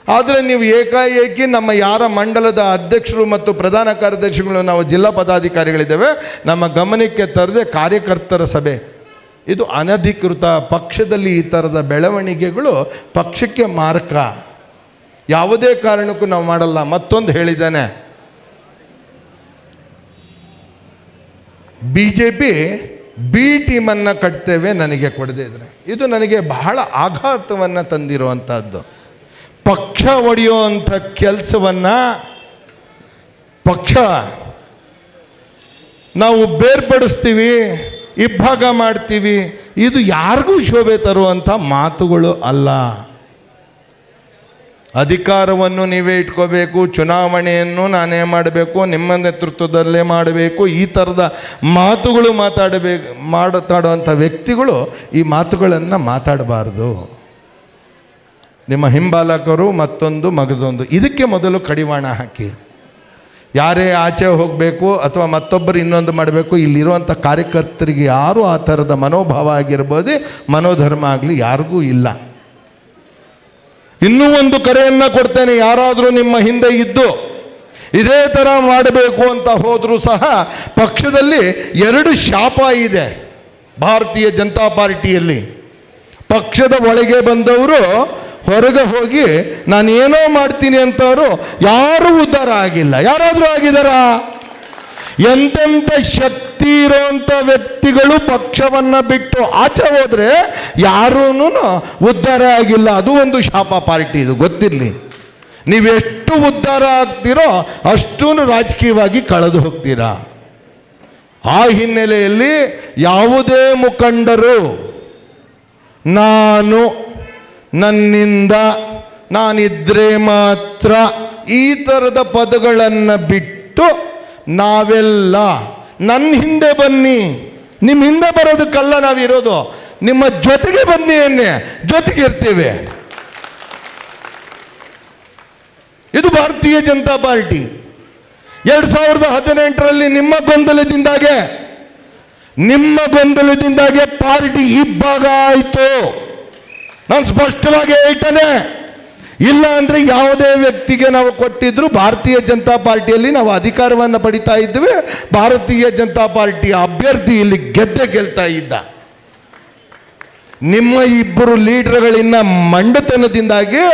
ಆದರೆ ನೀವು ಏಕಾಏಕಿ ನಮ್ಮ ಯಾರ ಮಂಡಲದ ಅಧ್ಯಕ್ಷರು ಮತ್ತು ಪ್ರಧಾನ ಕಾರ್ಯದರ್ಶಿಗಳು ನಾವು ಜಿಲ್ಲಾ ಪದಾಧಿಕಾರಿಗಳಿದ್ದೇವೆ ನಮ್ಮ ಗಮನಕ್ಕೆ ತರದೆ ಕಾರ್ಯಕರ್ತರ ಸಭೆ, ಇದು ಅನಧಿಕೃತ. ಪಕ್ಷದಲ್ಲಿ ಈ ಥರದ ಬೆಳವಣಿಗೆಗಳು ಪಕ್ಷಕ್ಕೆ ಮಾರಕ. ಯಾವುದೇ ಕಾರಣಕ್ಕೂ ನಾವು ಮಾಡಲ್ಲ. ಮತ್ತೊಂದು ಹೇಳಿದ್ದಾನೆ, BJP ಬಿ ಟೀಮನ್ನು ಕಟ್ತೇವೆ ನನಗೆ ಕೊಡದೇ ಇದ್ರೆ. ಇದು ನನಗೆ ಬಹಳ ಆಘಾತವನ್ನು ತಂದಿರುವಂಥದ್ದು. ಪಕ್ಷ ಒಡೆಯುವಂಥ ಕೆಲಸವನ್ನು ಪಕ್ಷ ನಾವು ಬೇರ್ಪಡಿಸ್ತೀವಿ, ಇಬ್ಬಾಗ ಮಾಡ್ತೀವಿ, ಇದು ಯಾರಿಗೂ ಶೋಭೆ ತರುವಂಥ ಮಾತುಗಳು ಅಲ್ಲ. ಅಧಿಕಾರವನ್ನು ನೀವೇ ಇಟ್ಕೋಬೇಕು, ಚುನಾವಣೆಯನ್ನು ನಾನೇ ಮಾಡಬೇಕು, ನಿಮ್ಮ ನೇತೃತ್ವದಲ್ಲೇ ಮಾಡಬೇಕು, ಈ ಥರದ ಮಾತುಗಳು ಮಾತಾಡುವಂಥ ವ್ಯಕ್ತಿಗಳು ಈ ಮಾತುಗಳನ್ನು ಮಾತಾಡಬಾರ್ದು. ನಿಮ್ಮ ಹಿಂಬಾಲಕರು ಮತ್ತೊಂದು ಮಗದೊಂದು, ಇದಕ್ಕೆ ಮೊದಲು ಕಡಿವಾಣ ಹಾಕಿ. ಯಾರೇ ಆಚೆ ಹೋಗಬೇಕು ಅಥವಾ ಮತ್ತೊಬ್ಬರು ಇನ್ನೊಂದು ಮಾಡಬೇಕು, ಇಲ್ಲಿರುವಂಥ ಕಾರ್ಯಕರ್ತರಿಗೆ ಯಾರೂ ಆ ಥರದ ಮನೋಭಾವ ಆಗಿರ್ಬೋದು, ಮನೋಧರ್ಮ ಆಗಲಿ ಯಾರಿಗೂ ಇಲ್ಲ. ಇನ್ನೂ ಒಂದು ಕರೆಯನ್ನು ಕೊಡ್ತೇನೆ, ಯಾರಾದರೂ ನಿಮ್ಮ ಹಿಂದೆ ಇದ್ದು ಇದೇ ಥರ ಮಾಡಬೇಕು ಅಂತ ಹೋದರೂ ಸಹ ಪಕ್ಷದಲ್ಲಿ 2 ಶಾಪ ಇದೆ. ಭಾರತೀಯ ಜನತಾ ಪಾರ್ಟಿಯಲ್ಲಿ ಪಕ್ಷದ ಒಳಗೆ ಬಂದವರು ಹೊರಗೆ ಹೋಗಿ ನಾನು ಏನೋ ಮಾಡ್ತೀನಿ ಅಂತವರು ಯಾರೂ ಉದ್ಧಾರ ಆಗಿಲ್ಲ. ಯಾರಾದರೂ ಆಗಿದ್ದಾರಾ? ಎಂತೆಂಥ ಶಕ್ತಿ ಇರೋಂಥ ವ್ಯಕ್ತಿಗಳು ಪಕ್ಷವನ್ನು ಬಿಟ್ಟು ಆಚೆ ಹೋದರೆ ಯಾರೂ ಉದ್ಧಾರ ಆಗಿಲ್ಲ. ಅದು ಒಂದು ಶಾಪ ಪಾರ್ಟಿ, ಇದು ಗೊತ್ತಿರಲಿ. ನೀವೆಷ್ಟು ಉದ್ಧಾರ ಆಗ್ತೀರೋ ಅಷ್ಟೂ ರಾಜಕೀಯವಾಗಿ ಕಳೆದು ಹೋಗ್ತೀರಾ. ಆ ಹಿನ್ನೆಲೆಯಲ್ಲಿ ಯಾವುದೇ ಮುಖಂಡರು ನನ್ನಿಂದ ನಾನಿದ್ರೆ ಮಾತ್ರ ಈ ಥರದ ಪದಗಳನ್ನು ಬಿಟ್ಟು ನಾವೆಲ್ಲ ನನ್ನ ಹಿಂದೆ ಬನ್ನಿ. ನಿಮ್ಮ ಹಿಂದೆ ಬರೋದಕ್ಕಲ್ಲ ನಾವಿರೋದು, ನಿಮ್ಮ ಜೊತೆಗೆ ಬನ್ನಿ, ಜೊತೆಗೆ ಇರ್ತೀವಿ. ಇದು ಭಾರತೀಯ ಜನತಾ ಪಾರ್ಟಿ. 2018ರಲ್ಲಿ ನಿಮ್ಮ ಗೊಂದಲದಿಂದಾಗೆ ಪಾರ್ಟಿ ಇಬ್ಬಾಗ ಆಯಿತು. ನಾನು ಸ್ಪಷ್ಟವಾಗಿ ಹೇಳ್ತೇನೆ. ಇಲ್ಲ ಅಂದರೆ ಯಾವುದೇ ವ್ಯಕ್ತಿಗೆ ನಾವು ಕೊಟ್ಟಿದ್ರು ಭಾರತೀಯ ಜನತಾ ಪಾರ್ಟಿಯಲ್ಲಿ ನಾವು ಅಧಿಕಾರವನ್ನು ಪಡಿತಾ ಇದ್ವಿ. ಭಾರತೀಯ ಜನತಾ ಪಾರ್ಟಿಯ ಅಭ್ಯರ್ಥಿ ಇಲ್ಲಿ ಗೆಲ್ತಾ ಇದ್ದ. ನಿಮ್ಮ 2 ಲೀಡರ್ಗಳಿಂದ ಮಂಡತನದಿಂದಾಗಿ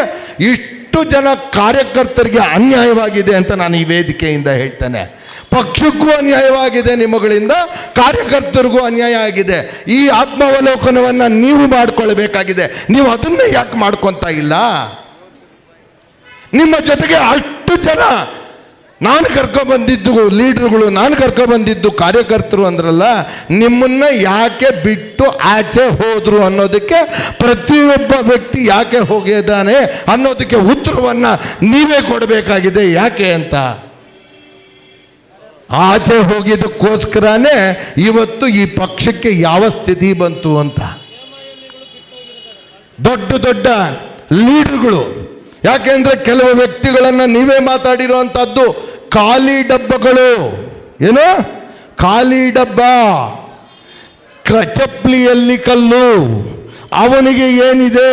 ಇಷ್ಟು ಜನ ಕಾರ್ಯಕರ್ತರಿಗೆ ಅನ್ಯಾಯವಾಗಿದೆ ಅಂತ ನಾನು ಈ ವೇದಿಕೆಯಿಂದ ಹೇಳ್ತೇನೆ. ಪಕ್ಷಕ್ಕೂ ಅನ್ಯಾಯವಾಗಿದೆ, ನಿಮ್ಮಗಳಿಂದ ಕಾರ್ಯಕರ್ತರಿಗೂ ಅನ್ಯಾಯ ಆಗಿದೆ. ಈ ಆತ್ಮಾವಲೋಕನವನ್ನು ನೀವು ಮಾಡಿಕೊಳ್ಬೇಕಾಗಿದೆ. ನೀವು ಅದನ್ನೇ ಯಾಕೆ ಮಾಡ್ಕೊತಾ ಇಲ್ಲ? ನಿಮ್ಮ ಜೊತೆಗೆ ಅಷ್ಟು ಜನ ನಾನು ಕರ್ಕೊಬಂದಿದ್ದು ಲೀಡರ್ಗಳು, ನಾನು ಕರ್ಕೊಬಂದಿದ್ದು ಕಾರ್ಯಕರ್ತರು ಅಂದ್ರಲ್ಲ, ನಿಮ್ಮನ್ನು ಯಾಕೆ ಬಿಟ್ಟು ಆಚೆ ಹೋದರು ಅನ್ನೋದಕ್ಕೆ, ಪ್ರತಿಯೊಬ್ಬ ವ್ಯಕ್ತಿ ಯಾಕೆ ಹೋಗಿದ್ದಾನೆ ಅನ್ನೋದಕ್ಕೆ ಉತ್ತರವನ್ನು ನೀವೇ ಕೊಡಬೇಕಾಗಿದೆ. ಯಾಕೆ ಅಂತ ಆಚೆ ಹೋಗಿದ್ದಕ್ಕೋಸ್ಕರನೇ ಇವತ್ತು ಈ ಪಕ್ಷಕ್ಕೆ ಯಾವ ಸ್ಥಿತಿ ಬಂತು ಅಂತ. ದೊಡ್ಡ ಲೀಡರ್ಗಳು, ಯಾಕೆಂದರೆ ಕೆಲವು ವ್ಯಕ್ತಿಗಳನ್ನು ನೀವೇ ಮಾತಾಡಿರುವಂಥದ್ದು ಖಾಲಿ ಡಬ್ಬಗಳು. ಏನು ಖಾಲಿ ಡಬ್ಬ? ಚಪ್ಪಲಿಯಲ್ಲಿ ಕಲ್ಲು, ಅವನಿಗೆ ಏನಿದೆ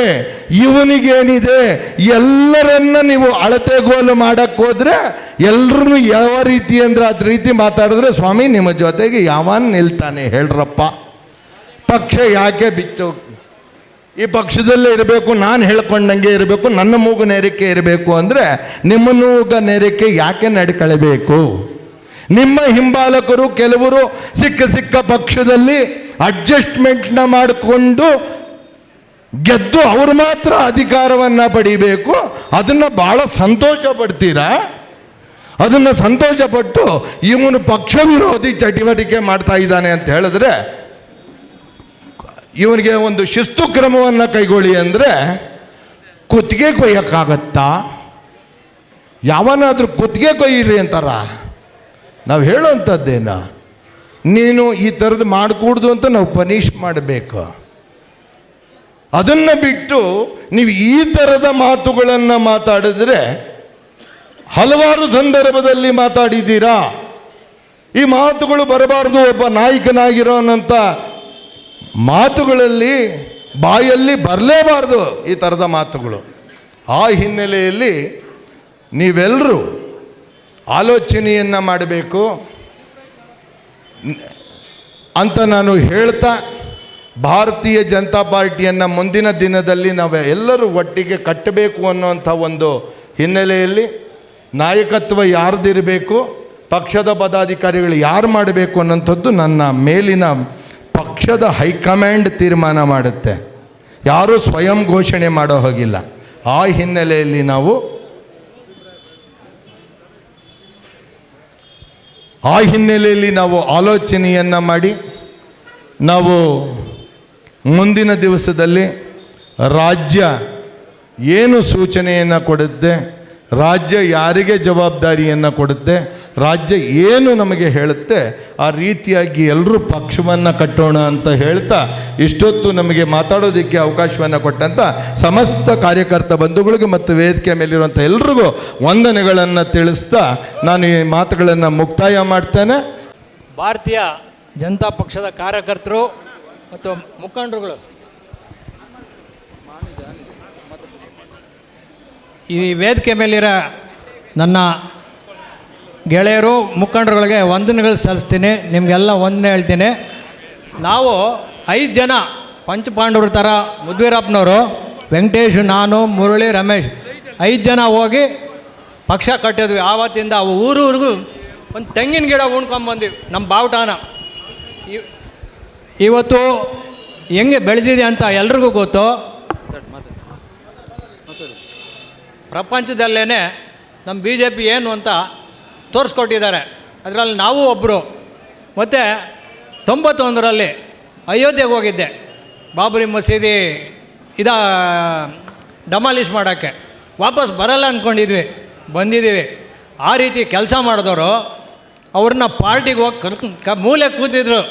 ಇವನಿಗೇನಿದೆ, ಎಲ್ಲರನ್ನ ನೀವು ಅಳತೆಗೋಲು ಮಾಡಕ್ಕೆ ಹೋದರೆ ಎಲ್ಲರೂ ಯಾವ ರೀತಿ ಅಂದರೆ ಅದ ರೀತಿ ಮಾತಾಡಿದ್ರೆ, ಸ್ವಾಮಿ ನಿಮ್ಮ ಜೊತೆಗೆ ಯಾವನ್ ನಿಲ್ತಾನೆ ಹೇಳ್ರಪ್ಪ? ಪಕ್ಷ ಯಾಕೆ ಬಿಟ್ಟು ಈ ಪಕ್ಷದಲ್ಲೇ ಇರಬೇಕು, ನಾನು ಹೇಳ್ಕೊಂಡಂಗೆ ಇರಬೇಕು, ನನ್ನ ಮೂಗು ನೇರಿಕೆ ಇರಬೇಕು ಅಂದರೆ ನಿಮ್ಮ ಮೂಗ ನೇರಿಕೆ ಯಾಕೆ ನಡ್ಕೊಳ್ಬೇಕು? ನಿಮ್ಮ ಹಿಂಬಾಲಕರು ಕೆಲವರು ಸಿಕ್ಕ ಪಕ್ಷದಲ್ಲಿ ಅಡ್ಜಸ್ಟ್ಮೆಂಟ್ನ ಮಾಡಿಕೊಂಡು ಗೆದ್ದು ಅವರು ಮಾತ್ರ ಅಧಿಕಾರವನ್ನು ಪಡಿಬೇಕು, ಅದನ್ನು ಭಾಳ ಸಂತೋಷ ಪಡ್ತೀರಾ? ಅದನ್ನು ಸಂತೋಷಪಟ್ಟು ಇವನು ಪಕ್ಷ ವಿರೋಧಿ ಚಟುವಟಿಕೆ ಮಾಡ್ತಾ ಇದ್ದಾನೆ ಅಂತ ಹೇಳಿದ್ರೆ ಇವನಿಗೆ ಒಂದು ಶಿಸ್ತು ಕ್ರಮವನ್ನು ಕೈಗೊಳ್ಳಿ ಅಂದರೆ ಕುತ್ತಿಗೆ ಕೊಯ್ಯೋಕ್ಕಾಗತ್ತಾ? ಯಾವನಾದರೂ ಕುತ್ತಿಗೆ ಕೊಯ್ಯಿರಿ ಅಂತಾರ? ನಾವು ಹೇಳೋವಂಥದ್ದೇನ, ನೀನು ಈ ಥರದ್ದು ಮಾಡಿಕೂಡ್ದು ಅಂತ ನಾವು ಪನಿಷ್ ಮಾಡಬೇಕು. ಅದನ್ನು ಬಿಟ್ಟು ನೀವು ಈ ಥರದ ಮಾತುಗಳನ್ನು ಮಾತಾಡಿದ್ರೆ ಹಲವಾರು ಸಂದರ್ಭದಲ್ಲಿ ಮಾತಾಡಿದ್ದೀರಾ. ಈ ಮಾತುಗಳು ಬರಬಾರ್ದು. ಒಬ್ಬ ನಾಯಕನಾಗಿರೋನಂಥ ಮಾತುಗಳಲ್ಲಿ ಬಾಯಲ್ಲಿ ಬರಲೇಬಾರ್ದು ಈ ಥರದ ಮಾತುಗಳು. ಆ ಹಿನ್ನೆಲೆಯಲ್ಲಿ ನೀವೆಲ್ಲರೂ ಆಲೋಚನೆಯನ್ನು ಮಾಡಬೇಕು ಅಂತ ನಾನು ಹೇಳ್ತಾ, ಭಾರತೀಯ ಜನತಾ ಪಾರ್ಟಿಯನ್ನು ಮುಂದಿನ ದಿನದಲ್ಲಿ ನಾವು ಎಲ್ಲರೂ ಒಟ್ಟಿಗೆ ಕಟ್ಟಬೇಕು ಅನ್ನೋಂಥ ಒಂದು ಹಿನ್ನೆಲೆಯಲ್ಲಿ ನಾಯಕತ್ವ ಯಾರ್ದಿರಬೇಕು, ಪಕ್ಷದ ಪದಾಧಿಕಾರಿಗಳು ಯಾರು ಮಾಡಬೇಕು ಅನ್ನೋಂಥದ್ದು ನನ್ನ ಮೇಲಿನ ಪಕ್ಷದ ಹೈಕಮಾಂಡ್ ತೀರ್ಮಾನ ಮಾಡುತ್ತೆ. ಯಾರೂ ಸ್ವಯಂ ಘೋಷಣೆ ಮಾಡೋ ಹಾಗಿಲ್ಲ. ಆ ಹಿನ್ನೆಲೆಯಲ್ಲಿ ನಾವು ಆಲೋಚನೆಯನ್ನು ಮಾಡಿ ನಾವು ಮುಂದಿನ ದಿವಸದಲ್ಲಿ ರಾಜ್ಯ ಏನು ಸೂಚನೆಯನ್ನು ಕೊಡುತ್ತೆ, ರಾಜ್ಯ ಯಾರಿಗೆ ಜವಾಬ್ದಾರಿಯನ್ನು ಕೊಡುತ್ತೆ, ರಾಜ್ಯ ಏನು ನಮಗೆ ಹೇಳುತ್ತೆ, ಆ ರೀತಿಯಾಗಿ ಎಲ್ಲರೂ ಪಕ್ಷವನ್ನು ಕಟ್ಟೋಣ ಅಂತ ಹೇಳ್ತಾ ಇಷ್ಟೊತ್ತು ನಮಗೆ ಮಾತಾಡೋದಕ್ಕೆ ಅವಕಾಶವನ್ನು ಕೊಟ್ಟಂಥ ಸಮಸ್ತ ಕಾರ್ಯಕರ್ತ ಬಂಧುಗಳಿಗೆ ಮತ್ತು ವೇದಿಕೆ ಮೇಲಿರುವಂಥ ಎಲ್ರಿಗೂ ವಂದನೆಗಳನ್ನು ತಿಳಿಸ್ತಾ ನಾನು ಈ ಮಾತುಗಳನ್ನು ಮುಕ್ತಾಯ ಮಾಡ್ತೇನೆ. ಭಾರತೀಯ ಜನತಾ ಪಕ್ಷದ ಕಾರ್ಯಕರ್ತರು ಮತ್ತು ಮುಖಂಡರುಗಳು ಈ ವೇದಿಕೆ ಮೇಲಿರೋ ನನ್ನ ಗೆಳೆಯರು ಮುಖಂಡರುಗಳಿಗೆ ವಂದನೆಗಳು ಸಲ್ಲಿಸ್ತೀನಿ. ನಿಮಗೆಲ್ಲ ವಂದನೆ ಹೇಳ್ತೀನಿ. ನಾವು 5 ಜನ ಪಂಚಪಾಂಡವ್ರ ಥರ ಮುದ್ವೀರಪ್ಪನವರು, ವೆಂಕಟೇಶ್, ನಾನು, ಮುರಳಿ, ರಮೇಶ್ 5 ಜನ ಹೋಗಿ ಪಕ್ಷ ಕಟ್ಟಿದ್ವಿ. ಆವತ್ತಿಂದ ಊರೂರಿಗೂ ಒಂದು ತೆಂಗಿನ ಗಿಡ ಉಣ್ಕೊಂಬಂದ್ವಿ ನಮ್ಮ ಬಾವುಟಾನ. ಇವತ್ತು ಹೆಂಗೆ ಬೆಳೆದಿದೆ ಅಂತ ಎಲ್ರಿಗೂ ಗೊತ್ತು. ಪ್ರಪಂಚದಲ್ಲೇ ನಮ್ಮ BJP ಏನು ಅಂತ ತೋರಿಸ್ಕೊಟ್ಟಿದ್ದಾರೆ. ಅದರಲ್ಲಿ ನಾವು ಒಬ್ಬರು. ಮತ್ತು 91ರಲ್ಲಿ ಅಯೋಧ್ಯೆಗೆ ಹೋಗಿದ್ದೆ, ಬಾಬರಿ ಮಸೀದಿ ಡಮಾಲಿಷ್ ಮಾಡೋಕ್ಕೆ. ವಾಪಸ್ ಬರಲ್ಲ ಅಂದ್ಕೊಂಡಿದ್ವಿ, ಬಂದಿದ್ದೀವಿ. ಆ ರೀತಿ ಕೆಲಸ ಮಾಡಿದವರು ಅವ್ರನ್ನ ಪಾರ್ಟಿಗೆ ಹೋಗಿ ಮೂಲೆಗೆ ಕೂತಿದ್ರು,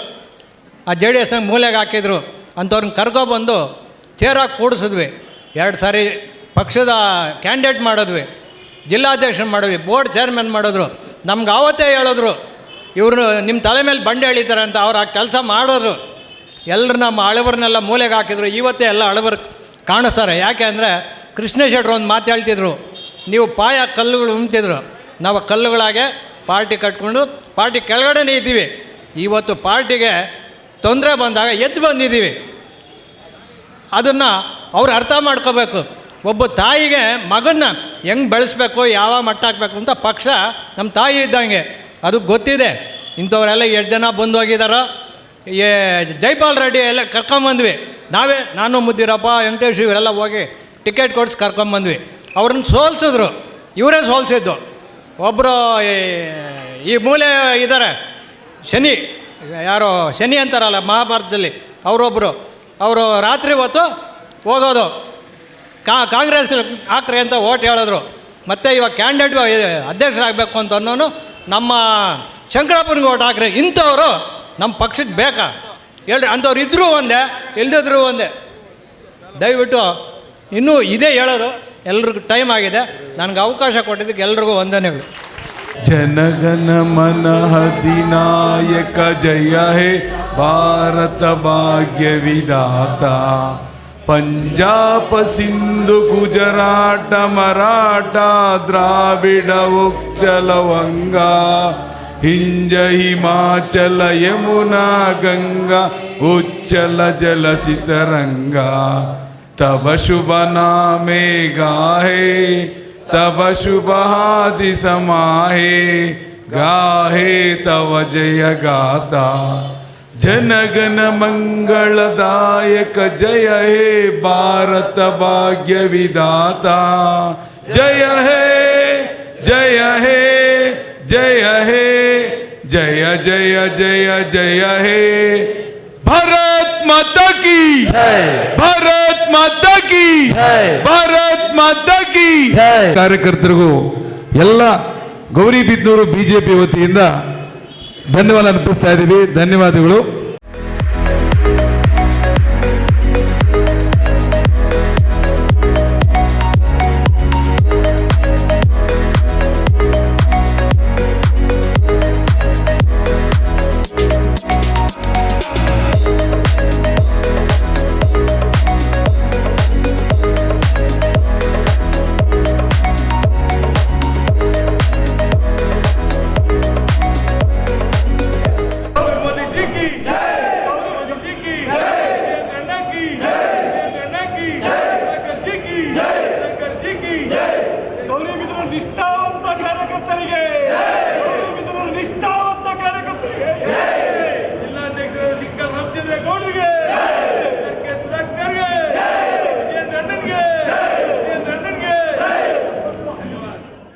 ಆ JDSನಾಗ ಮೂಲೆಗೆ ಹಾಕಿದ್ರು. ಅಂಥವ್ರನ್ನ ಕರ್ಕೊಬಂದು ಚೇರಾಗಿ ಕೂಡಿಸಿದ್ವಿ. 2 ಸಾರಿ ಪಕ್ಷದ ಕ್ಯಾಂಡಿಡೇಟ್ ಮಾಡಿದ್ವಿ, ಜಿಲ್ಲಾಧ್ಯಕ್ಷ ಮಾಡಿದ್ವಿ, ಬೋರ್ಡ್ ಚೇರ್ಮನ್ ಮಾಡಿದ್ರು. ನಮ್ಗೆ ಆವತ್ತೇ ಹೇಳಿದ್ರು, ಇವರು ನಿಮ್ಮ ತಲೆ ಮೇಲೆ ಬಂಡೆ ಎಳಿತಾರೆ ಅಂತ. ಅವ್ರು ಆ ಕೆಲಸ ಮಾಡಿದ್ರು. ಎಲ್ಲರೂ ನಮ್ಮ ಹಳಬರನ್ನೆಲ್ಲ ಮೂಲೆಗೆ ಹಾಕಿದ್ರು. ಇವತ್ತೇ ಎಲ್ಲ ಹಳಬರು ಕಾಣಿಸ್ತಾರೆ. ಯಾಕೆ ಅಂದರೆ ಕೃಷ್ಣ ಶೆಟ್ಟರು ಒಂದು ಮಾತು ಹೇಳ್ತಿದ್ರು, ನೀವು ಕಲ್ಲುಗಳು ಉಣ್ತಿದ್ರು, ನಾವು ಕಲ್ಲುಗಳಾಗೆ ಪಾರ್ಟಿ ಕಟ್ಕೊಂಡು ಪಾರ್ಟಿ ಕೆಳಗಡೆನೇ ಇದ್ದೀವಿ. ಇವತ್ತು ಪಾರ್ಟಿಗೆ ತೊಂದರೆ ಬಂದಾಗ ಎದ್ದು ಬಂದಿದ್ದೀವಿ. ಅದನ್ನು ಅವ್ರು ಅರ್ಥ ಮಾಡ್ಕೋಬೇಕು. ಒಬ್ಬ ತಾಯಿಗೆ ಮಗನ್ನ ಹೆಂಗೆ ಬೆಳೆಸ್ಬೇಕು, ಯಾವ ಮಟ್ಟ ಹಾಕಬೇಕು ಅಂತ ಪಕ್ಷ ನಮ್ಮ ತಾಯಿ ಇದ್ದಂಗೆ ಅದು ಗೊತ್ತಿದೆ. ಇಂಥವರೆಲ್ಲ 8 ಜನ ಬಂದು ಹೋಗಿದ್ದಾರೋ. ಜೈಪಾಲ್ ರೆಡ್ಡಿ ಎಲ್ಲ ಕರ್ಕೊಂಬಂದ್ವಿ ನಾವೇ, ನಾನು, ಮುದ್ದಿರಪ್ಪ, ವೆಂಕಟೇಶ್ ಇವರೆಲ್ಲ ಹೋಗಿ ಟಿಕೆಟ್ ಕೊಡಿಸಿ ಕರ್ಕೊಂಬಂದ್ವಿ. ಅವ್ರನ್ನ ಸೋಲ್ಸಿದ್ರು, ಇವರೇ ಸೋಲ್ಸಿದ್ದು. ಒಬ್ಬರು ಈ ಮೂಲೆ ಇದ್ದಾರೆ, ಶನಿ, ಯಾರೋ ಶನಿ ಅಂತಾರಲ್ಲ ಮಹಾಭಾರತದಲ್ಲಿ, ಅವರೊಬ್ಬರು. ಅವರು ರಾತ್ರಿ ಹೊತ್ತು ಹೋಗೋದು, ಕಾಂಗ್ರೆಸ್ ಹಾಕ್ರಿ ಅಂತ ಓಟ್ ಹೇಳಿದ್ರು. ಮತ್ತು ಇವಾಗ ಕ್ಯಾಂಡಿಡೇಟ್ ಅಧ್ಯಕ್ಷರಾಗಬೇಕು ಅಂತ ಅನ್ನೋನು ನಮ್ಮ ಶಂಕರಪ್ಪನಿಗೆ ಓಟ್ ಹಾಕ್ರಿ. ಇಂಥವರು ನಮ್ಮ ಪಕ್ಷಕ್ಕೆ ಬೇಕಾ ಹೇಳ್ರಿ? ಅಂಥವ್ರು ಇದ್ದರೂ ಒಂದೇ, ಇಲ್ದಿದ್ರು ಒಂದೇ. ದಯವಿಟ್ಟು ಇನ್ನೂ ಇದೇ ಹೇಳೋದು. ಎಲ್ರಿಗೂ ಟೈಮ್ ಆಗಿದೆ. ನನಗೆ ಅವಕಾಶ ಕೊಟ್ಟಿದ್ದಕ್ಕೆ ಎಲ್ರಿಗೂ ವಂದನೆಗಳು. ಜನಗಣ ಮನ ಅಧಿನಾಯಕ ಜಯ ಹೇ ಭಾರತ ಭಾಗ್ಯ ವಿಧಾತ. ಪಂಜಾಬ ಸಿಂಧು ಗುಜರಾಟ ಮರಾಠ ದ್ರಾವಿಡ ಉಚ್ಚಲ ವಂಗ ಹಿಂಜ ಹಿಮಾಚಲ ಯಮುನಾ ಗಂಗಾ ಉಚ್ಚಲ ಜಲಸಿತರಂಗ. ತಬ ಶುಭ ನಾಮೇ ಗಾಹೆ तब शुभादि समाहे गाहे तव जय गाता. ಜನಗಣ ಮಂಗಳದಾಯಕ ಜಯ ಹೇ ಭಾರತ ಭಾಗ್ಯ ವಿಧಾತ ಜಯ ಹೇ ಜಯ ಹೇ ಜಯ ಹೇ ಜಯ ಜಯ ಜಯ ಜಯ ಹೇ ಭಾರತ್ ಮಾತಾ ಕಿ ಭಾರತ್ ಮಾತಾ ಕಿ ಭಾರತ್ ಮಾತಾ ಕಿ ಕಾರ್ಯಕರ್ತರಿಗೂ ಎಲ್ಲ ಗೌರಿಬಿದನೂರು ಬಿಜೆಪಿ ವತಿಯಿಂದ ಧನ್ಯವಾದ ಅರ್ಪಿಸ್ತಾ ಇದ್ದೀವಿ. ಧನ್ಯವಾದಗಳು.